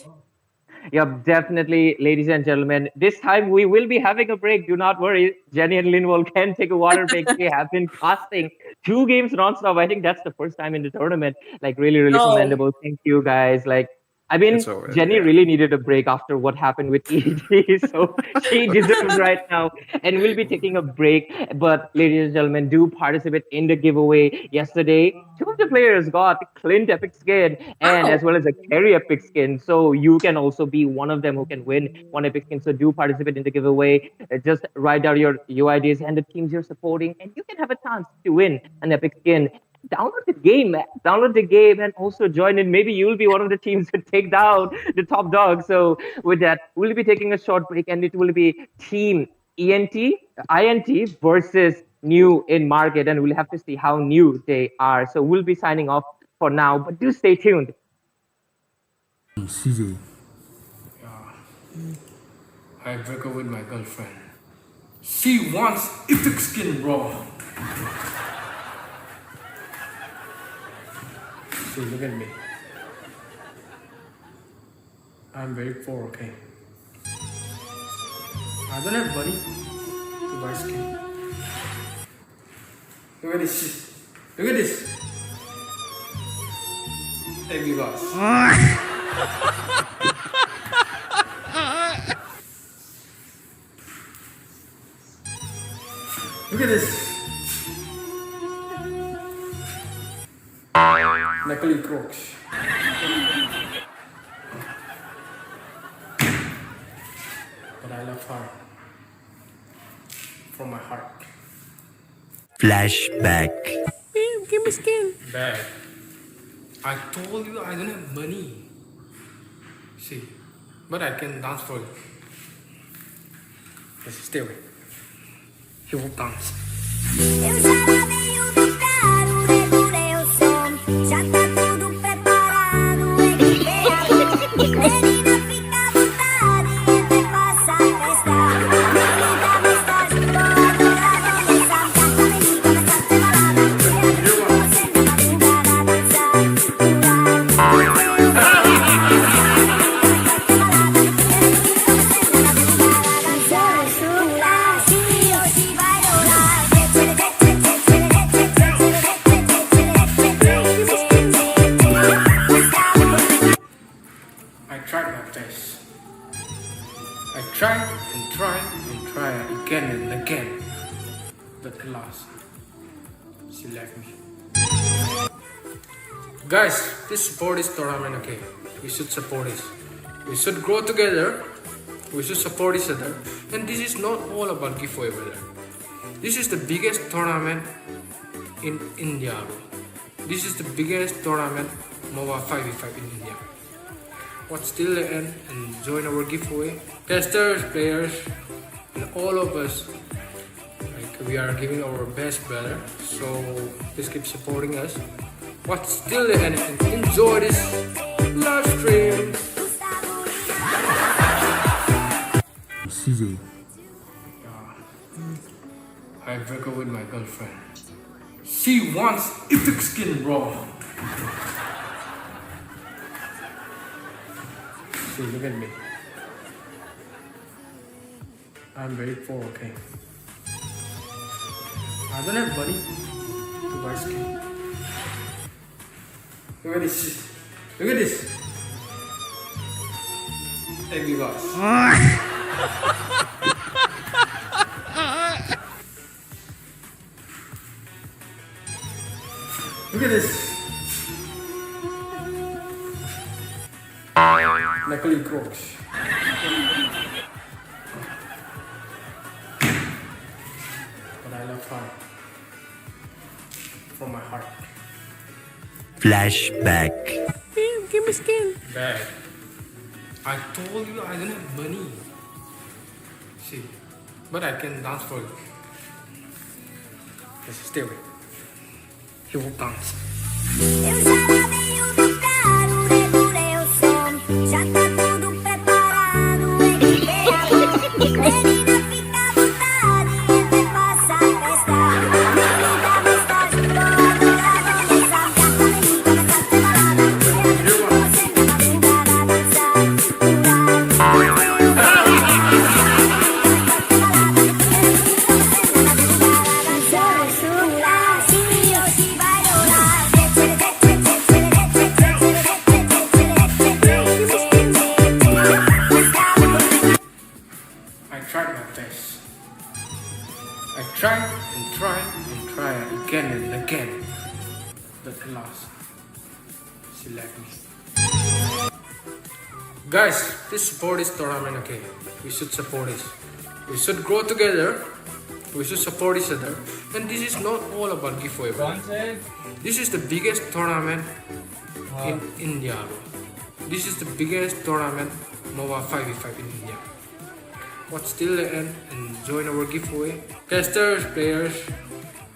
Yep, definitely, ladies and gentlemen. This time we will be having a break. Do not worry. Jenny and Linwell can take a water break. They have been casting 2 games nonstop. I think that's the first time in the tournament. Like, really, really No. commendable. Thank you, guys. Like, I mean, It's alright, Jenny yeah. really needed a break after what happened with EG, so she deserves right now. And we'll be taking a break. But, ladies and gentlemen, do participate in the giveaway. Yesterday, 2 of the players got Clint Epic Skin and Wow. as well as a Carry Epic Skin. So you can also be one of them who can win 1 Epic Skin. So do participate in the giveaway. Just write down your UIDs and the teams you're supporting, and you can have a chance to win an Epic Skin. Download the game and also join in. Maybe you'll be one of the teams to take down the top dog. So with that, we'll be taking a short break, and it will be team INT versus new in market, and we'll have to see how new they are. So we'll be signing off for now, but do stay tuned. CJ. I break up with my girlfriend. She wants epic skin, bro. See, look at me. I'm very poor, okay? I don't have money to buy skin. Look at this. Look at this. Hey, viewers. Look at this. Knuckly crocs. But I love her. From my heart. Flashback. Give me skin. Bad. I told you I don't have money. See, but I can dance for you. Just stay away. He will dance. Eu já lavei o meu carro, regulei o som. Já tá tudo preparado, equipei a mão. Menina, fica à vontade, entra e faça a festa. Menina, mensagem, tô adorando dançar. Também me começa a ter balada. Você na madrugada dançar, I tried my best. I tried and tried and tried again and again. But alas, she left me. Guys, please support this tournament, okay? We should support this. We should grow together. We should support each other. And this is not all about giveaway, brother. This is the biggest tournament in India, bro. This is the biggest tournament MOBA 5v5 in India. Watch till the end and join our giveaway. Testers, players, and all of us. Like, we are giving our best, brother. So please keep supporting us. Watch till the end and enjoy this live stream. CJ. I break up with my girlfriend. She wants epic skin, bro. See, look at me. I'm very poor, okay? I don't have money to buy skin. Look at this. Look at this. Hey, viewers. Look at this. Knuckly crocs. But I love her. from my heart. Flashback. Give me skin. Bad. I told you I don't have money. See, but I can dance for you. Just stay away. He will dance. Eu já lavei o meu carro, regulei o som. Já tá tudo preparado, menina fica à vontade, até passa a festa. Menina está junto, adorado, nessa gata, vem começar a balada. Você tá madrugada a dançar, I tried my best. I tried and tried and tried again and again. But alas, she left me. Guys, please support this tournament, okay? We should support it. We should grow together. We should support each other. And this is not all about giveaway. This is the biggest tournament in India. This is the biggest tournament MOBA 5v5 in India. Watch till the end and join our giveaway. Testers, players,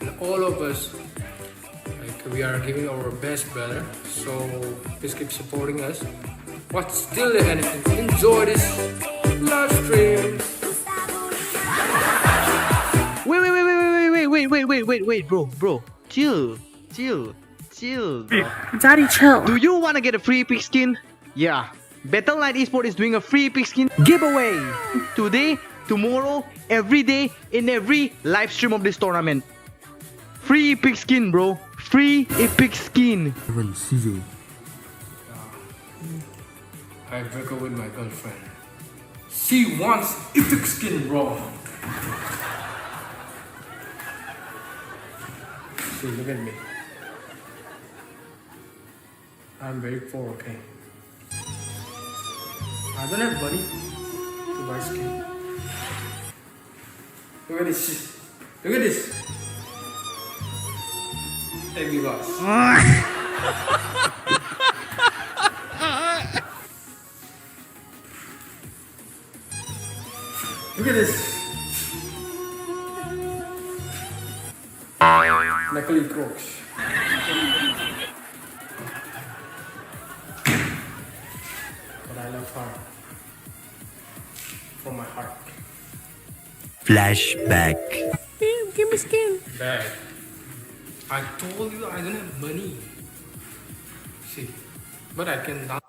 and all of us. Like we are giving our best better. So please keep supporting us. Watch till the end and enjoy this live stream. Wait, bro. Chill. Bro. Daddy, chill. Do you want to get a free pigskin? Yeah. Battle.net Esports is doing a free pigskin giveaway today, tomorrow, every day, in every live stream of this tournament. Free pigskin, bro. Free epic skin. I broke up with my girlfriend. She wants epic skin, bro. See, look at me. I'm very poor, okay? I don't have money to buy skin. Look at this. Look at this. Hey, you guys. Look at this. Knuckly crocs. But I love her. From my heart. Flashback. Give me skin. Bad. I told you I don't have money. See, but I can dance.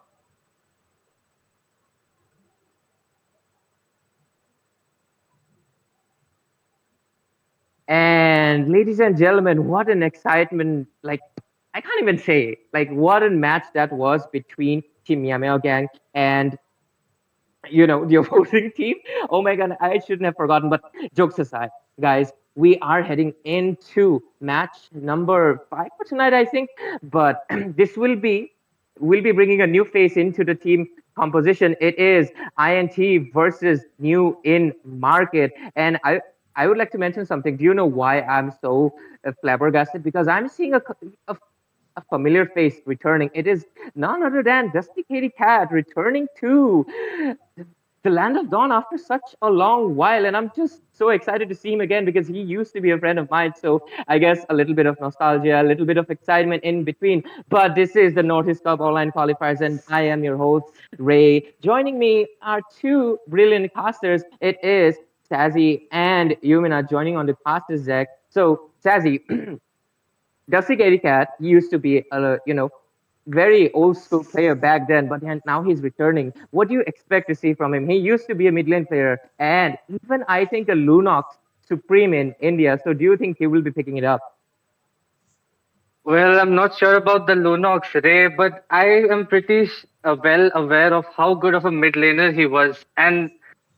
And ladies and gentlemen, what an excitement! Like, I can't even say, like, what a match that was between Team Meowmeow Gang and the opposing team. Oh my god, I shouldn't have forgotten. But jokes aside, guys, we are heading into match number 5 for tonight, I think. But this will be bringing a new face into the team composition. It is INT versus New in Market, and I would like to mention something. Do you know why I'm so flabbergasted? Because I'm seeing a familiar face returning. It is none other than Dusty Katie Cat returning to the Land of Dawn after such a long while. And I'm just so excited to see him again because he used to be a friend of mine. So I guess a little bit of nostalgia, a little bit of excitement in between. But this is the Northeast Cup Online Qualifiers, and I am your host, Ray. Joining me are two brilliant casters. It is Sazzy and Yumina joining on the casters deck. So, Sazzy, Dusty Katie Cat used to be a very old school player back then, but now he's returning. What do you expect to see from him? He used to be a mid lane player and even I think a Lunox Supreme in India. So do you think he will be picking it up? Well, I'm not sure about the Lunox, Ray, but I am pretty well aware of how good of a mid laner he was. And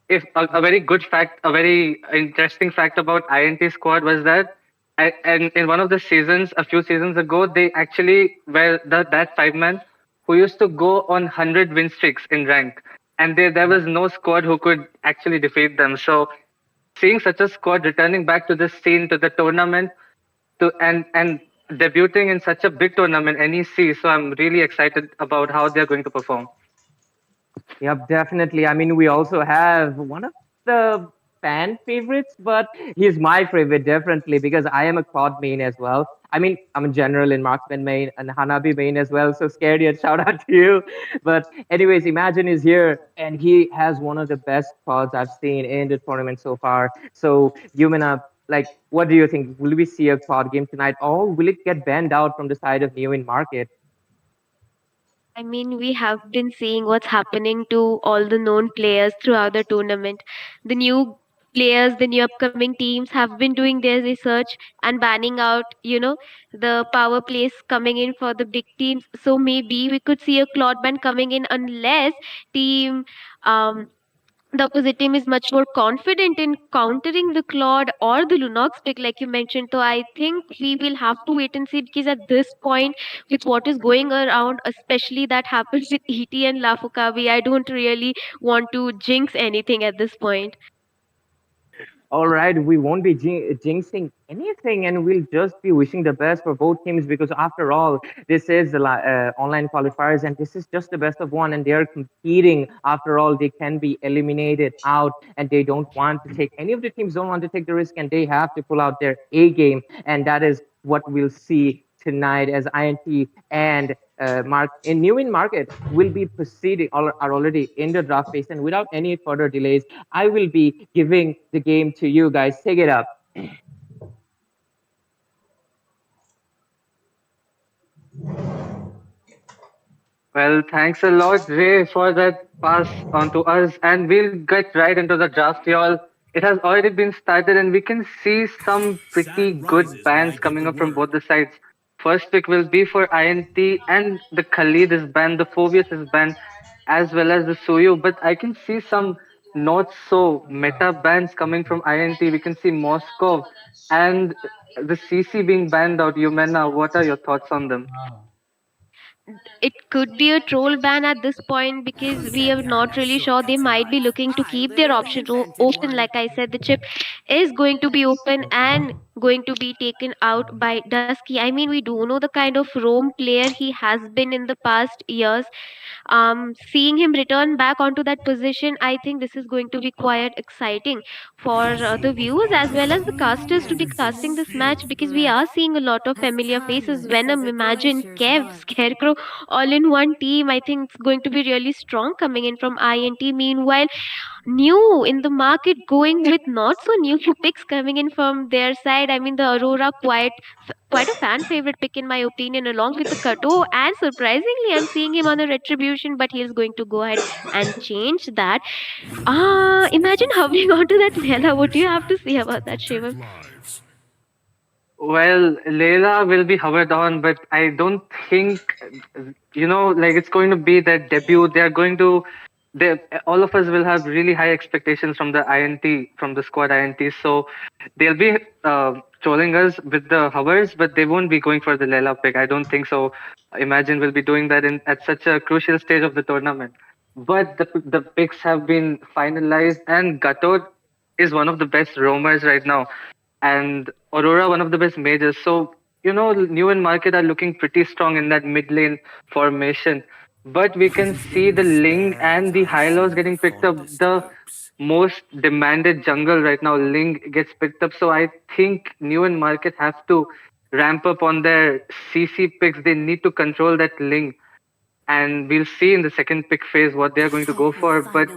if a very good fact, a very interesting fact about INT squad was that and in one of the seasons, a few seasons ago, they actually were that 5 man who used to go on 100 win streaks in rank. And there was no squad who could actually defeat them. So seeing such a squad returning back to the scene, to the tournament, and debuting in such a big tournament, NEC. So I'm really excited about how they're going to perform. Yep, definitely. I mean, we also have one of the fan favorites, but he's my favorite definitely because I am a quad main as well. I mean, I'm a general in marksman main and Hanabi main as well. So scared yet shout out to you. But anyways, Imagine is here and he has one of the best quads I've seen in the tournament so far. So Yumina, like, what do you think? Will we see a quad game tonight, or will it get banned out from the side of New in Market? I mean, we have been seeing what's happening to all the known players throughout the tournament. The new players, the new upcoming teams have been doing their research and banning out, the power plays coming in for the big teams. So maybe we could see a Claude ban coming in unless team um the opposite team is much more confident in countering the Claude or the Lunox pick, like you mentioned. So I think we will have to wait and see because at this point, with what is going around, especially that happens with ET and Lafukabi, I don't really want to jinx anything at this point. All right, we won't be jinxing anything, and we'll just be wishing the best for both teams because, after all, this is the online qualifiers, and this is just the best of one, and they are competing. After all, they can be eliminated out, and they don't want to take any of the teams don't want to take the risk, and they have to pull out their A game, and that is what we'll see tonight as INT and Mark in New in Market will be proceeding are already in the draft phase, and without any further delays I will be giving the game to you guys. Take it up. Well, thanks a lot, Ray, for that pass on to us. And we'll get right into the draft, y'all. It has already been started, and we can see some pretty good bans coming up from both the sides. First pick will be for INT, and the Khalid is banned, the Phobius is banned, as well as the Suyu. But I can see some not so meta bans coming from INT. We can see Moscow and the CC being banned out. Yumena, what are your thoughts on them? It could be a troll ban at this point because we are not really sure. They might be looking to keep their option open. Like I said, the chip is going to be open and going to be taken out by Dusky. I mean, we do know the kind of roam player he has been in the past years. Seeing him return back onto that position, I think this is going to be quite exciting for the viewers as well as the casters to be casting this match because we are seeing a lot of familiar faces. Venom, Imagine, Kev, Scarecrow, all in one team. I think it's going to be really strong coming in from INT. Meanwhile, new in the market going with not so new picks coming in from their side. I mean, the Aurora quite a fan favorite pick in my opinion, along with the Kato. And surprisingly, I'm seeing him on a retribution, but he is going to go ahead and change that. Imagine hovering onto that Lela. What do you have to say about that, Shivam? Well, Layla will be hovered on, but I don't think, like it's going to be their debut. They are going to, they all of us will have really high expectations from the INT, from the squad INT. So they'll be trolling us with the hovers, but they won't be going for the Layla pick. I don't think so. Imagine we'll be doing that in at such a crucial stage of the tournament. But the picks have been finalized, and Gatot is one of the best roamers right now, and Aurora one of the best majors. So New and Market are looking pretty strong in that mid lane formation. But we can see the Ling and the Hylos getting picked up. The most demanded jungle right now, Ling gets picked up. So I think New and Market have to ramp up on their CC picks. They need to control that Ling, and we'll see in the second pick phase what they're going to go for. But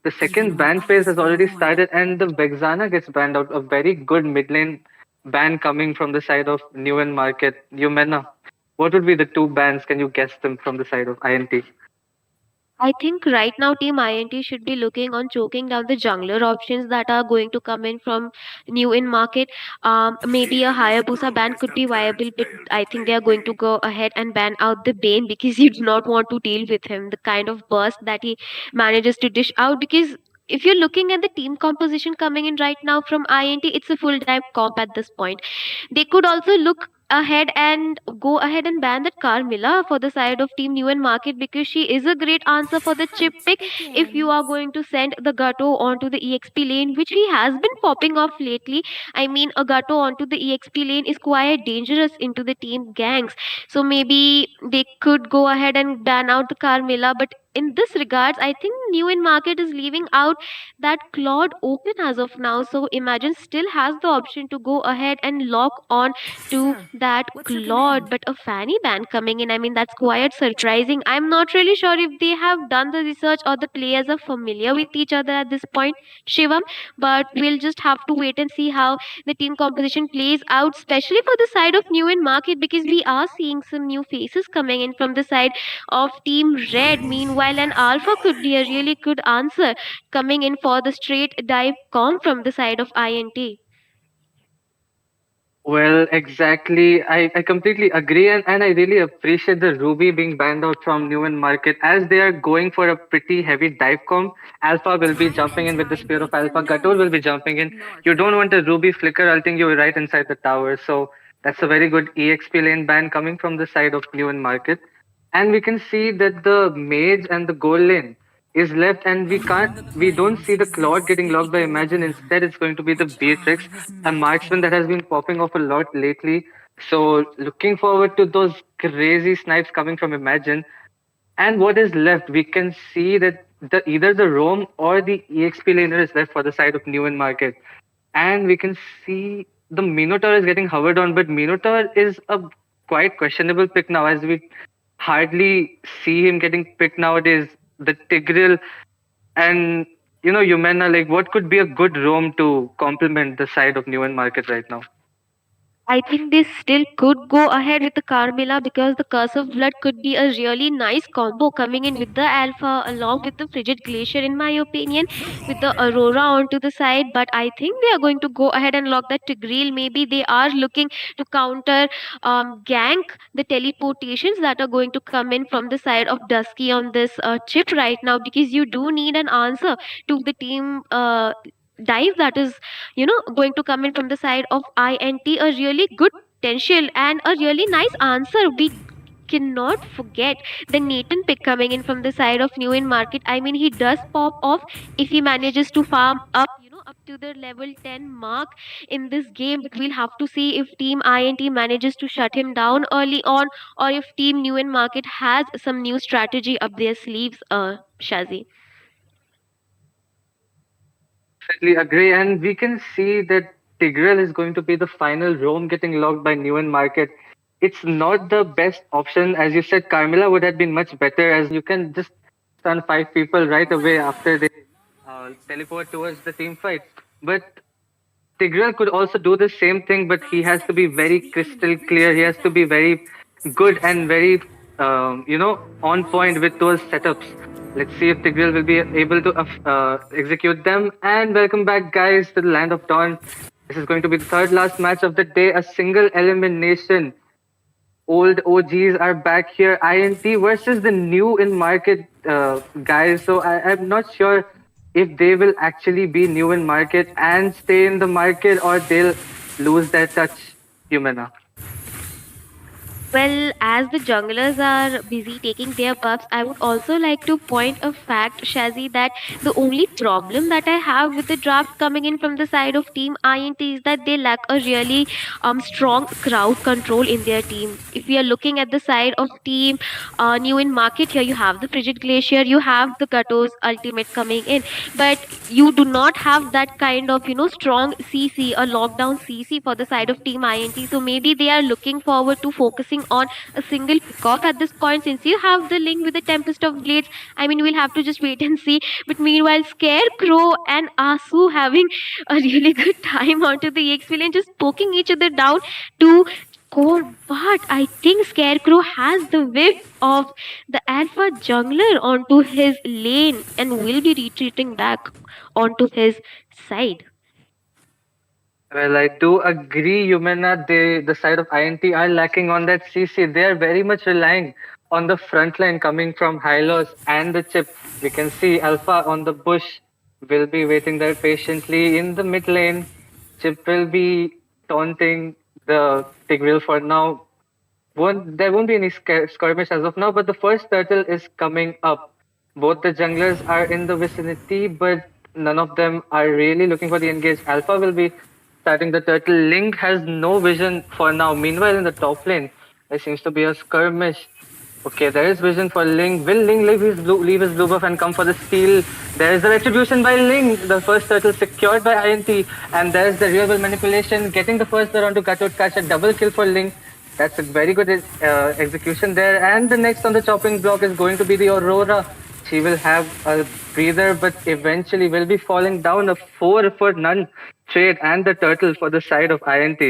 the second ban phase has already started, and the Vexana gets banned out. A very good mid lane ban coming from the side of New and Market. Yumena, what would be the two bans? Can you guess them from the side of INT? I think right now Team INT should be looking on choking down the jungler options that are going to come in from new in market. Maybe a Hayabusa ban could be viable, but I think they are going to go ahead and ban out the Bane because you do not want to deal with him. The kind of burst that he manages to dish out because if you're looking at the team composition coming in right now from INT, it's a full time comp at this point. They could also look ahead and go ahead and ban that Carmilla for the side of Team New and Market, because she is a great answer for the chip pick. If you are going to send the Gato onto the EXP lane, which he has been popping off lately, I mean, a Gato onto the EXP lane is quite dangerous into the team gangs. So maybe they could go ahead and ban out the Carmilla. But in this regards, I think New in Market is leaving out that Claude open as of now. So Imagine still has the option to go ahead and lock on to that Claude, but a Fanny ban coming in, I mean, that's quite surprising. I'm not really sure if they have done the research or the players are familiar with each other at this point, Shivam, but we'll just have to wait and see how the team composition plays out, especially for the side of New in Market, because we are seeing some new faces coming in from the side of Team Red. Meanwhile, an Alpha could be a really good answer coming in for the straight dive comp from the side of INT. Well, exactly. I completely agree, and I really appreciate the Ruby being banned out from Newman Market as they are going for a pretty heavy dive comp. Alpha will be jumping in with the Spear of Alpha, Gator will be jumping in. You don't want a Ruby flicker ulting you right inside the tower, so that's a very good EXP lane ban coming from the side of Newman Market. And we can see that the mage and the gold lane is left, and we don't see the Claude getting locked by Imagine. Instead, it's going to be the Beatrix, a marksman that has been popping off a lot lately. So looking forward to those crazy snipes coming from Imagine. And what is left, we can see that either the Roam or the EXP laner is left for the side of Newen Market. And we can see the Minotaur is getting hovered on, but Minotaur is a quite questionable pick now, as we hardly see him getting picked nowadays. The Tigreal and Yumena, like what could be a good roam to complement the side of Newen Market right now? I think they still could go ahead with the Carmilla, because the Curse of Blood could be a really nice combo coming in with the Alpha along with the Frigid Glacier, in my opinion, with the Aurora onto the side. But I think they are going to go ahead and lock that Tigreal. Maybe they are looking to counter gank the teleportations that are going to come in from the side of Dusky on this chip right now, because you do need an answer to the team. Dive that is going to come in from the side of INT, a really good potential and a really nice answer. We cannot forget the Nathan pick coming in from the side of New in Market. I mean, he does pop off if he manages to farm up, up to the level 10 mark in this game. But we'll have to see if Team INT manages to shut him down early on, or if Team New in Market has some new strategy up their sleeves, Shazi. Definitely agree, and we can see that Tigreal is going to be the final roam getting locked by Newen Market. It's not the best option. As you said, Carmilla would have been much better, as you can just stun 5 people right away after they teleport towards the team fight. But Tigreal could also do the same thing, but he has to be very crystal clear. He has to be very good and very, on point with those setups. Let's see if Tigreal will be able to execute them. And welcome back, guys, to the Land of Dawn. This is going to be the third last match of the day, a single elimination. Old OGs are back here. INT versus the new in market guys. So I'm not sure if they will actually be new in market and stay in the market, or they'll lose their touch, Humana. Well, as the junglers are busy taking their buffs, I would also like to point a fact, Shazi, that the only problem that I have with the draft coming in from the side of Team INT is that they lack a really strong crowd control in their team. If we are looking at the side of Team New in Market, here you have the Frigid Glacier, you have the Gato's Ultimate coming in, but you do not have that kind of strong CC, a lockdown CC for the side of Team INT. So maybe they are looking forward to focusing on a single pick off at this point, since you have the link with the Tempest of Blades. I mean, we'll have to just wait and see. But meanwhile, Scarecrow and Asu having a really good time onto the EXP lane, just poking each other down to core. But I think Scarecrow has the whiff of the alpha jungler onto his lane and will be retreating back onto his side. Well, I do agree, Humana. The side of INT are lacking on that CC. They are very much relying on the front line coming from Hylos and the chip. We can see Alpha on the bush will be waiting there patiently in the mid lane. Chip will be taunting the Tigreal for now. There won't be any skirmish as of now, but the first turtle is coming up. Both the junglers are in the vicinity, but none of them are really looking for the engage. Alpha will be starting the turtle. Link has no vision for now. Meanwhile, in the top lane, there seems to be a skirmish. Okay, there is vision for Ling. Will Ling leave his blue buff and come for the steal? There is the retribution by Ling. The first turtle secured by INT. And there's the real world manipulation. Getting the first blood onto Gatot catch a double kill for Ling. That's a very good execution there. And the next on the chopping block is going to be the Aurora. She will have a breather, but eventually will be falling down a 4 for none trade and the turtle for the side of INT.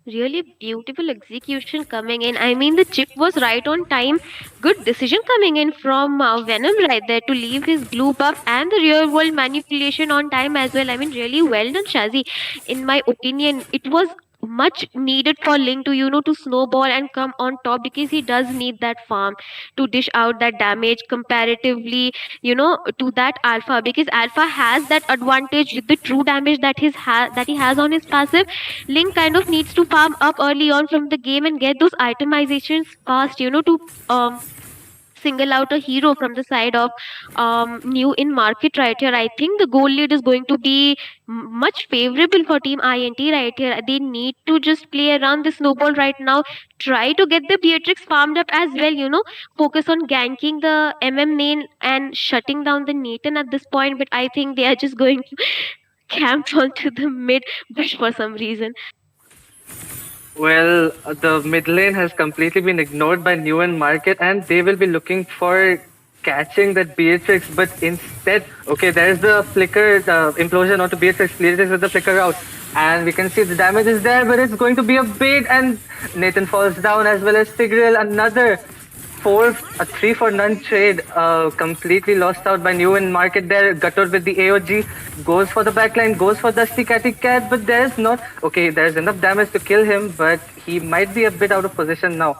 Really beautiful execution coming in. I mean, the chip was right on time. Good decision coming in from Venom right there to leave his blue buff and the real world manipulation on time as well. I mean, really well done, Shazi. In my opinion, it was much needed for Link to to snowball and come on top, because he does need that farm to dish out that damage comparatively to that Alpha, because Alpha has that advantage with the true damage that he has on his passive. Link kind of needs to farm up early on from the game and get those itemizations fast, to single out a hero from the side of new in market right here. I think the goal lead is going to be much favorable for team INT right here. They need to just play around the snowball right now. Try to get the Beatrix farmed up as well, focus on ganking the main and shutting down the Nathan at this point. But I think they are just going to camp onto the mid bush for some reason. Well, the mid lane has completely been ignored by Newen Market, and they will be looking for catching that Beatrix, but instead, okay, there's the flicker, the implosion onto Beatrix. Beatrix with the flicker out, and we can see the damage is there, but it's going to be a bait, and Nathan falls down as well as Tigreal. Another a 3 for none trade, completely lost out by New in market there. Gutter with the AOG goes for the backline, goes for Dusty Catty Cat, but there's not. Okay, there's enough damage to kill him, but he might be a bit out of position now.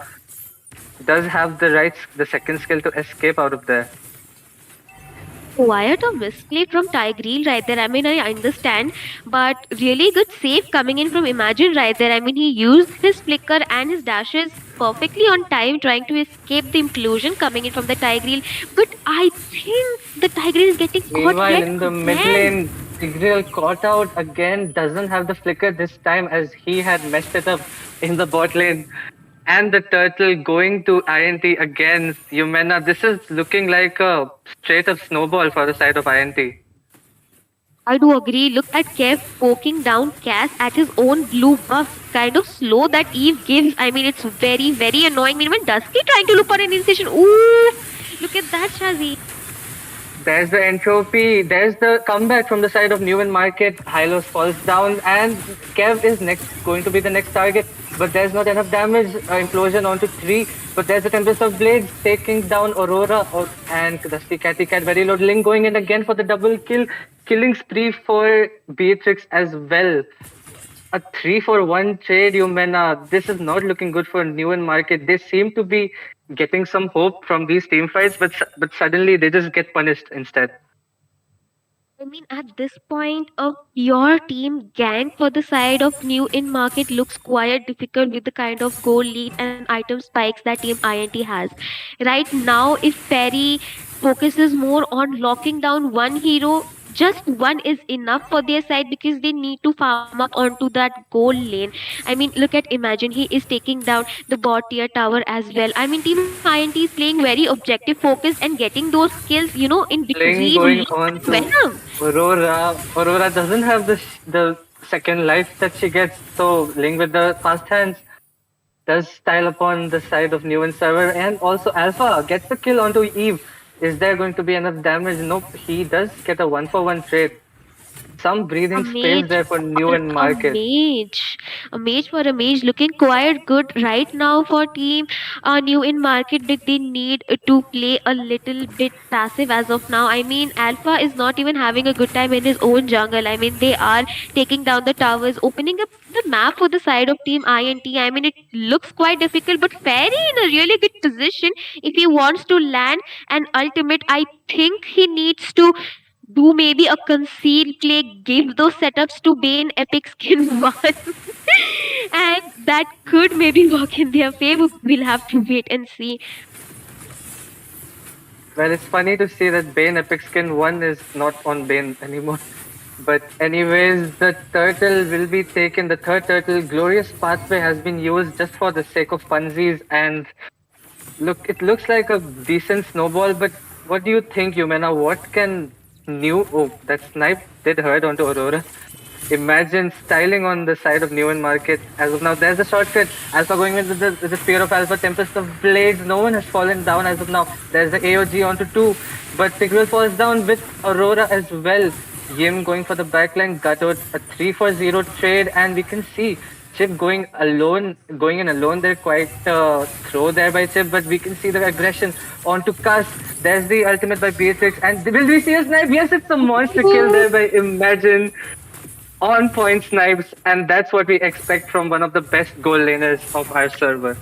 Does have the second skill to escape out of there. Quiet a misplay from Tigreal right there. I mean, I understand, but really good save coming in from Imagine right there. I mean, he used his flicker and his dashes perfectly on time, trying to escape the implosion coming in from the Tigreal. But I think the Tigreal is getting caught Meanwhile, yet in the again. mid lane, Tigreal caught out again, doesn't have the flicker this time as he had messed it up in the bot lane. And the turtle going to INT against Yumena. This is looking like a straight up snowball for the side of INT. I do agree. Look at Kev poking down Cass at his own blue buff. Kind of slow that Eve gives. I mean, it's very, very annoying. I mean, when Dusty trying to look for an initiation. Ooh! Look at that, Shazi. There's the entropy. There's the comeback from the side of Newen Market. Hylos falls down, and Kev is going to be the next target. But there's not enough damage. Implosion onto 3. But there's a Tempest of Blades taking down Aurora and Dusty Catty Cat. Very low. Link going in again for the double kill. Killing spree for Beatrix as well. A 3 for 1 trade, Yumena. This is not looking good for Newen Market. They seem to be getting some hope from these team fights, but suddenly they just get punished instead. I mean, at this point, a pure team gank for the side of new in market looks quite difficult with the kind of goal lead and item spikes that team INT has. Right now, if Perry focuses more on locking down one hero, just one is enough for their side, because they need to farm up onto that goal lane. I mean, look at Imagine, he is taking down the bot tier tower as well. I mean, team INT is playing very objective focus and getting those kills, in Link between going on to Venom. Aurora. Aurora doesn't have the second life that she gets, so Link with the fast hands does style upon the side of Newen server, and also Alpha gets the kill onto Eve. Is there going to be enough damage? Nope, he does get a 1-for-1 trade. Some breathing space there for Newen Market. A mage for a mage looking quite good right now for team new in market, but they need to play a little bit passive as of now. I mean, Alpha is not even having a good time in his own jungle. I mean, they are taking down the towers, opening up the map for the side of team INT. I mean, it looks quite difficult, but Fairy in a really good position. If he wants to land an ultimate, I think he needs to do maybe a conceal play, give those setups to Bane Epic Skin 1. And that could maybe work in their favor. We'll have to wait and see. Well, it's funny to see that Bane Epic Skin 1 is not on Bane anymore. But anyways, the turtle will be taken. The third turtle, Glorious Pathway, has been used just for the sake of funsies. And look, it looks like a decent snowball. But what do you think, Yumena? What can new? Oh, that snipe did hurt onto Aurora. Imagine styling on the side of Newen Market. As of now, there's a shortcut. Alpha going with the Spear of Alpha, Tempest of Blades. No one has fallen down as of now. There's the AOG onto 2. But Prevail falls down with Aurora as well. Yim going for the backline. Gatot, a 3-for-0 trade. And we can see Chip going alone, going in alone there. Quite throw there by Chip. But we can see the aggression onto Cast. There's the ultimate by Beatrix. And will we see a snipe? Yes, it's a monster kill there by Imagine on point snipes, and that's what we expect from one of the best goal laners of our server.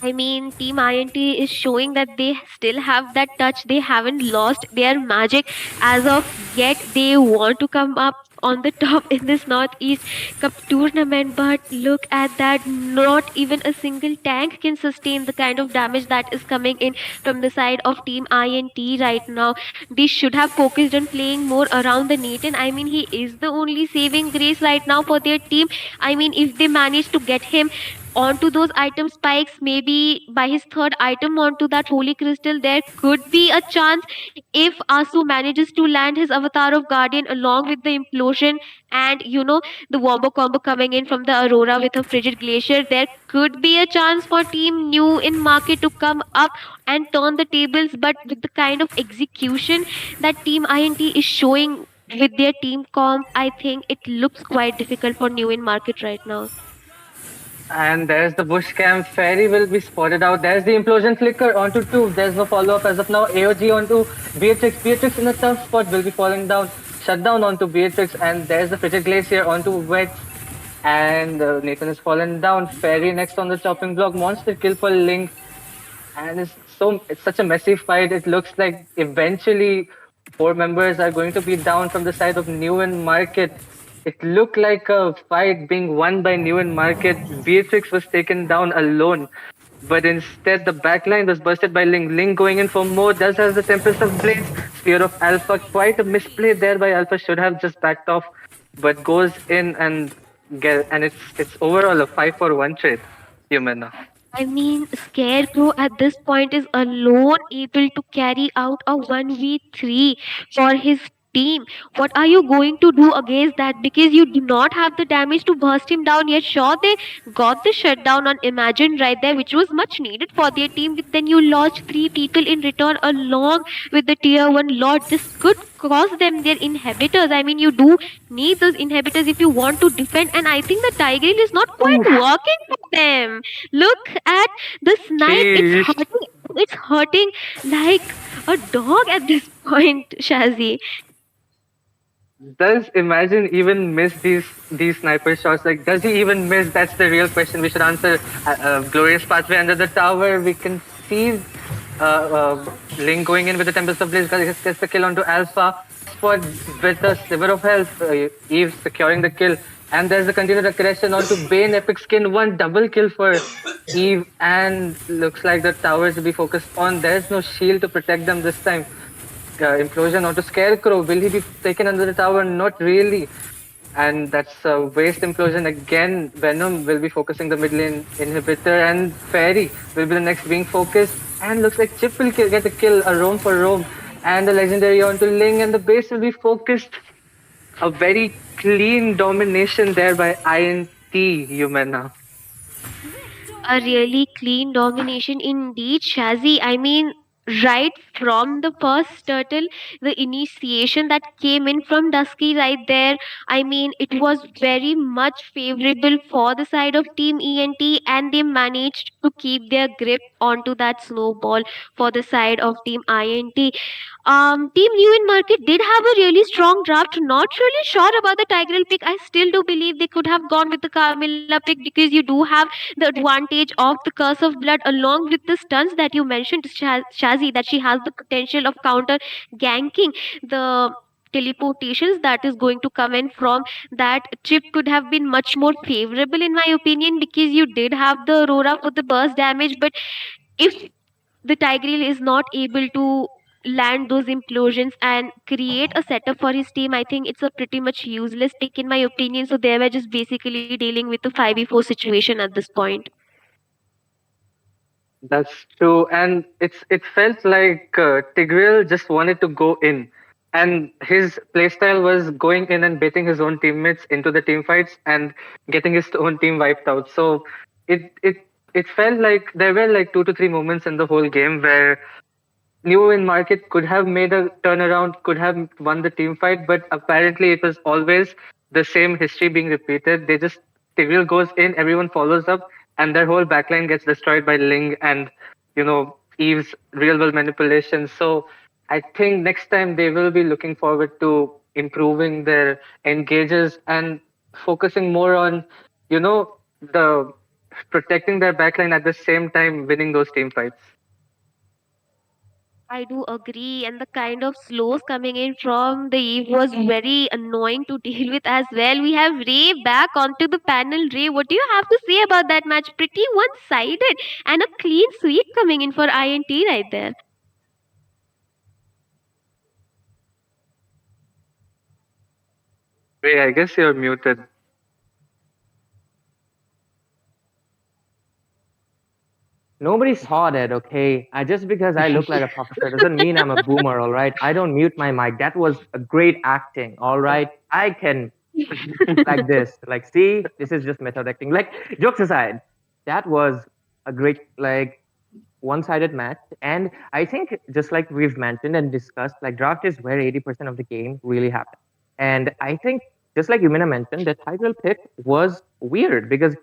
I mean, Team INT is showing that they still have that touch. They haven't lost their magic as of yet. They want to come up on the top in this Northeast Cup tournament. But look at that. Not even a single tank can sustain the kind of damage that is coming in from the side of Team INT right now. They should have focused on playing more around the Nathan. I mean, he is the only saving grace right now for their team. I mean, if they manage to get him onto those item spikes, maybe by his third item onto that holy crystal, there could be a chance. If Asu manages to land his avatar of guardian along with the implosion and the wombo combo coming in from the Aurora with a frigid glacier, there could be a chance for team new in market to come up and turn the tables. But with the kind of execution that Team INT is showing with their team comp, I think it looks quite difficult for new in market right now. And there's the bush camp. Fairy will be spotted out. There's the implosion flicker onto 2. There's no follow up as of now. AOG onto Beatrix. Beatrix in a tough spot will be falling down. Shut down onto Beatrix. And there's the frigid glacier onto Wet. And Nathan is fallen down. Fairy next on the chopping block. Monster kill for Link. And it's such a messy fight. It looks like eventually 4 members are going to be down from the side of Newen Market. It looked like a fight being won by Newen Market. Beatrix was taken down alone. But instead, the backline was busted by Ling. Ling going in for more. Does has the Tempest of Blades. Spear of Alpha. Quite a misplay there by Alpha. Should have just backed off. But goes in and it's overall a 5-for-1 trade. Humana. I mean, Scarecrow at this point is alone able to carry out a 1v3 for his team. What are you going to do against that? Because you do not have the damage to burst him down yet. Sure, they got the shutdown on Imagine right there, which was much needed for their team. But then you lost 3 people in return along with the tier 1 Lord. This could cost them their inhibitors. I mean, you do need those inhibitors if you want to defend. And I think the Tigreal is not quite working for them. Look at the snipe. Sheesh. It's hurting like a dog at this point, Shazi. Does Imagine even miss these sniper shots? Like, does he even miss? That's the real question we should answer. Glorious Pathway under the tower. We can see Link going in with the Tempest of Blaze because he gets the kill onto Alpha. Spot with a sliver of health. Eve securing the kill. And there's the continued aggression onto Bane Epic Skin 1 double kill for Eve. And looks like the towers will be focused on. There's no shield to protect them this time. Implosion onto Scarecrow. Will he be taken under the tower? Not really. And that's a waste implosion again. Venom will be focusing the mid lane inhibitor, and Fairy will be the next being focused. And looks like Chip will get a kill, a roam for roam. And the legendary onto Ling, and the base will be focused. A very clean domination there by INT, Humana. A really clean domination indeed, Shazi. I mean, right from the first turtle, the initiation that came in from Dusky right there, I mean, it was very much favorable for the side of Team ENT, and they managed to keep their grip onto that snowball for the side of Team INT. Team New in Market did have a really strong draft. Not really sure about the Tigreal pick. I still do believe they could have gone with the Carmilla pick because you do have the advantage of the Curse of Blood along with the stunts that you mentioned, Shazi, that she has the potential of counter ganking the teleportations that is going to come in from that chip could have been much more favorable in my opinion, because you did have the aurora for the burst damage. But if the Tigreal is not able to land those implosions and create a setup for his team, I think it's a pretty much useless pick in my opinion. So they were just basically dealing with a 5v4 situation at this point. That's true, and it felt like Tigreal just wanted to go in, and his playstyle was going in and baiting his own teammates into the team fights and getting his own team wiped out. So it it it felt like there were like 2 to 3 moments in the whole game where New in market could have made a turnaround, could have won the team fight, but apparently it was always the same history being repeated. They just Tigreal goes in, everyone follows up, and their whole backline gets destroyed by Ling and Eve's real world manipulation. So I think next time they will be looking forward to improving their engages and focusing more on, the protecting their backline at the same time winning those team fights. I do agree, and the kind of slows coming in from the Eve was very annoying to deal with as well. We have Ray back onto the panel. Ray, what do you have to say about that match? Pretty one-sided, and a clean sweep coming in for INT right there. Ray, I guess you're muted. Nobody saw that, okay? Just because I look like a professor doesn't mean I'm a boomer, all right? I don't mute my mic. That was a great acting, all right? I can like this. Like, see, this is just method acting. Like, jokes aside, that was a great, like, one-sided match. And I think, just like we've mentioned and discussed, like, draft is where 80% of the game really happens. And I think, just like Yumina mentioned, the title pick was weird because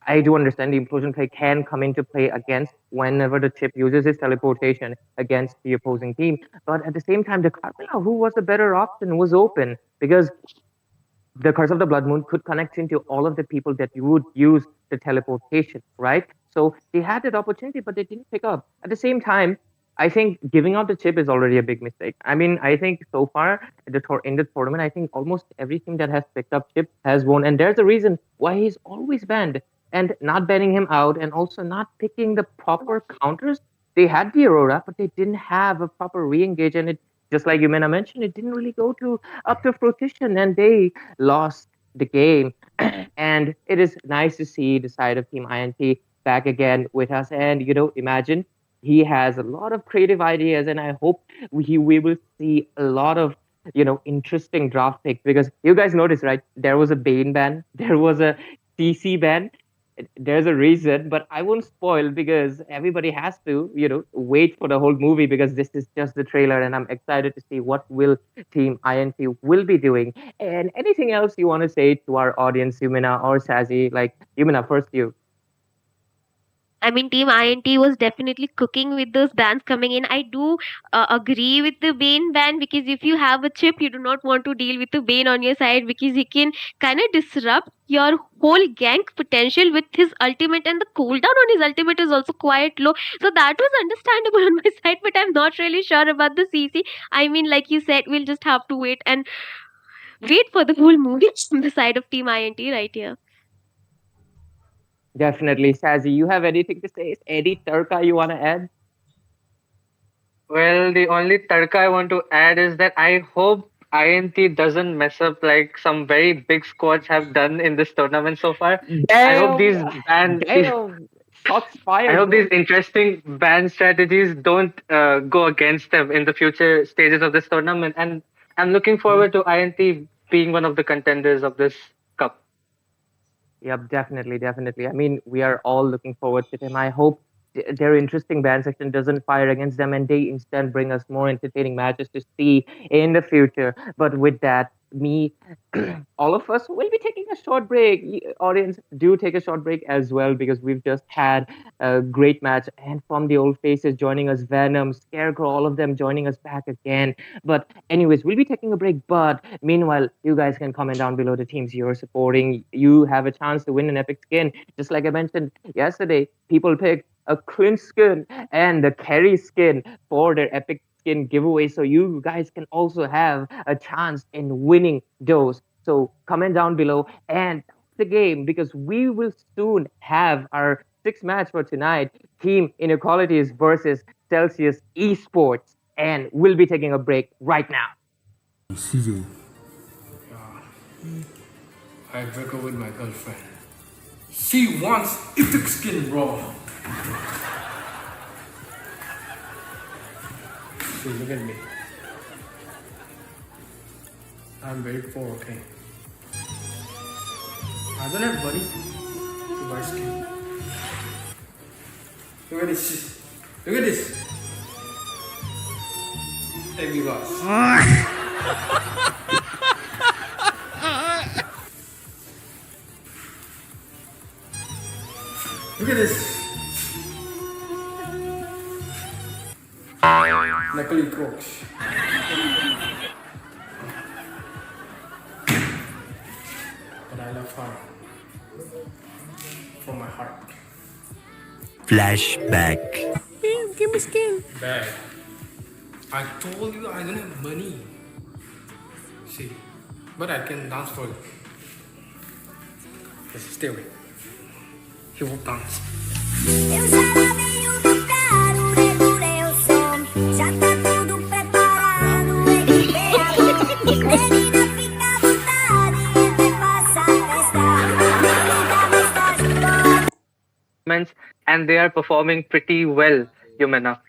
I do understand the implosion play can come into play against whenever the chip uses its teleportation against the opposing team. But at the same time, the Carmilla, who was the better option, was open because the Curse of the Blood Moon could connect into all of the people that you would use the teleportation, right? So they had that opportunity, but they didn't pick up. At the same time, I think giving out the chip is already a big mistake. I mean, I think so far in the tournament, I think almost every team that has picked up chip has won, and there's a reason why he's always banned. And not banning him out, and also not picking the proper counters. They had the Aurora, but they didn't have a proper re-engage, and it just like Yumena mentioned, it didn't really go to up to fruition, and they lost the game. And it is nice to see the side of Team INT back again with us. And imagine he has a lot of creative ideas, and I hope we will see a lot of interesting draft picks because you guys noticed, right? There was a Bane ban, there was a CC ban. There's a reason, but I won't spoil because everybody has to, wait for the whole movie because this is just the trailer, and I'm excited to see what will Team INT will be doing. And anything else you want to say to our audience, Yumina or Sazi? Like Yumina, first you. I mean, Team INT was definitely cooking with those bans coming in. I do agree with the Bane ban, because if you have a chip, you do not want to deal with the Bane on your side because he can kind of disrupt your whole gank potential with his ultimate, and the cooldown on his ultimate is also quite low. So that was understandable on my side, but I'm not really sure about the CC. I mean, like you said, we'll just have to wait for the whole movie from the side of Team INT right here. Definitely, Sazi. You have anything to say? Any Turka you want to add? Well, the only tarka I want to add is that I hope INT doesn't mess up like some very big squads have done in this tournament so far. I hope Damn, these ban these damn. Shots I fired, hope bro. these interesting ban strategies don't go against them in the future stages of this tournament. And I'm looking forward to INT being one of the contenders of this cup. Yep, definitely, definitely. I mean, we are all looking forward to them. I hope their interesting band section doesn't fire against them and they instead bring us more entertaining matches to see in the future. But with that, me, all of us will be taking a short break. Audience, do take a short break as well because we've just had a great match. And from the old faces joining us, Venom, Scarecrow, all of them joining us back again. But anyways, we'll be taking a break. But meanwhile, you guys can comment down below the teams you're supporting. You have a chance to win an epic skin. Just like I mentioned yesterday, people picked a cringe skin and the carry skin for their epic skin giveaway, so you guys can also have a chance in winning those. So comment down below and the game, because we will soon have our sixth match for tonight. Team Inequalities versus Celsius Esports, and we'll be taking a break right now. I broke up with my girlfriend. She wants epic skin, bro. See, look at me. I'm very poor, okay? I don't have money to buy skin. Look at this. Look at this. Baby boss. Look at this. Natalie Crocs. But I love her. From my heart. Flashback. Give me skin. Bad. I told you I don't have money. See, but I can dance for you. Just stay away. He will dance. Eu já lavei o meu carro, regulei o som. Já tá tudo preparado, equipei a mão. Menina, fica à vontade, entre faça a festa. Menina, vai estar junto. And they are performing pretty well, Yumena.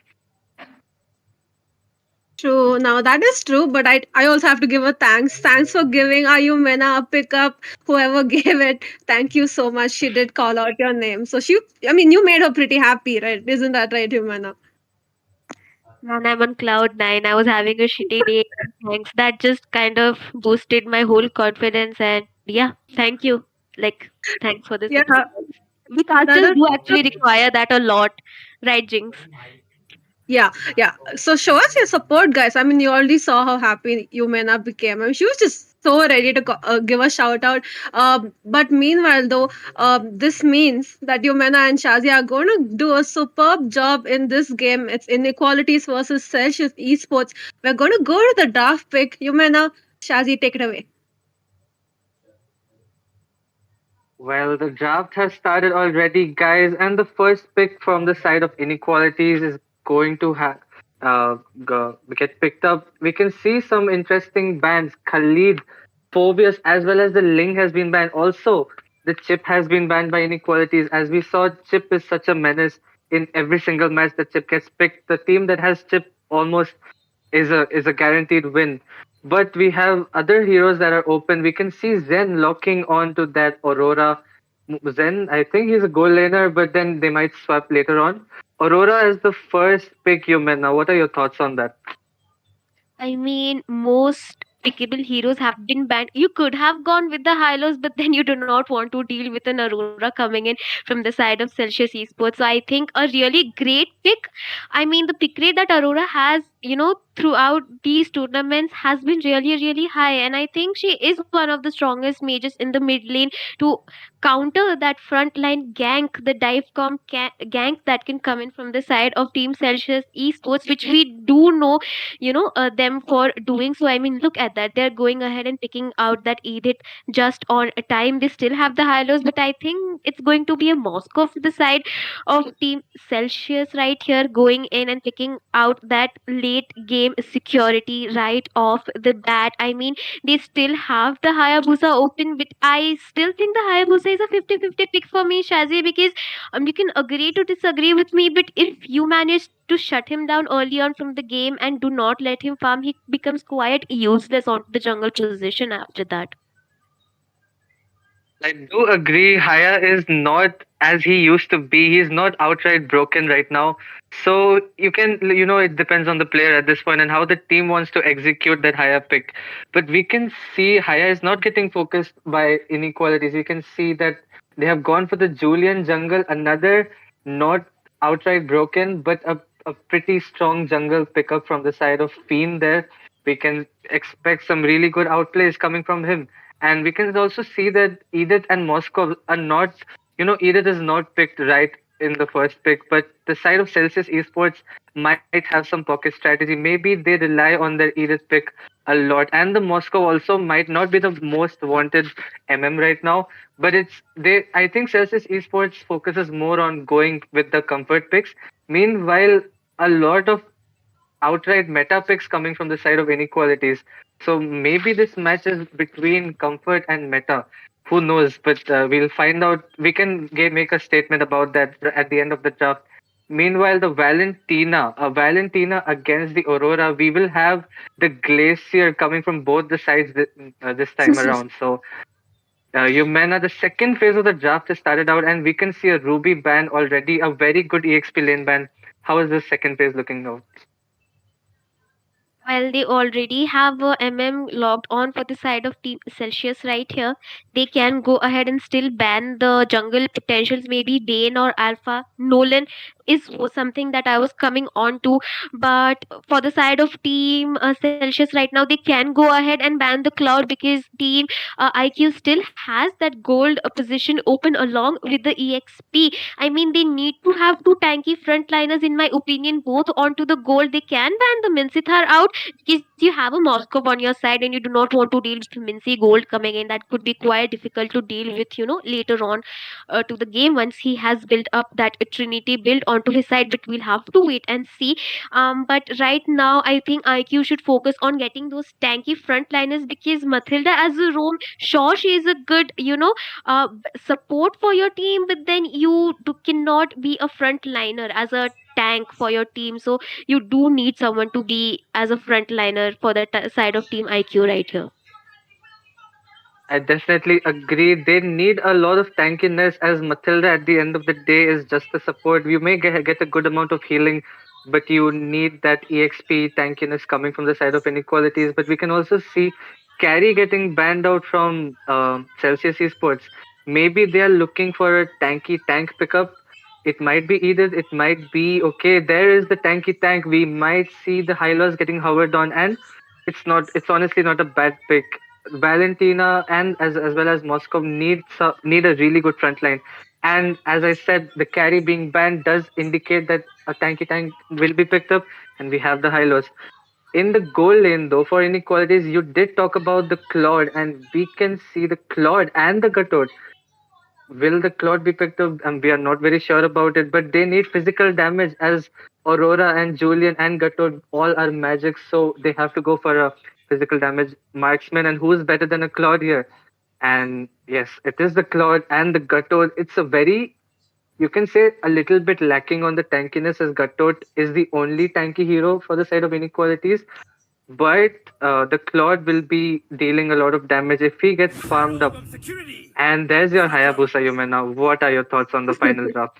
True. Now that is true, but I also have to give a thanks. Thanks for giving Ayumena a pickup. Whoever gave it, thank you so much. She did call out your name, so I mean, you made her pretty happy, right? Isn't that right, Humana? And I'm on cloud nine. I was having a shitty day. Thanks. That just kind of boosted my whole confidence. And yeah, thank you. Like, thanks for this Yeah, support. We that casters is do actually require that a lot, right, Jinx? yeah. So show us your support, guys. I mean, you already saw how happy Yumena became. I mean, she was just so ready to give a shout out. But meanwhile, though, this means that Yumena and Shazia are going to do a superb job in this game. It's Inequalities versus Celsius Esports. We're going to go to the draft pick. Yumena, Shazi, take it away. Well, the draft has started already, guys, and the first pick from the side of Inequalities is going to get picked up. We can see some interesting bans. Khalid, Phobius, as well as the Ling has been banned. Also, the Chip has been banned by Inequalities. As we saw, Chip is such a menace in every single match that Chip gets picked. The team that has Chip almost is a guaranteed win. But we have other heroes that are open. We can see Zen locking on to that Aurora. Zen, I think he's a goal laner, but then they might swap later on. Aurora is the first pick, Yumen. Now, what are your thoughts on that? I mean, most pickable heroes have been banned. You could have gone with the Hylos, but then you do not want to deal with an Aurora coming in from the side of Celsius Esports. So I think a really great pick. I mean, the pick rate that Aurora has, throughout these tournaments has been really, really high. And I think she is one of the strongest mages in the mid lane to counter that frontline gank, the gank that can come in from the side of Team Celsius Esports, which we do know them for doing. So I mean, look at that, they're going ahead and picking out that edit just on a time. They still have the high lows, but I think it's going to be a Moscow for the side of Team Celsius right here, going in and picking out that late game security right off the bat. I mean, they still have the Hayabusa open, but I still think the Hayabusa is a 50-50 pick for me, Shazi, because you can agree to disagree with me, but if you manage to shut him down early on from the game and do not let him farm, he becomes quite useless on the jungle position after that. I do agree. Haya is not as he used to be. He's not outright broken right now. So it depends on the player at this point and how the team wants to execute that Haya pick. But we can see Haya is not getting focused by inequalities. You can see that they have gone for the Julian jungle, another not outright broken, but a pretty strong jungle pickup from the side of Fiend there. We can expect some really good outplays coming from him. And we can also see that Edith and Moscow are not, Edith is not picked right in the first pick, but the side of Celsius Esports might have some pocket strategy. Maybe they rely on their Edith pick a lot, and the Moscow also might not be the most wanted MM right now. But it's they. I think Celsius Esports focuses more on going with the comfort picks. Meanwhile, a lot of outright meta picks coming from the side of inequalities. So maybe this match is between comfort and meta. Who knows? But we'll find out. We can make a statement about that at the end of the draft. Meanwhile, the Valentina against the Aurora, we will have the Glacier coming from both the sides this time around. So, Yumena, the second phase of the draft has started out, and we can see a Ruby ban already, a very good EXP lane ban. How is this second phase looking now? Well, they already have a MM logged on for the side of Team Celsius right here. They can go ahead and still ban the jungle potentials, maybe Dane or Alpha. Nolan is something that I was coming on to. But for the side of Team Celsius right now, they can go ahead and ban the Cloud because Team IQ still has that gold position open along with the EXP. I mean, they need to have two tanky frontliners, in my opinion, both onto the gold. They can ban the Minsithar out because you have a Moscow on your side and you do not want to deal with Mincy Gold coming in. That could be quite difficult to deal with, later on to the game once he has built up that Trinity build onto his side. But we'll have to wait and see. But right now, I think IQ should focus on getting those tanky frontliners because Mathilda as a roam, sure, she is a good, support for your team, but then cannot be a frontliner as a tank for your team. So you do need someone to be as a frontliner for the side of team IQ right here. I definitely agree. They need a lot of tankiness as Matilda at the end of the day is just a support. You may get a good amount of healing, but you need that EXP tankiness coming from the side of inequalities. But we can also see Carry getting banned out from Celsius Esports. Maybe they are looking for a tanky tank pickup. It might be either, it might be okay, there is the tanky tank. We might see the Hylos getting hovered on, and it's honestly not a bad pick. Valentina and as well as Moscow need a really good front line. And as I said, the carry being banned does indicate that a tanky tank will be picked up, and we have the Hylos. In the goal lane, though, for inequalities, you did talk about the Claude, and we can see the Claude and the Gatot. Will the Claude be picked up? We are not very sure about it, but they need physical damage as Aurora and Julian and Gatot all are magic, so they have to go for a physical damage marksman. And who is better than a Claude here? And yes, it is the Claude and the Gatot. It's a very, you can say, a little bit lacking on the tankiness as Gatot is the only tanky hero for the side of inequalities. But the Claude will be dealing a lot of damage if he gets farmed up. And there's your Hayabusa, Yumena. What are your thoughts on the final draft?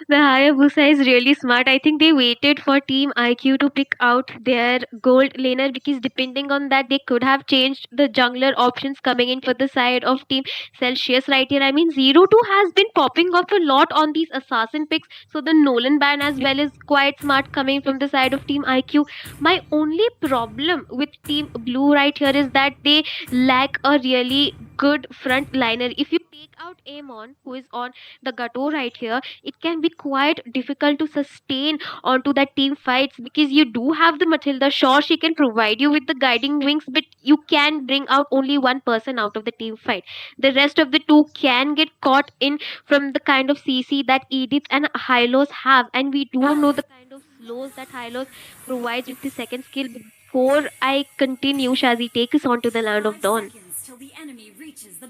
The Hayabusa is really smart. I think they waited for Team IQ to pick out their gold laner because depending on that, they could have changed the jungler options coming in for the side of Team Celsius right here. I mean, 0-2 has been popping off a lot on these assassin picks. So the Nolan ban as well is quite smart coming from the side of Team IQ. My only problem with Team Blue right here is that they lack a really good front liner. If you take out Amon, who is on the Gato right here, it can be quite difficult to sustain onto that team fights because you do have the Matilda. Sure, she can provide you with the guiding wings, but you can bring out only one person out of the team fight. The rest of the two can get caught in from the kind of CC that Edith and Hylos have, and we do know the kind of slows that Hylos provides with the second skill. Before I continue, Shazi, take us on to the land of Dawn.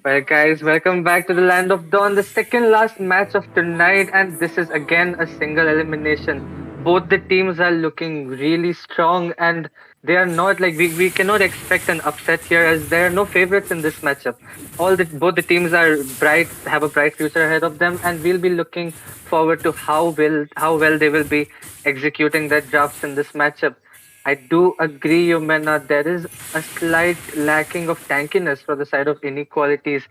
Well, guys, welcome back to the Land of Dawn, the second last match of tonight, and this is again a single elimination. Both the teams are looking really strong, and they are not like we cannot expect an upset here as there are no favorites in this matchup. Both the teams are bright, have a bright future ahead of them, and we'll be looking forward to how well they will be executing their drafts in this matchup. I do agree, Yumena. There is a slight lacking of tankiness for the side of inequalities,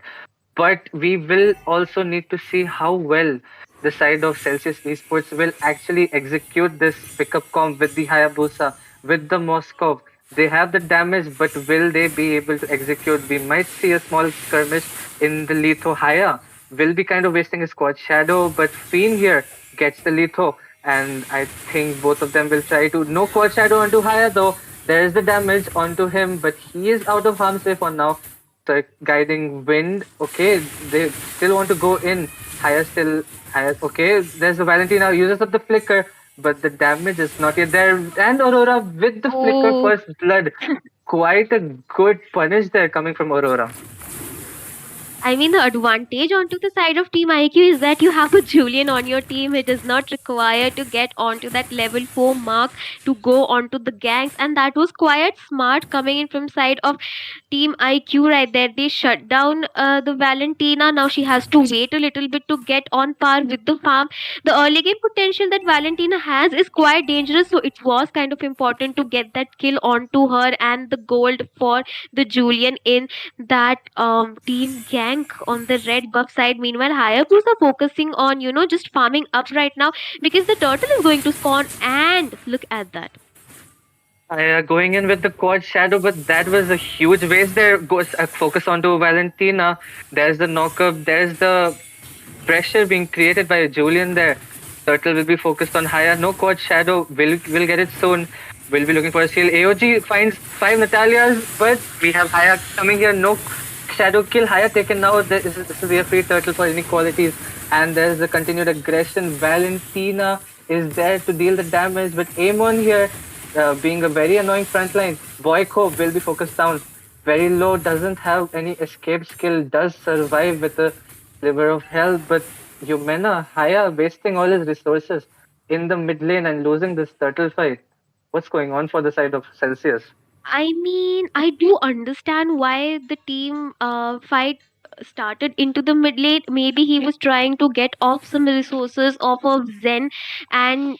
but we will also need to see how well the side of Celsius Esports will actually execute this pickup comp with the Hayabusa, with the Moskov. They have the damage, but will they be able to execute? We might see a small skirmish in the Litho Haya will be kind of wasting his quad shadow, but Fiend here gets the litho, and I think both of them will try to no quad shadow onto Haya though. There is the damage onto him, but he is out of harm's way for now. The guiding wind, okay, they still want to go in. Haya still has okay. There's the Valentina uses up the flicker, but the damage is not yet there. And Aurora with the flicker Oh. first blood. Quite a good punish there coming from Aurora. I mean, the advantage onto the side of Team IQ is that you have a Julian on your team. It is not required to get onto that level 4 mark to go onto the ganks, and that was quite smart coming in from side of Team IQ right there. They shut down the Valentina. Now she has to wait a little bit to get on par with the farm. The early game potential that Valentina has is quite dangerous, so it was kind of important to get that kill onto her and the gold for the Julian in that team gank on the red buff side. Meanwhile, Hayabusa focusing on, just farming up right now because the turtle is going to spawn, and look at that. Going in with the quad shadow, but that was a huge waste there. Goes focus onto Valentina. There's the knockup. There's the pressure being created by Julian there. Turtle will be focused on Haya. No quad shadow. Will get it soon. We'll be looking for a steal. AOG finds 5 Natalias, but we have Haya coming here. No shadow kill. Haya taken now. This is a free turtle for inequalities. And there's the continued aggression. Valentina is there to deal the damage, but Amon here, being a very annoying frontline. Boyko will be focused down. Very low, doesn't have any escape skill, does survive with a sliver of health, but Yumena, Haya wasting all his resources in the mid lane and losing this turtle fight. What's going on for the side of Celsius? I mean, I do understand why the team fight started into the mid lane. Maybe he was trying to get off some resources off of Zen and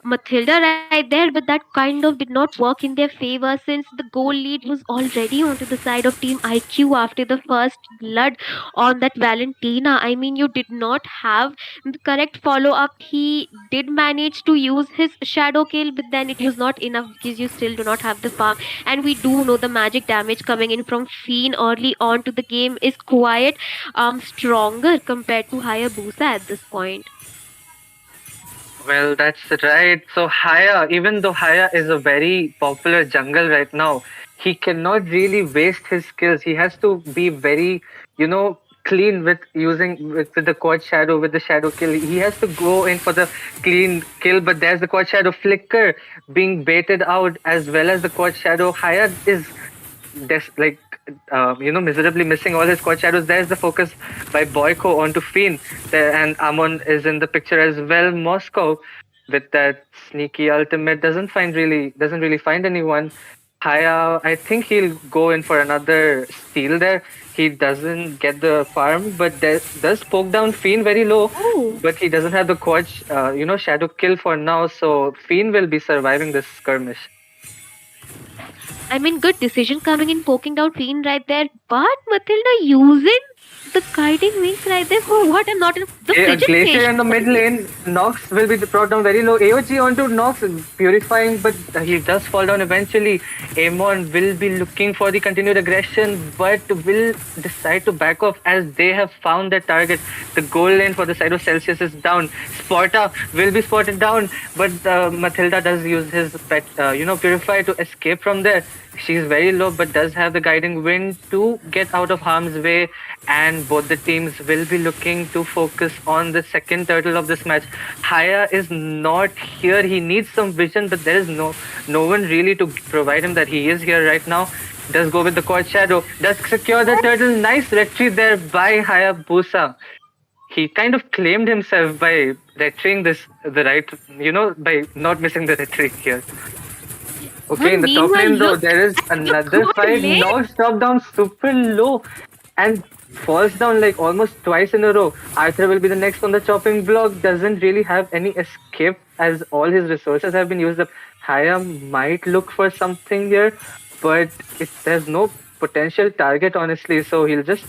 Matilda right there, but that kind of did not work in their favor since the goal lead was already onto the side of Team IQ after the first blood on that Valentina. I mean, you did not have the correct follow up. He did manage to use his shadow kill, but then it was not enough because you still do not have the farm. And we do know the magic damage coming in from Fiend early on to the game is quite stronger compared to Hayabusa at this point. Well, that's right. So Haya, even though Haya is a very popular jungle right now, he cannot really waste his skills. He has to be very, clean with using with the quad shadow, with the shadow kill. He has to go in for the clean kill, but there's the quad shadow flicker being baited out as well as the quad shadow. Haya is like miserably missing all his quad shadows. There's the focus by Boyko onto Fiend there, and Amon is in the picture as well. Moscow with that sneaky ultimate doesn't really find anyone. Haya, I think he'll go in for another steal there. He doesn't get the farm, but does poke down Fiend very low. Oh. But he doesn't have the quad, shadow kill for now. So Fiend will be surviving this skirmish. I mean, good decision coming in, poking down Fiend right there. But Matilda using the guiding wings right there for what? I'm not in the fidget Glacier fish. in the mid lane. Nox will be brought down very low. AOG onto Nox, purifying, but he does fall down eventually. Amon will be looking for the continued aggression, but will decide to back off as they have found their target. The goal lane for the side of Celsius is down. Sparta will be spotted down, but Matilda does use his pet, Purify to escape from there. She's very low, but does have the guiding wind to get out of harm's way, and both the teams will be looking to focus on the second turtle of this match. Haya is not here. He needs some vision, but there is no one really to provide him that he is here right now. Does go with the quad shadow. Does secure the turtle. Nice retreat there by Hayabusa. He kind of claimed himself by retreating by not missing the retreat here. Okay, in the top Meanwhile, lane though, look there is at the another quad fight. lane. Nox dropped down super low and falls down like almost twice in a row. Arthur will be the next on the chopping block. Doesn't really have any escape as all his resources have been used up. Haya might look for something here, but there's no potential target honestly. So he'll just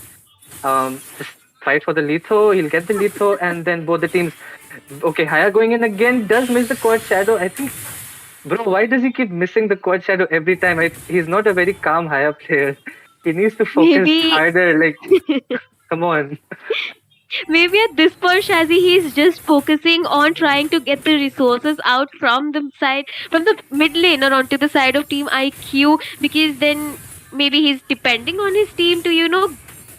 fight for the litho. He'll get the litho, and then both the teams. Okay, Haya going in again. Does miss the quad shadow. I think. Bro, why does he keep missing the quad shadow every time? He's not a very calm Haya player. He needs to focus Maybe harder. Like Come on. Maybe at this point, Shazi, he's just focusing on trying to get the resources out from the side, from the mid laner onto the side of Team IQ, because then maybe he's depending on his team to,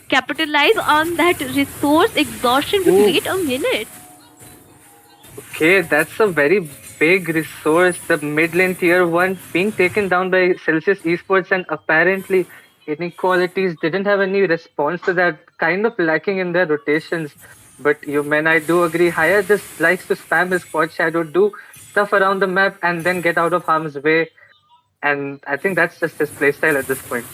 capitalize on that resource exhaustion Ooh, wait a minute. okay, that's a very big resource. The mid lane tier 1 being taken down by Celsius Esports, and apparently inequalities didn't have any response to that, kind of lacking in their rotations. But you men, I do agree. Haya just likes to spam his quad shadow, do stuff around the map, and then get out of harm's way. And I think that's just his playstyle at this point.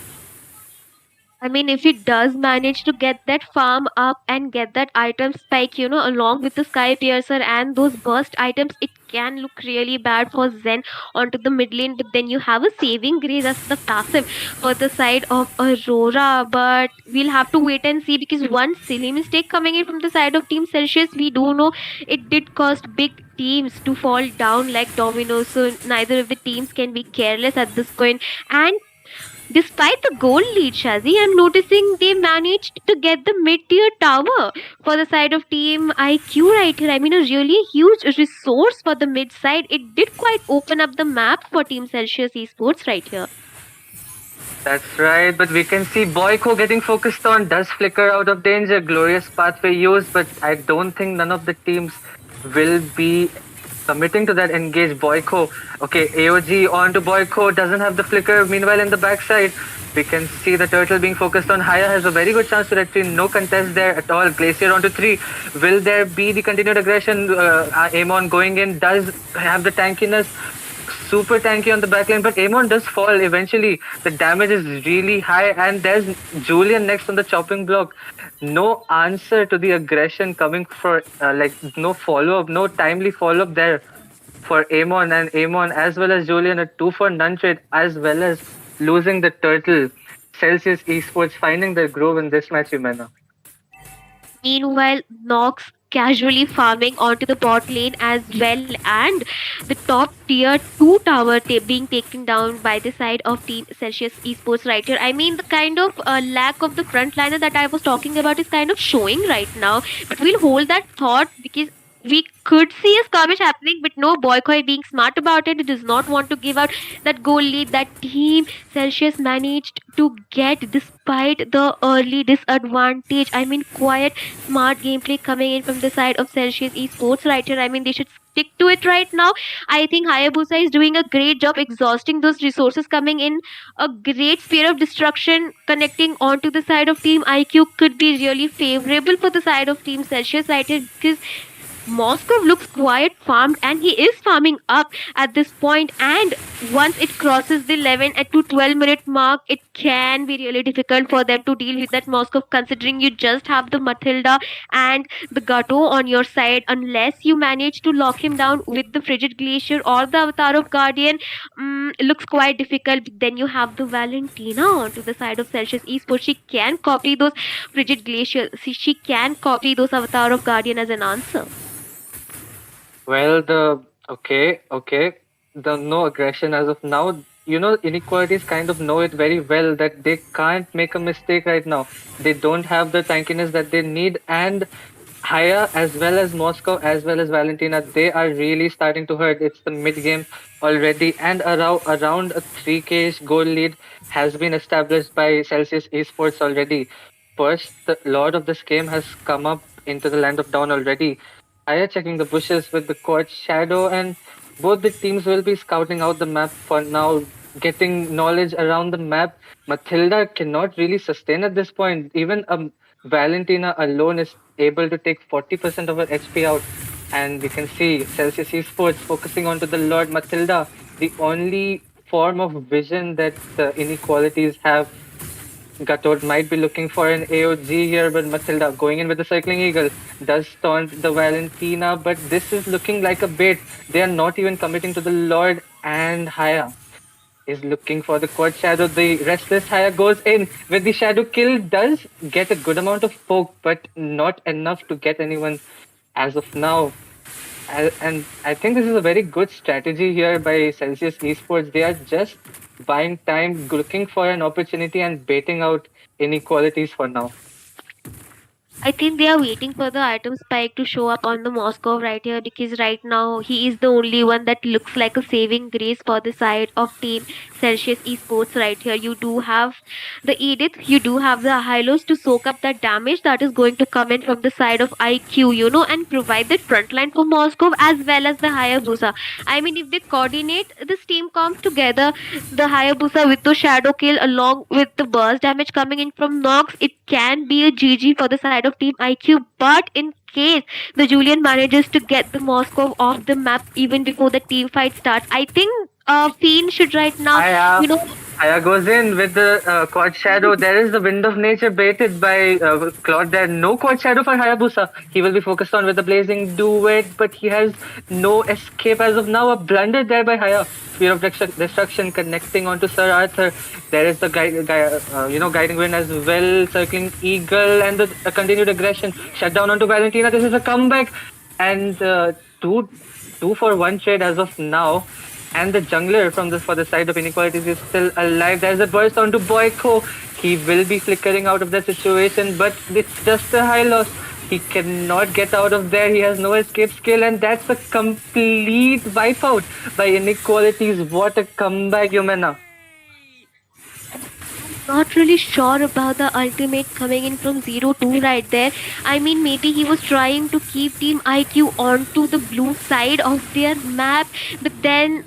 I mean, if he does manage to get that farm up and get that item spike, along with the Sky Piercer and those burst items, it can look really bad for Zen onto the mid lane. But then you have a saving grace as the passive for the side of Aurora. But we'll have to wait and see, because one silly mistake coming in from the side of Team Celsius, we do know it did cost big teams to fall down like dominoes. So neither of the teams can be careless at this point. And despite the goal lead, Shazi, I'm noticing they managed to get the mid-tier tower for the side of Team IQ right here. I mean, a really huge resource for the mid side. It did quite open up the map for Team Celsius Esports right here. That's right, but we can see Boyko getting focused on, does flicker out of danger, glorious pathway used, but I don't think none of the teams will be committing to that engage. Boyko, okay, AOG onto Boyko, doesn't have the flicker, meanwhile in the backside, we can see the turtle being focused on. Haya has a very good chance to retreat, no contest there at all. Glacier onto 3, will there be the continued aggression? Amon going in, does have the tankiness, super tanky on the backline, but Amon does fall eventually. The damage is really high, and there's Julian next on the chopping block. No answer to the aggression coming for, no follow up, no timely follow up there for Amon, and Amon as well as Julian a 2 for none trade, as well as losing the turtle. Celsius Esports finding their groove in this match, Jimena. Meanwhile, Nox casually farming onto the bot lane as well, and the top tier 2 tower being taken down by the side of Team Celsius Esports right here. I mean, the kind of lack of the frontliner that I was talking about is kind of showing right now, but we'll hold that thought, because we could see a skirmish happening, but no, Boykoi being smart about it, does not want to give out that goal lead that Team Celsius managed to get despite the early disadvantage. I mean, quiet, smart gameplay coming in from the side of Celsius Esports right here. I mean, they should stick to it right now. I think Hayabusa is doing a great job exhausting those resources coming in. A great sphere of destruction connecting onto the side of Team IQ could be really favorable for the side of Team Celsius right here, because Moscow looks quite farmed, and he is farming up at this point, and once it crosses the 11 at to 12-minute mark, it can be really difficult for them to deal with that Moscow, considering you just have the Matilda and the Gato on your side. Unless you manage to lock him down with the Frigid Glacier or the Avatar of Guardian, looks quite difficult. Then you have the Valentina onto the side of Celsius Esports. She can copy those Frigid Glacier. She can copy those Avatar of Guardian as an answer. Well, okay, the no aggression as of now. Inequalities kind of know it very well that they can't make a mistake right now. They don't have the tankiness that they need, and Haya as well as Moscow as well as Valentina, they are really starting to hurt. It's the mid game already, and around a 3K goal lead has been established by Celsius Esports already. First, the Lord of this game has come up into the land of dawn already. Aya checking the bushes with the quad shadow, and both the teams will be scouting out the map for now, getting knowledge around the map. Matilda cannot really sustain at this point. Even Valentina alone is able to take 40% of her HP out. And we can see Celsius Esports focusing onto the Lord Matilda, the only form of vision that the inequalities have. Gatod might be looking for an AOG here, but Matilda going in with the Cycling Eagle does taunt the Valentina, but this is looking like a bait. They are not even committing to the Lord, and Haya is looking for the quad shadow. The restless Haya goes in with the shadow kill, does get a good amount of poke, but not enough to get anyone as of now. And I think this is a very good strategy here by Celsius Esports. They are just buying time, looking for an opportunity, and baiting out inequalities for now. I think they are waiting for the item spike to show up on the Moscow right here, because right now he is the only one that looks like a saving grace for the side of Team Celsius Esports right here. You do have the Edith, you do have the Hylos to soak up that damage that is going to come in from the side of IQ, and provide that front line for Moscow as well as the Hayabusa. I mean, if they coordinate this team comp together, the Hayabusa with the shadow kill along with the burst damage coming in from Nox, it can be a GG for the side of Team IQ. But in case the Julian manages to get the Moscow off the map even before the team fight starts, I think Fiend should right now, Aya, you know, Aya goes in with the quad shadow. There is the wind of nature baited by Claude. There no quad shadow for Hayabusa. He will be focused on with the blazing duet, but he has no escape as of now. A blunder there by Haya. Spear of destruction connecting onto Sir Arthur. There is the guiding wind as well, circling eagle and the continued aggression. Shut down onto Valentina. This is a comeback and two for one trade as of now. And the jungler from the for the side of inequalities is still alive. There's a burst onto Boyko. He will be flickering out of the situation, but it's just a high loss. He cannot get out of there. He has no escape skill, and that's a complete wipeout by inequalities. What a comeback, Yumena. not really sure about the ultimate coming in from 0-2 right there. I mean, maybe he was trying to keep Team IQ onto the blue side of their map, but then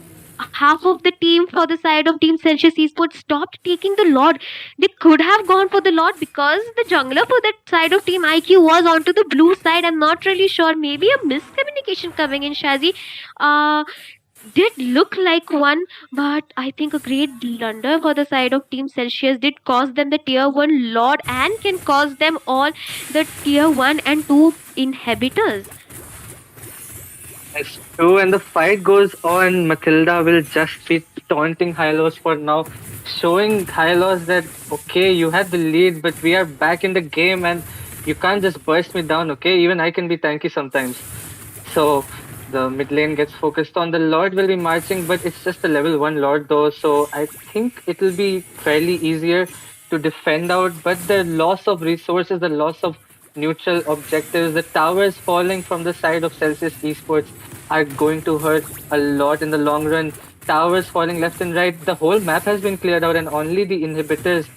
half of the team for the side of Team Celsius Esports stopped taking the Lord. They could have gone for the Lord because the jungler for that side of Team IQ was onto the blue side. I'm not really sure. Maybe a miscommunication coming in, Shazi. Uh, did look like one, but I think a great blunder for the side of Team Celsius did cost them the tier 1 Lord and can cost them all the tier 1 and 2 inhibitors. That's true, and the fight goes on. Matilda will just be taunting Hylos for now, showing Hylos that okay, you had the lead, but we are back in the game, and you can't just burst me down. Okay, even I can be tanky sometimes. So the mid lane gets focused on. The Lord will be marching, but it's just a level 1 Lord though, so I think it will be fairly easier to defend out. But the loss of resources, the loss of neutral objectives, the towers falling from the side of Celsius Esports are going to hurt a lot in the long run. Towers falling left and right. The whole map has been cleared out, and only the inhibitors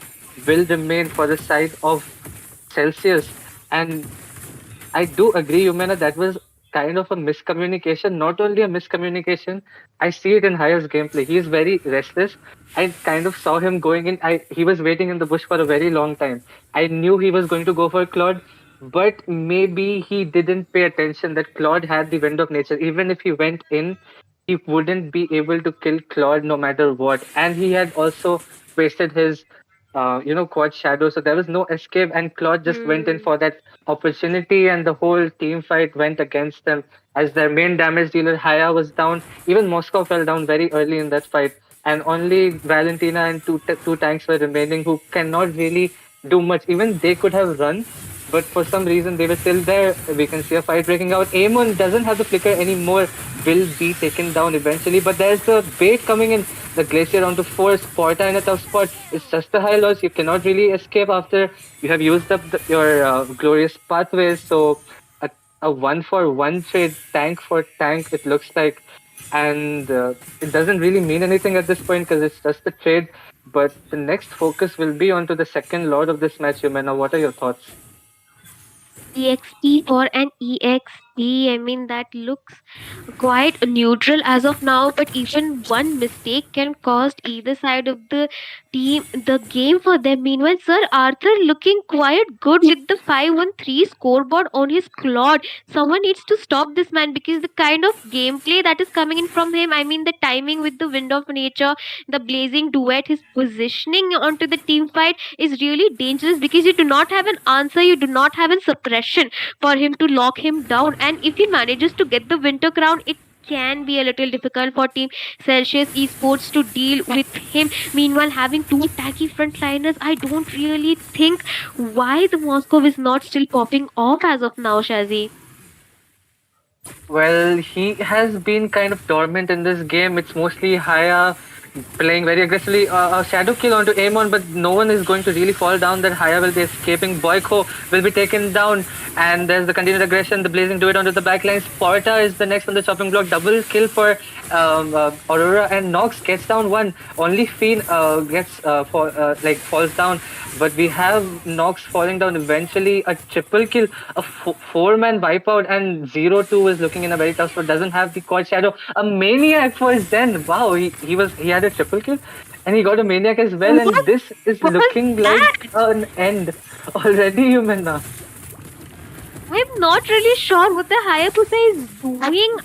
will remain for the side of Celsius. And I do agree, Yumena, that was kind of a miscommunication. Not only a miscommunication, I see it in Haya's gameplay. He is very restless. I kind of saw him going in. He was waiting in the bush for a very long time. I knew he was going to go for Claude, but maybe he didn't pay attention that Claude had the wind of nature. Even if he went in, he wouldn't be able to kill Claude no matter what. And he had also wasted his quad shadow. So there was no escape, and Claude just went in Hmm. for that opportunity, and the whole team fight went against them as their main damage dealer Haya was down. Even Moscow fell down very early in that fight, and only Valentina and two tanks were remaining who cannot really do much. Even they could have run, but for some reason they were still there. We can see a fight breaking out. Amon doesn't have the flicker anymore, will be taken down eventually, but there's the bait coming in. The glacier onto four, Porta in a tough spot. It's just a high loss. You cannot really escape after you have used up your glorious pathways. So a 1-for-1 trade, tank for tank, it looks like. And it doesn't really mean anything at this point because it's just a trade. But the next focus will be onto the second lord of this match, Yumena. What are your thoughts? EXP for an EXP. I mean, that looks quite neutral as of now, but even one mistake can cost either side of the team the game for them. Meanwhile, Sir Arthur looking quite good with the 5-1-3 scoreboard on his Claude. Someone needs to stop this man because the kind of gameplay that is coming in from him, I mean, the timing with the wind of nature, the blazing duet, his positioning onto the team fight is really dangerous because you do not have an answer, you do not have a suppression for him to lock him down. And if he manages to get the winter crown, it can be a little difficult for Team Celsius Esports to deal with him. Meanwhile, having two tacky frontliners, I don't really think why the Moscow is not still popping off as of now, Shazi. Well, he has been kind of dormant in this game. It's mostly Haya playing very aggressively. A shadow kill onto Amon, but no one is going to really fall down. That Haya will be escaping. Boyko will be taken down, and there's the continued aggression. The Blazing do it onto the backlines. Porta is the next on the chopping block. Double kill for Aurora, and Nox gets down one. Only Fiend gets falls down, but we have Nox falling down eventually. A triple kill, a four-man wipeout, and 0-2 is looking in a very tough spot. Doesn't have the quad shadow. A maniac for Zen. Wow, he had a triple kill, and he got a maniac as well. And What this is was looking like that? an end already, Humana. I'm not really sure what the Hayabusa is doing.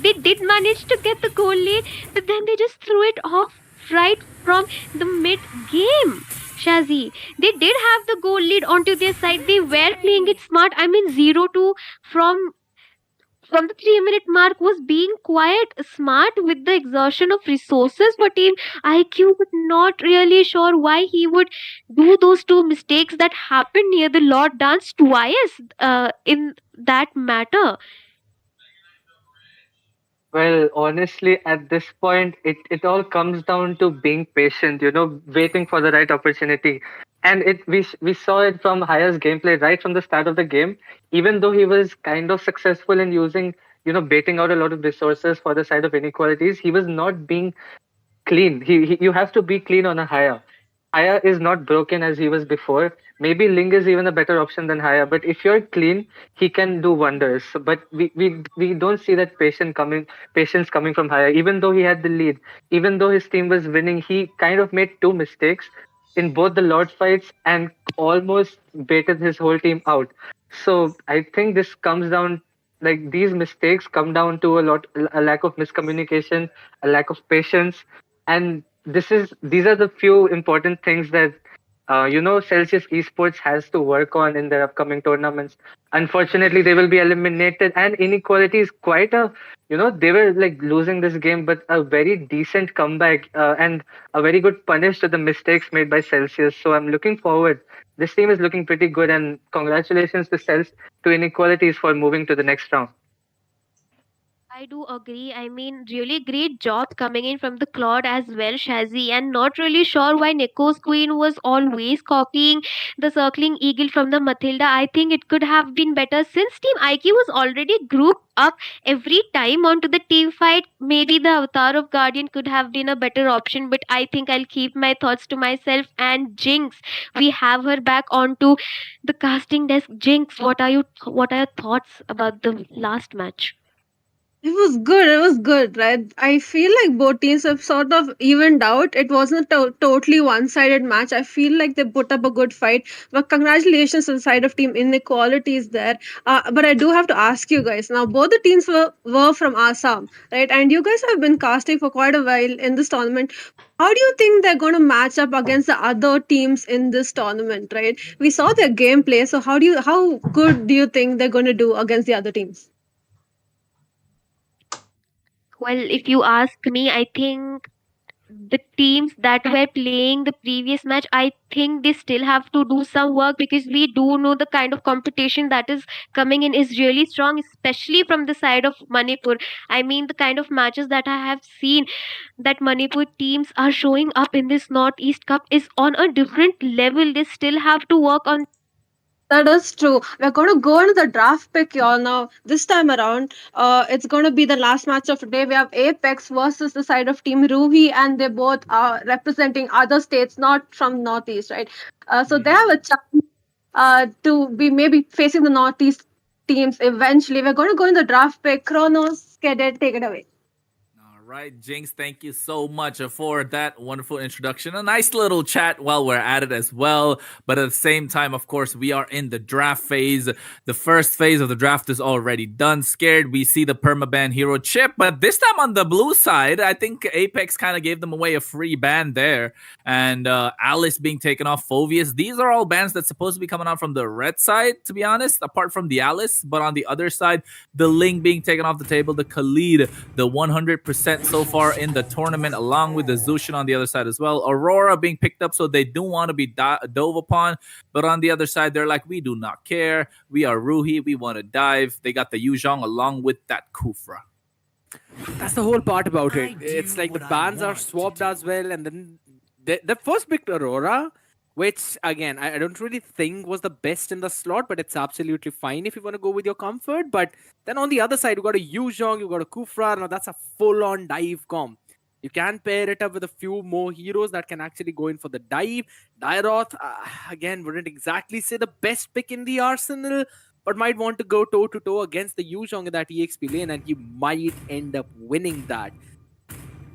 They did manage to get the goal lead, but then they just threw it off right from the mid game. Shazi, they did have the goal lead onto their side. They were playing it smart. I mean, 0-2 from from the 3 minute mark was being quite smart with the exertion of resources for team IQ, but not really sure why he would do those two mistakes that happened near the Lord Dance twice in that matter. Well, honestly, at this point, it all comes down to being patient, waiting for the right opportunity. And we saw it from Haya's gameplay right from the start of the game. Even though he was kind of successful in using, baiting out a lot of resources for the side of inequalities, he was not being clean. You have to be clean on a Haya. Haya is not broken as he was before. Maybe Ling is even a better option than Haya, but if you're clean, he can do wonders. But we don't see that patience coming from Haya. Even though he had the lead, even though his team was winning, he kind of made two mistakes in both the Lord fights and almost baited his whole team out. So I think this comes down like these mistakes come down to a lack of miscommunication, a lack of patience, and these are the few important things that Celsius Esports has to work on in their upcoming tournaments. Unfortunately, they will be eliminated, and inequality is quite a they were like losing this game, but a very decent comeback and a very good punish to the mistakes made by Celsius. So I'm looking forward. This team is looking pretty good, and congratulations to inequalities for moving to the next round. I do agree. I mean, really great job coming in from the Claude as well, Shazzy. And not really sure why Nico's Queen was always copying the circling eagle from the Matilda. I think it could have been better since Team IQ was already grouped up every time onto the team fight. Maybe the Avatar of Guardian could have been a better option, but I think I'll keep my thoughts to myself. And Jinx, we have her back onto the casting desk. Jinx, what are your thoughts about the last match? It was good. It was good, right? I feel like both teams have sort of evened out. It wasn't a totally one-sided match. I feel like they put up a good fight. But congratulations on the side of team inequalities there. But I do have to ask you guys now. Both the teams were from Assam, right? And you guys have been casting for quite a while in this tournament. How do you think they're going to match up against the other teams in this tournament, right? We saw their gameplay. So how good do you think they're going to do against the other teams? Well, if you ask me, I think the teams that were playing the previous match, I think they still have to do some work because we do know the kind of competition that is coming in is really strong, especially from the side of Manipur. I mean, the kind of matches that I have seen that Manipur teams are showing up in this Northeast Cup is on a different level. They still have to work on. That is true. We're going to go into the draft pick, y'all. Now, this time around, it's going to be the last match of today. We have Apex versus the side of Team Ruhi, and they both are representing other states, not from Northeast, right? So they have a chance to be maybe facing the Northeast teams eventually. We're going to go in the draft pick. Kronos, Cadet, take it away. All right, Jinx, thank you so much for that wonderful introduction. A nice little chat while we're at it as well. But at the same time, of course, we are in the draft phase. The first phase of the draft is already done. Scared, we see the permaban hero chip. But this time on the blue side, I think Apex kind of gave them away a free ban there. And Alice being taken off, Fovius. These are all bans that's supposed to be coming out from the red side, to be honest, apart from the Alice. But on the other side, the Ling being taken off the table, the Khalid, the 100% so far in the tournament, along with the Zushin on the other side as well. Aurora being picked up, so they do want to be dove upon. But on the other side, they're like, we do not care. We are Ruhi. We want to dive. They got the Yuzhong along with that Kufra. That's the whole part about it. It's like the bans are swapped as well, and then the first picked Aurora, which again I don't really think was the best in the slot, but it's absolutely fine if you want to go with your comfort. But then on the other side, you got a Yuzhong, you got a Kufra. Now that's a full-on dive comp. You can pair it up with a few more heroes that can actually go in for the dive. Dairoth, again, wouldn't exactly say the best pick in the arsenal, but might want to go toe to toe against the Yuzhong in that EXP lane, and he might end up winning that.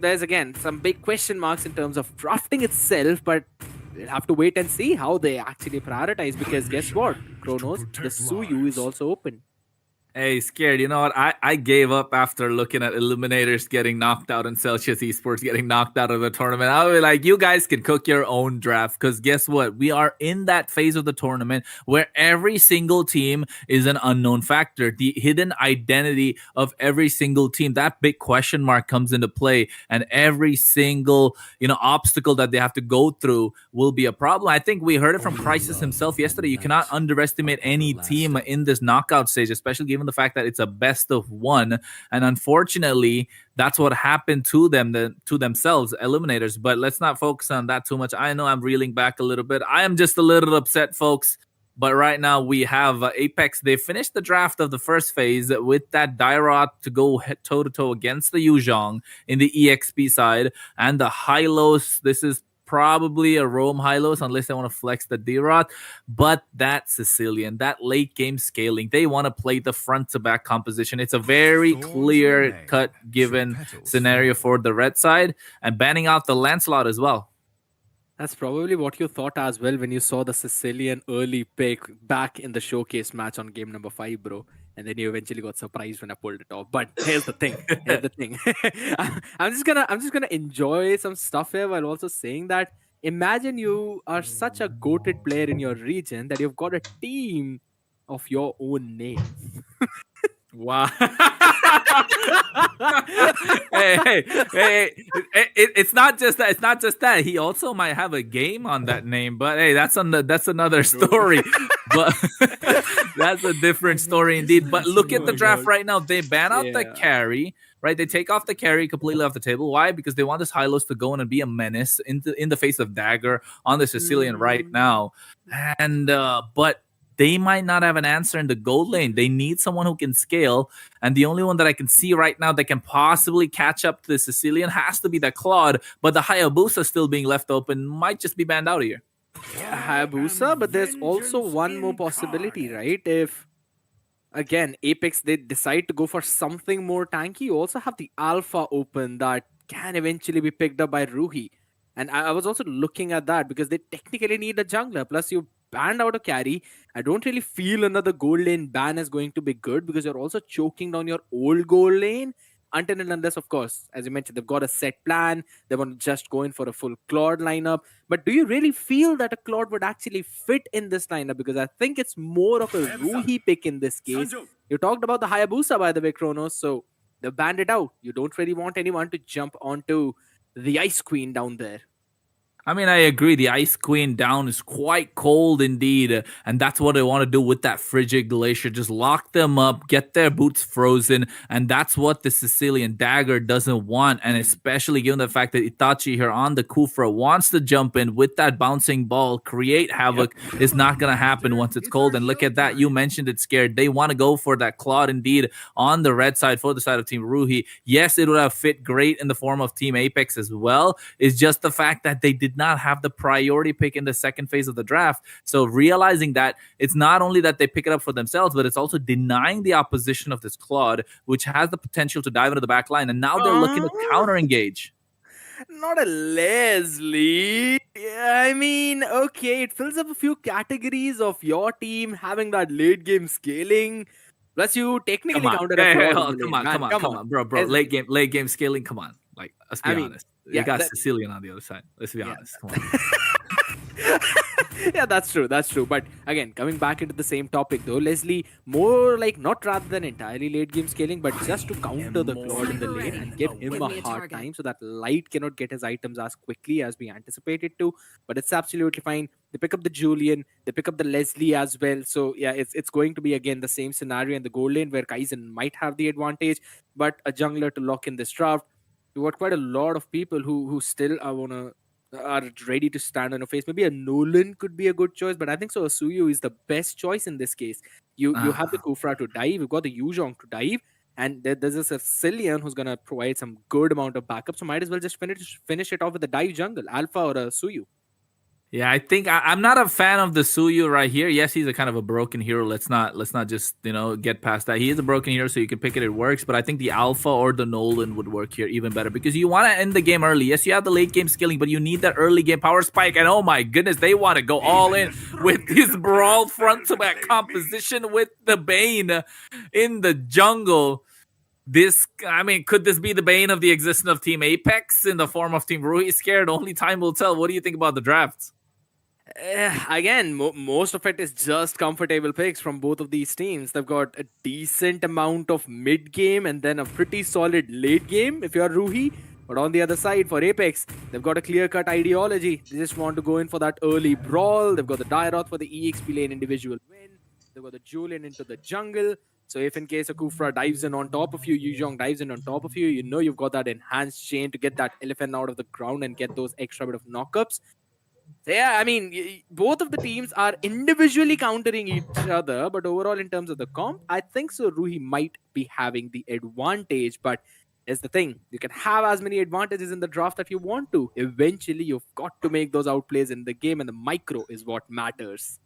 There's again some big question marks in terms of drafting itself, but we'll have to wait and see how they actually prioritize, because guess what? Kronos, the Suyu is also open. Hey, scared. You know what? I gave up after looking at Eliminators getting knocked out and Celsius Esports getting knocked out of the tournament. I was like, you guys can cook your own draft, because guess what? We are in that phase of the tournament where every single team is an unknown factor. The hidden identity of every single team, that big question mark comes into play, and every single obstacle that they have to go through will be a problem. I think we heard it from Crisis himself yesterday. You cannot underestimate any team in this knockout stage, especially given the fact that it's a best of one, and unfortunately that's what happened to themselves, Eliminators. But let's not focus on that too much. I know I'm reeling back a little bit. I am just a little upset, folks, but right now we have Apex. They finished the draft of the first phase with that Dairoth to go toe to toe against the Yuzhong in the EXP side, and the Hylos. This is probably a Rome Hylos unless they want to flex the D-Rot. But that Sicilian, that late game scaling, they want to play the front to back composition. It's a very clear cut given scenario for the red side, and banning out the Lancelot as well. That's probably what you thought as well when you saw the Sicilian early pick back in the showcase match on game number 5, bro. And then you eventually got surprised when I pulled it off. But here's the thing. I'm just gonna enjoy some stuff here while also saying that imagine you are such a goated player in your region that you've got a team of your own name. Wow. hey, it's not just that. It's not just that. He also might have a game on that name, but hey, that's another story. But that's a different story indeed. But look at the draft right now. They ban out the carry. Right, they take off the carry completely off the table. Why? Because they want this Hylos to go in and be a menace in the face of Dagger on the Sicilian right now. And but they might not have an answer in the gold lane. They need someone who can scale. And the only one that I can see right now that can possibly catch up to the Sicilian has to be the Claude. But the Hayabusa still being left open might just be banned out of here. Hayabusa, but there's also one more possibility, right? If, again, Apex, they decide to go for something more tanky, you also have the Alpha open that can eventually be picked up by Ruhi. And I was also looking at that because they technically need a jungler. Plus, you banned out a carry. I don't really feel another gold lane ban is going to be good because you're also choking down your old gold lane until and unless, of course, as you mentioned, they've got a set plan. They want to just go in for a full Claude lineup. But do you really feel that a Claude would actually fit in this lineup? Because I think it's more of a Ruhi pick in this case. You talked about the Hayabusa, by the way, Kronos. So they banned it out. You don't really want anyone to jump onto the Ice Queen down there. I mean, I agree. The Ice Queen down is quite cold indeed. And that's what they want to do with that frigid glacier. Just lock them up, get their boots frozen. And that's what the Sicilian Dagger doesn't want. And especially given the fact that Itachi here on the Kufra wants to jump in with that bouncing ball, create havoc. It's not going to happen once it's cold. And look at that. You mentioned it, Scared. They want to go for that Claude indeed on the red side for the side of Team Ruhi. Yes, it would have fit great in the form of Team Apex as well. It's just the fact that they did not have the priority pick in the second phase of the draft. So realizing that, it's not only that they pick it up for themselves, but it's also denying the opposition of this Claude, which has the potential to dive into the back line. And now they're looking to counter engage. Not a Leslie. Yeah, I mean, okay, it fills up a few categories of your team having that late game scaling. Plus, you technically counter a Claude. Come on, bro. Late game scaling. Come on, like let's be honest. You got Sicilian on the other side. Let's be honest. Come on. Yeah, that's true. That's true. But again, coming back into the same topic though, Leslie, more like not rather than entirely late game scaling, but just to counter the Claude in the lane and give him a hard time so that Light cannot get his items as quickly as we anticipated to. But it's absolutely fine. They pick up the Julian, they pick up the Leslie as well. So yeah, it's going to be again the same scenario in the gold lane where Kaizen might have the advantage, but a jungler to lock in this draft. You got quite a lot of people who still are ready to stand on a face. Maybe a Nolan could be a good choice, but I think so. Asuyu is the best choice in this case. You have the Kufra to dive, you've got the Yuzhong to dive, and there's a Cillian who's gonna provide some good amount of backup. So might as well just finish it off with a dive jungle, Alpha or a Suyu. Yeah, I think I'm not a fan of the Suyu right here. Yes, he's a kind of a broken hero. Let's not just get past that. He is a broken hero, so you can pick it. It works, but I think the Alpha or the Nolan would work here even better because you want to end the game early. Yes, you have the late game skilling, but you need that early game power spike. And oh my goodness, they want to go all in with this brawl front to back composition with the Bane in the jungle. Could this be the bane of the existence of Team Apex in the form of Team Rui? Scared? Only time will tell. What do you think about the drafts? Again, most of it is just comfortable picks from both of these teams. They've got a decent amount of mid game and then a pretty solid late game if you're Ruhi. But on the other side, for Apex, they've got a clear-cut ideology. They just want to go in for that early brawl. They've got the Dairoth for the EXP lane individual win. They've got the Julian into the jungle. So if in case a Kufra dives in on top of you, Yuzhong dives in on top of you, you know you've got that enhanced chain to get that elephant out of the ground and get those extra bit of knockups. So yeah, I mean, both of the teams are individually countering each other, but overall in terms of the comp, I think so Ruhi might be having the advantage, but here's the thing, you can have as many advantages in the draft that you want to. Eventually, you've got to make those outplays in the game, and the micro is what matters.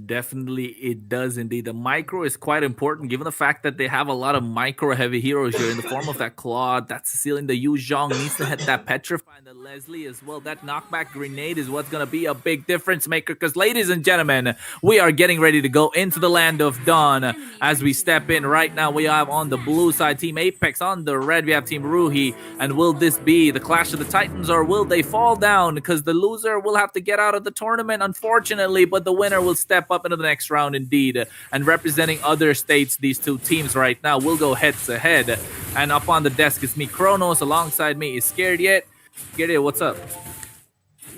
Definitely, it does indeed. The micro is quite important given the fact that they have a lot of micro heavy heroes here in the form of that Claude, that Sicilian, the Yu Zhong needs to hit that Petrify, and the Leslie as well. That knockback grenade is what's going to be a big difference maker because, ladies and gentlemen, we are getting ready to go into the land of Dawn. As we step in right now, we have on the blue side Team Apex, on the red we have Team Ruhi, and will this be the Clash of the Titans or will they fall down? Because the loser will have to get out of the tournament, unfortunately, but the winner will step up into the next round indeed. And representing other states, these two teams right now will go head to head. And up on the desk is me, Kronos. Alongside me is Scared Yet. Scared Yet, what's up?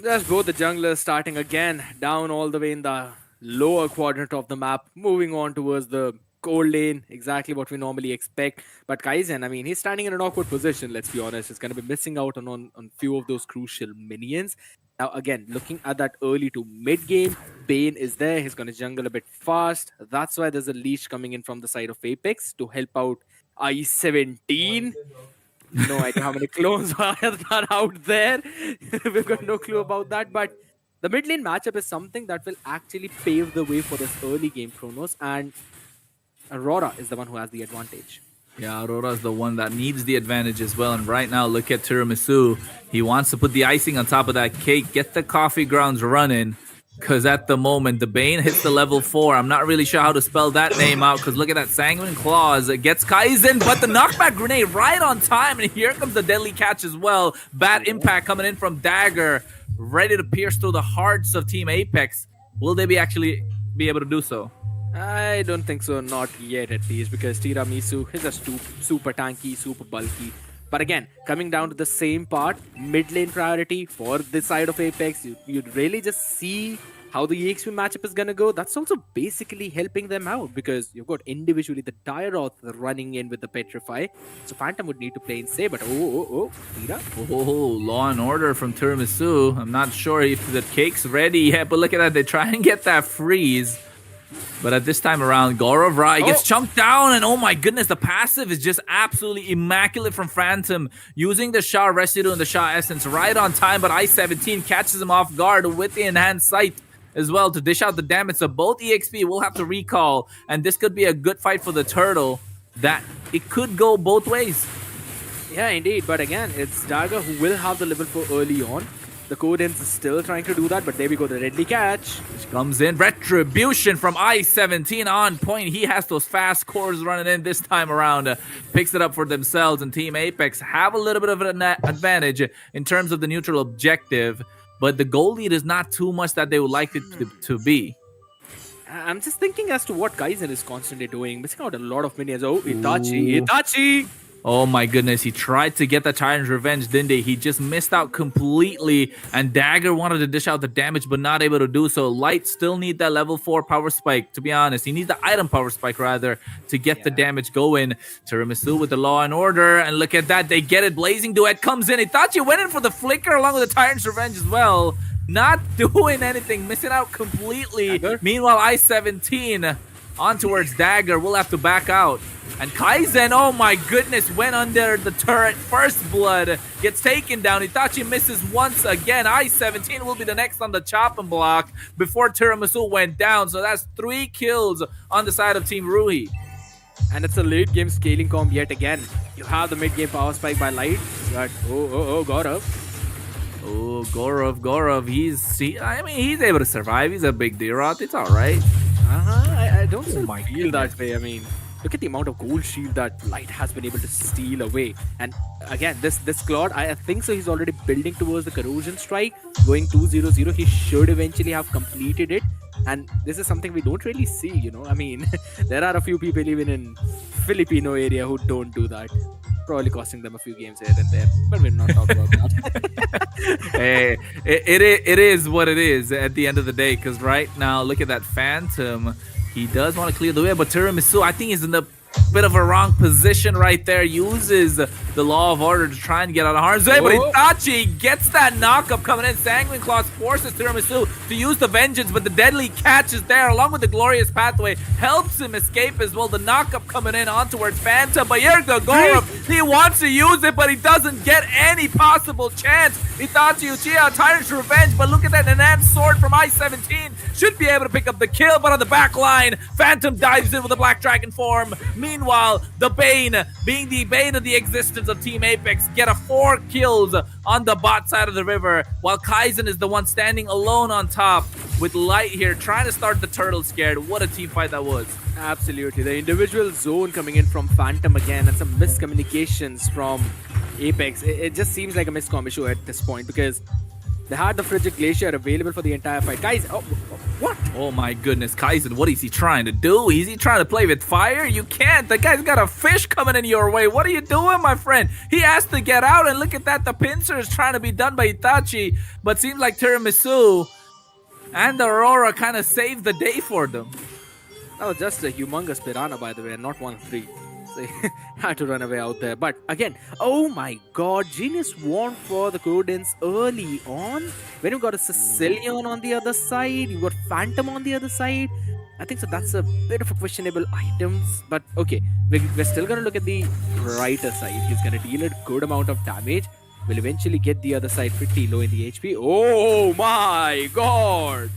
There's both the junglers starting again down all the way in the lower quadrant of the map, moving on towards the gold lane, exactly what we normally expect. But Kaizen, I mean, he's standing in an awkward position, let's be honest. He's going to be missing out on few of those crucial minions. Now, again, looking at that early to mid game, Bane is there. He's going to jungle a bit fast. That's why there's a leash coming in from the side of Apex to help out I-17. No idea how many clones are out there. We've got no clue about that. But the mid lane matchup is something that will actually pave the way for this early game, Kronos. And Aurora is the one who has the advantage. Yeah, Aurora is the one that needs the advantage as well. And right now, look at Tiramisu. He wants to put the icing on top of that cake, get the coffee grounds running. Because at the moment, the Bane hits the level 4. I'm not really sure how to spell that name out. Because look at that Sanguine Claws. It gets Kaizen, but the knockback grenade right on time. And here comes the deadly catch as well. Bad impact coming in from Dagger. Ready to pierce through the hearts of Team Apex. Will they actually be able to do so? I don't think so, not yet at least, because Tiramisu is a super tanky, super bulky. But again, coming down to the same part, mid lane priority for this side of Apex, you'd really just see how the EXP matchup is going to go. That's also basically helping them out because you've got individually the Dairoth running in with the Petrify. So Phantom would need to play in safe, but Tira. Law and order from Tiramisu. I'm not sure if the cake's ready yet, but look at that. They try and get that freeze. But at this time around, Gaurav Rai gets chunked down, and oh my goodness, the passive is just absolutely immaculate from Phantom, using the Shah Residue and the Shah Essence right on time, but I-17 catches him off guard with the Enhanced Sight as well to dish out the damage. So both EXP will have to recall, and this could be a good fight for the Turtle, that it could go both ways. Yeah, indeed, but again, it's Dagger who will have the level 4 early on. The Codens is still trying to do that, but there we go, the deadly catch. Which comes in. Retribution from I-17 on point. He has those fast cores running in this time around. Picks it up for themselves, and Team Apex have a little bit of an advantage in terms of the neutral objective. but the goal lead is not too much that they would like it to be. I'm just thinking as to what Kaizen is constantly doing, missing out a lot of minions. Oh, Itachi! Oh my goodness, he tried to get the Tyrant's Revenge, didn't he? He just missed out completely, and Dagger wanted to dish out the damage, but not able to do so. Light still need that level 4 power spike, to be honest. He needs the item power spike, rather, to get the damage going. Tiramisu with the Law and Order, and look at that, they get it. Blazing Duet comes in. Itachi went in for the Flicker along with the Tyrant's Revenge as well. Not doing anything, missing out completely. Dagger. Meanwhile, I-17 on towards Dagger will have to back out. And Kaizen, oh my goodness, went under the turret. First blood gets taken down. Itachi misses once again. I-17 will be the next on the chopping block before Tiramisu went down. So that's 3 kills on the side of Team Ruhi. And it's a late game scaling comp yet again. You have the mid game power spike by Light. But Gaurav. Oh, Gaurav, he's able to survive. He's a big D-Rot. It's all right. I don't feel that way. I mean, look at the amount of gold shield that Light has been able to steal away. And again, this Claude, I think so he's already building towards the corrosion strike, going 2-0-0. He should eventually have completed it. And this is something we don't really see, you know. I mean, there are a few people even in Filipino area who don't do that. Probably costing them a few games here and there, but we're not talking about that. Hey, it is what it is at the end of the day, because right now, look at that Phantom. He does want to clear the way, but Tiramisu, I think, is in the bit of a wrong position right there. Uses the Law of Order to try and get out of harm's way, but Itachi gets that knockup coming in. Sanguine Claws forces Tiramisu to use the Vengeance, but the Deadly Catch is there along with the Glorious Pathway. Helps him escape as well. The knockup coming in on towards Phantom, but here's the Gaurav. He wants to use it, but he doesn't get any possible chance. Itachi Uchiha, Tyrant's Revenge, but look at that enhanced sword from I-17. Should be able to pick up the kill, but on the back line, Phantom dives in with a Black Dragon form. Meanwhile, the Bane, being the bane of the existence of Team Apex, get a 4 kills on the bot side of the river, while Kaizen is the one standing alone on top with Light here, trying to start the turtle scared. What a team fight that was. Absolutely. The individual zone coming in from Phantom again, and some miscommunications from Apex. It just seems like a miscom issue at this point, because they had the Frigid Glacier available for the entire fight. Guys, what? Oh my goodness, Kaizen, what is he trying to do? Is he trying to play with fire? You can't. The guy's got a fish coming in your way. What are you doing, my friend? He has to get out, and look at that. The pincer is trying to be done by Itachi, but seems like Tiramisu and Aurora kind of saved the day for them. That was just a humongous piranha, by the way, and not 1-3. So had to run away out there. But again, oh my god, Genius won for the Codins early on. When you got a Sicilian on the other side, you got Phantom on the other side. I think so that's a bit of a questionable items. But okay, we're still going to look at the brighter side. He's going to deal a good amount of damage. Will eventually get the other side pretty low in the HP. Oh my god!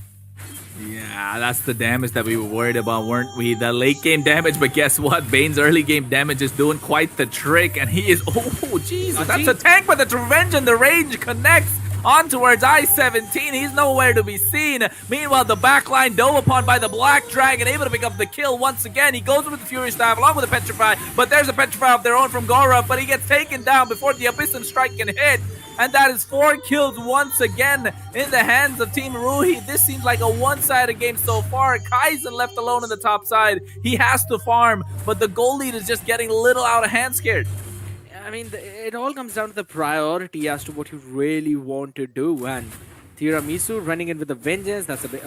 Yeah, that's the damage that we were worried about, weren't we? The late game damage, but guess what? Bane's early game damage is doing quite the trick, and he is... Oh, Jesus, that's a tank, but the Revenge and the Rage connects on towards I-17. He's nowhere to be seen. Meanwhile, the backline dove upon by the Black Dragon, able to pick up the kill once again. He goes with the Fury Staff along with the Petrify, but there's a Petrify of their own from Gaurav, but he gets taken down before the Abyssin Strike can hit. And that is 4 kills once again in the hands of Team Ruhi. This seems like a one-sided game so far. Kaizen left alone on the top side. He has to farm, but the goal lead is just getting a little out of hand scared. I mean, it all comes down to the priority as to what you really want to do. And Tiramisu running in with a vengeance, that's a bit...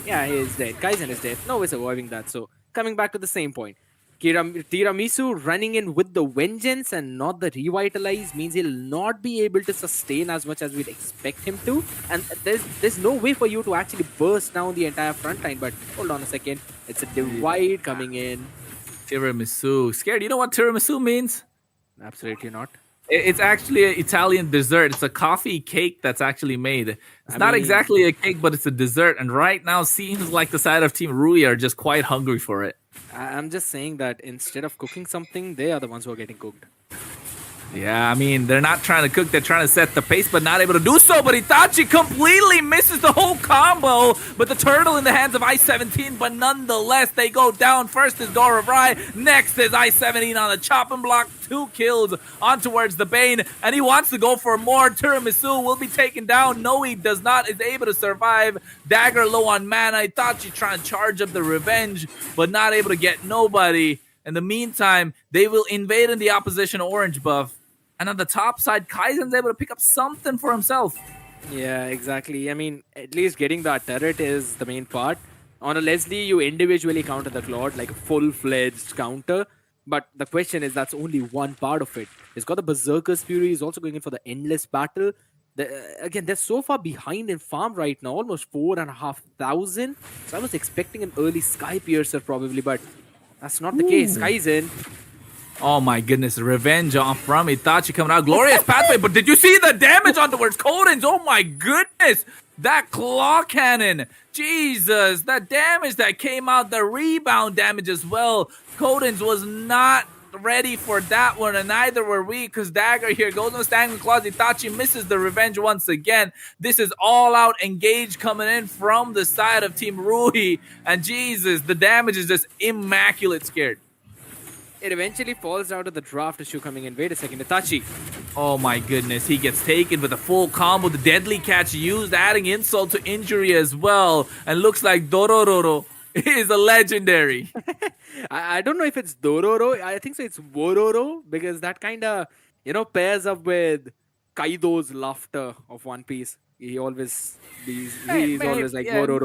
yeah, he is dead. Kaizen is dead. No way surviving that. So, coming back to the same point. Tiramisu running in with the vengeance and not the revitalize means he'll not be able to sustain as much as we'd expect him to. And there's no way for you to actually burst down the entire front line. But hold on a second. It's a divide coming in. Tiramisu. Scared? You know what tiramisu means? Absolutely not. It's actually an Italian dessert. It's a coffee cake that's actually made. It's not exactly a cake, but it's a dessert. And right now, seems like the side of Team Rui are just quite hungry for it. I'm just saying that instead of cooking something, they are the ones who are getting cooked. Yeah, I mean, they're not trying to cook, they're trying to set the pace, but not able to do so. But Itachi completely misses the whole combo. But the turtle in the hands of I-17, but nonetheless, they go down. First is Rai, next is I-17 on the chopping block. 2 kills on towards the Bane, and he wants to go for more. Tiramisu will be taken down. No, he does not, is able to survive. Dagger low on mana. Itachi trying to charge up the revenge, but not able to get nobody. In the meantime, they will invade in the opposition orange buff. And on the top side, Kaizen's able to pick up something for himself. Yeah, exactly. I mean, at least getting that turret is the main part. On a Leslie, you individually counter the Claude like a full-fledged counter. But the question is, that's only one part of it. He's got the Berserker's Fury. He's also going in for the Endless Battle. Again, they're so far behind in farm right now, almost 4,500. So I was expecting an early Sky Piercer probably, but that's not the case. Kaizen. Oh my goodness, revenge on from Itachi coming out. Glorious pathway, but did you see the damage on towards Codens? Oh my goodness! That claw cannon. Jesus, that damage that came out, the rebound damage as well. Codens was not ready for that one, and neither were we, because Dagger here goes on Staggering Claws. Itachi misses the revenge once again. This is all out engage coming in from the side of Team Rui, and Jesus, the damage is just immaculate scared. It eventually falls out of the draft issue coming in. Wait a second, Itachi. Oh my goodness, he gets taken with a full combo. The deadly catch used, adding insult to injury as well. And looks like Dororo is a legendary. I don't know if it's Dororo. I think so it's Wororo, because that kind of, pairs up with Kaido's laughter of One Piece. He always he's always like Wororo.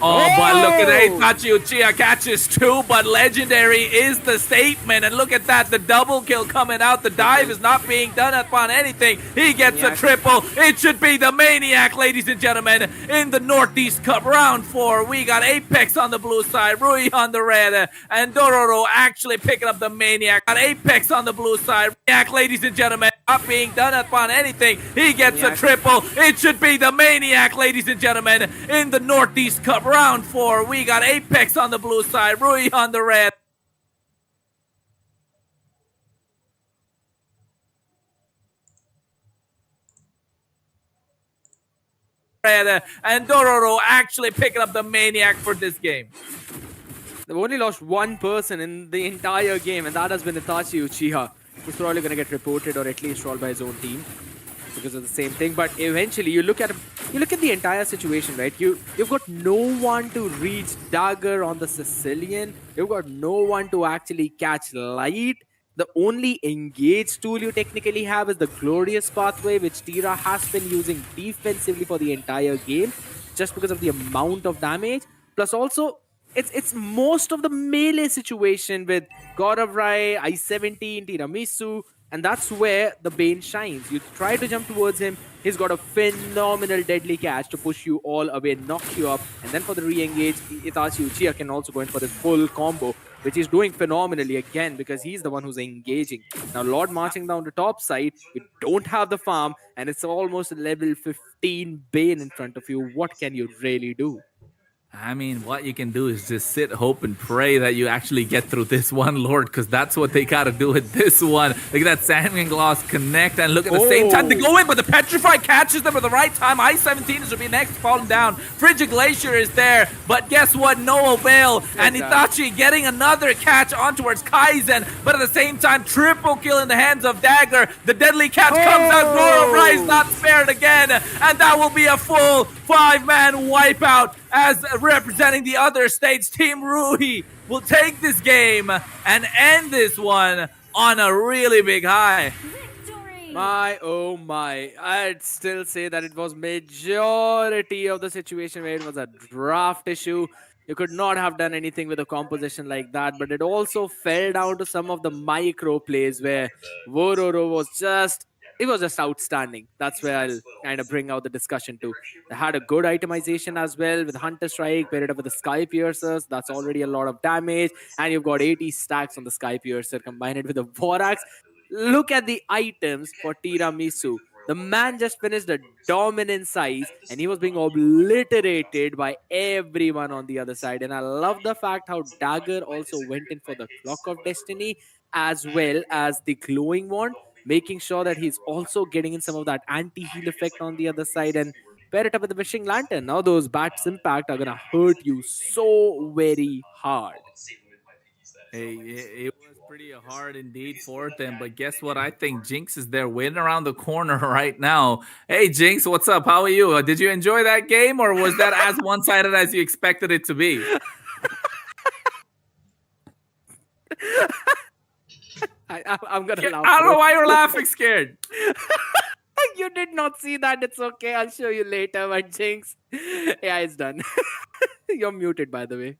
Oh, but look at that. Itachi Uchiha catches 2, but legendary is the statement. And look at that, the double kill coming out. The dive is not being done upon anything. He gets a triple. It should be the Maniac, ladies and gentlemen, in the Northeast Cup round 4. We got Apex on the blue side, Rui on the red, and Dororo actually picking up the Maniac. Got Apex on the blue side. Maniac, ladies and gentlemen, not being done upon anything. He gets a triple. It should be the Maniac, ladies and gentlemen, in the Northeast Cup round 4. We got Apex on the blue side, Rui on the red. And Dororo actually picking up the Maniac for this game. They've only lost one person in the entire game, and that has been Itachi Uchiha. He's probably going to get reported or at least rolled by his own team because of the same thing. But eventually, you look at the entire situation, right? You've got no one to reach Dagger on the Sicilian. You've got no one to actually catch Light. The only engage tool you technically have is the Glorious Pathway, which Tira has been using defensively for the entire game, just because of the amount of damage. Plus also, it's most of the melee situation with God of Rai, I-17, Tiramisu, and that's where the Bane shines. You try to jump towards him, he's got a phenomenal deadly catch to push you all away, knock you up, and then for the re-engage, Itachi Uchiha can also go in for this full combo, which he's doing phenomenally again because he's the one who's engaging. Now, Lord marching down the top side, you don't have the farm, and it's almost level 15 Bane in front of you. What can you really do? I mean, what you can do is just sit, hope, and pray that you actually get through this one, Lord, because that's what they got to do with this one. Look at that Sandman Gloss connect, and look at the same time they go in, but the Petrify catches them at the right time. I-17 is to be next, falling down. Frigid Glacier is there, but guess what? No avail, and Itachi getting another catch on towards Kaizen, but at the same time, triple kill in the hands of Dagger. The deadly catch comes out. Royal Rise not spared again, and that will be a full 5-man wipeout as representing the other states. Team Rui will take this game and end this one on a really big high. My, oh my. I'd still say that it was majority of the situation where it was a draft issue. You could not have done anything with a composition like that, but it also fell down to some of the micro plays where Wororo was just outstanding. That's where I'll kind of bring out the discussion to. They had a good itemization as well with Hunter Strike, paired it up with the Sky Piercers. That's already a lot of damage. And you've got 80 stacks on the Sky Piercer, combine it with the Vorax. Look at the items for Tiramisu. The man just finished a dominant size and he was being obliterated by everyone on the other side. And I love the fact how Dagger also went in for the Clock of Destiny as well as the Glowing Wand. making sure that he's also getting in some of that anti-heal effect on the other side, and pair it up with the wishing lantern. Now those bats impact are gonna hurt you so very hard. Hey, it was pretty hard indeed for them, but guess what? I think Jinx is there waiting around the corner right now. Hey, Jinx, what's up? How are you? Did you enjoy that game, or was that as one-sided as you expected it to be? I'm gonna laugh. I don't know bro. why you're laughing, scared. You did not see that. It's okay. I'll show you later, my Jinx. Yeah, it's done. You're muted, by the way.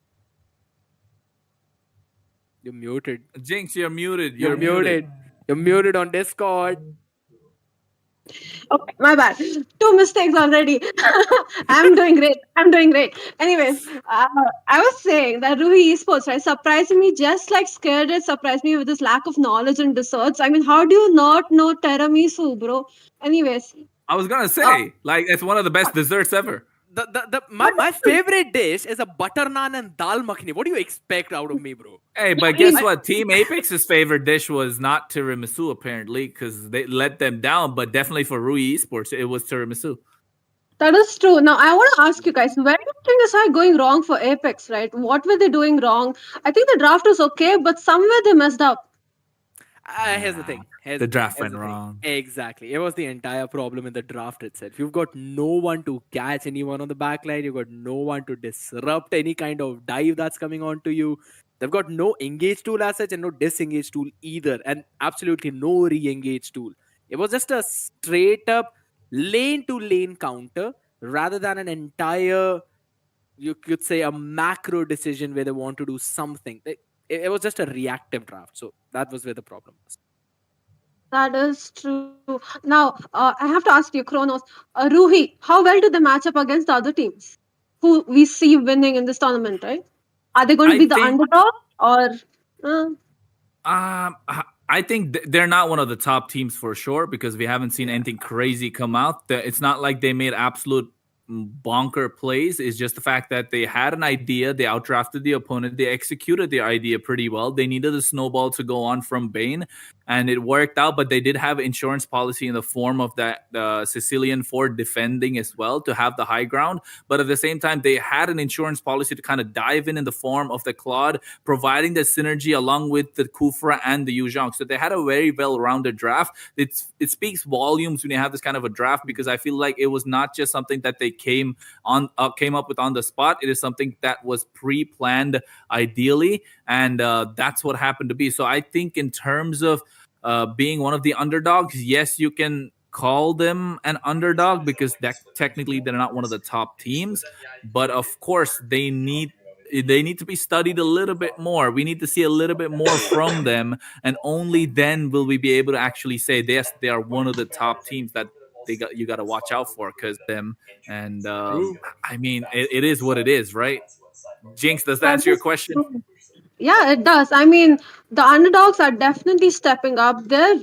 You're muted. Jinx, you're muted. You're muted. You're muted on Discord. Okay, my bad. Two mistakes already. I'm doing great. I'm doing great. Anyway, I was saying that Ruhi Esports, right, surprising me just like Scared it surprised me with this lack of knowledge in desserts. I mean, how do you not know tiramisu, bro? Anyways. I was gonna say, like, it's one of the best desserts ever. My favorite dish is a butter naan and dal makhni. What do you expect out of me, bro? Hey, but guess what? Team Apex's favorite dish was not tiramisu, apparently, because they let them down. But definitely for Rui Esports, it was tiramisu. That is true. Now, I want to ask you guys, where do you think is going wrong for Apex, right? What were they doing wrong? I think the draft was okay, but somewhere they messed up. Here's the thing. The draft went wrong. Exactly. It was the entire problem in the draft itself. You've got no one to catch anyone on the backline. You've got no one to disrupt any kind of dive that's coming onto you. They've got no engage tool as such and no disengage tool either. And absolutely no re-engage tool. It was just a straight up lane to lane counter rather than an entire, you could say, a macro decision where they want to do something. It was just a reactive draft. So that was where the problem was. That is true. Now, I have to ask you, Kronos, Ruhi, how well do they match up against the other teams who we see winning in this tournament, right? Are they going to be the underdog or? I think they're not one of the top teams for sure because we haven't seen anything crazy come out. It's not like they made absolute bonker plays. It's just the fact that they had an idea, they outdrafted the opponent, they executed their idea pretty well. They needed a snowball to go on from Bane, and it worked out. But they did have insurance policy in the form of that Sicilian Ford defending as well to have the high ground. But at the same time, they had an insurance policy to kind of dive in the form of the Claude, providing the synergy along with the Kufra and the Yuzhong. So they had a very well-rounded draft. It speaks volumes when you have this kind of a draft because I feel like it was not just something that they came up with on the spot. It is something that was pre-planned ideally, and that's what happened to be. So I think in terms of being one of the underdogs, yes, you can call them an underdog because technically they're not one of the top teams, but of course they need to be studied a little bit more. We need to see a little bit more from them, and only then will we be able to actually say yes, they are one of the top teams that you got to watch out for because them. And I mean, it is what it is, right? Jinx, does that answer your question? Yeah, it does. I mean, the underdogs are definitely stepping up. They're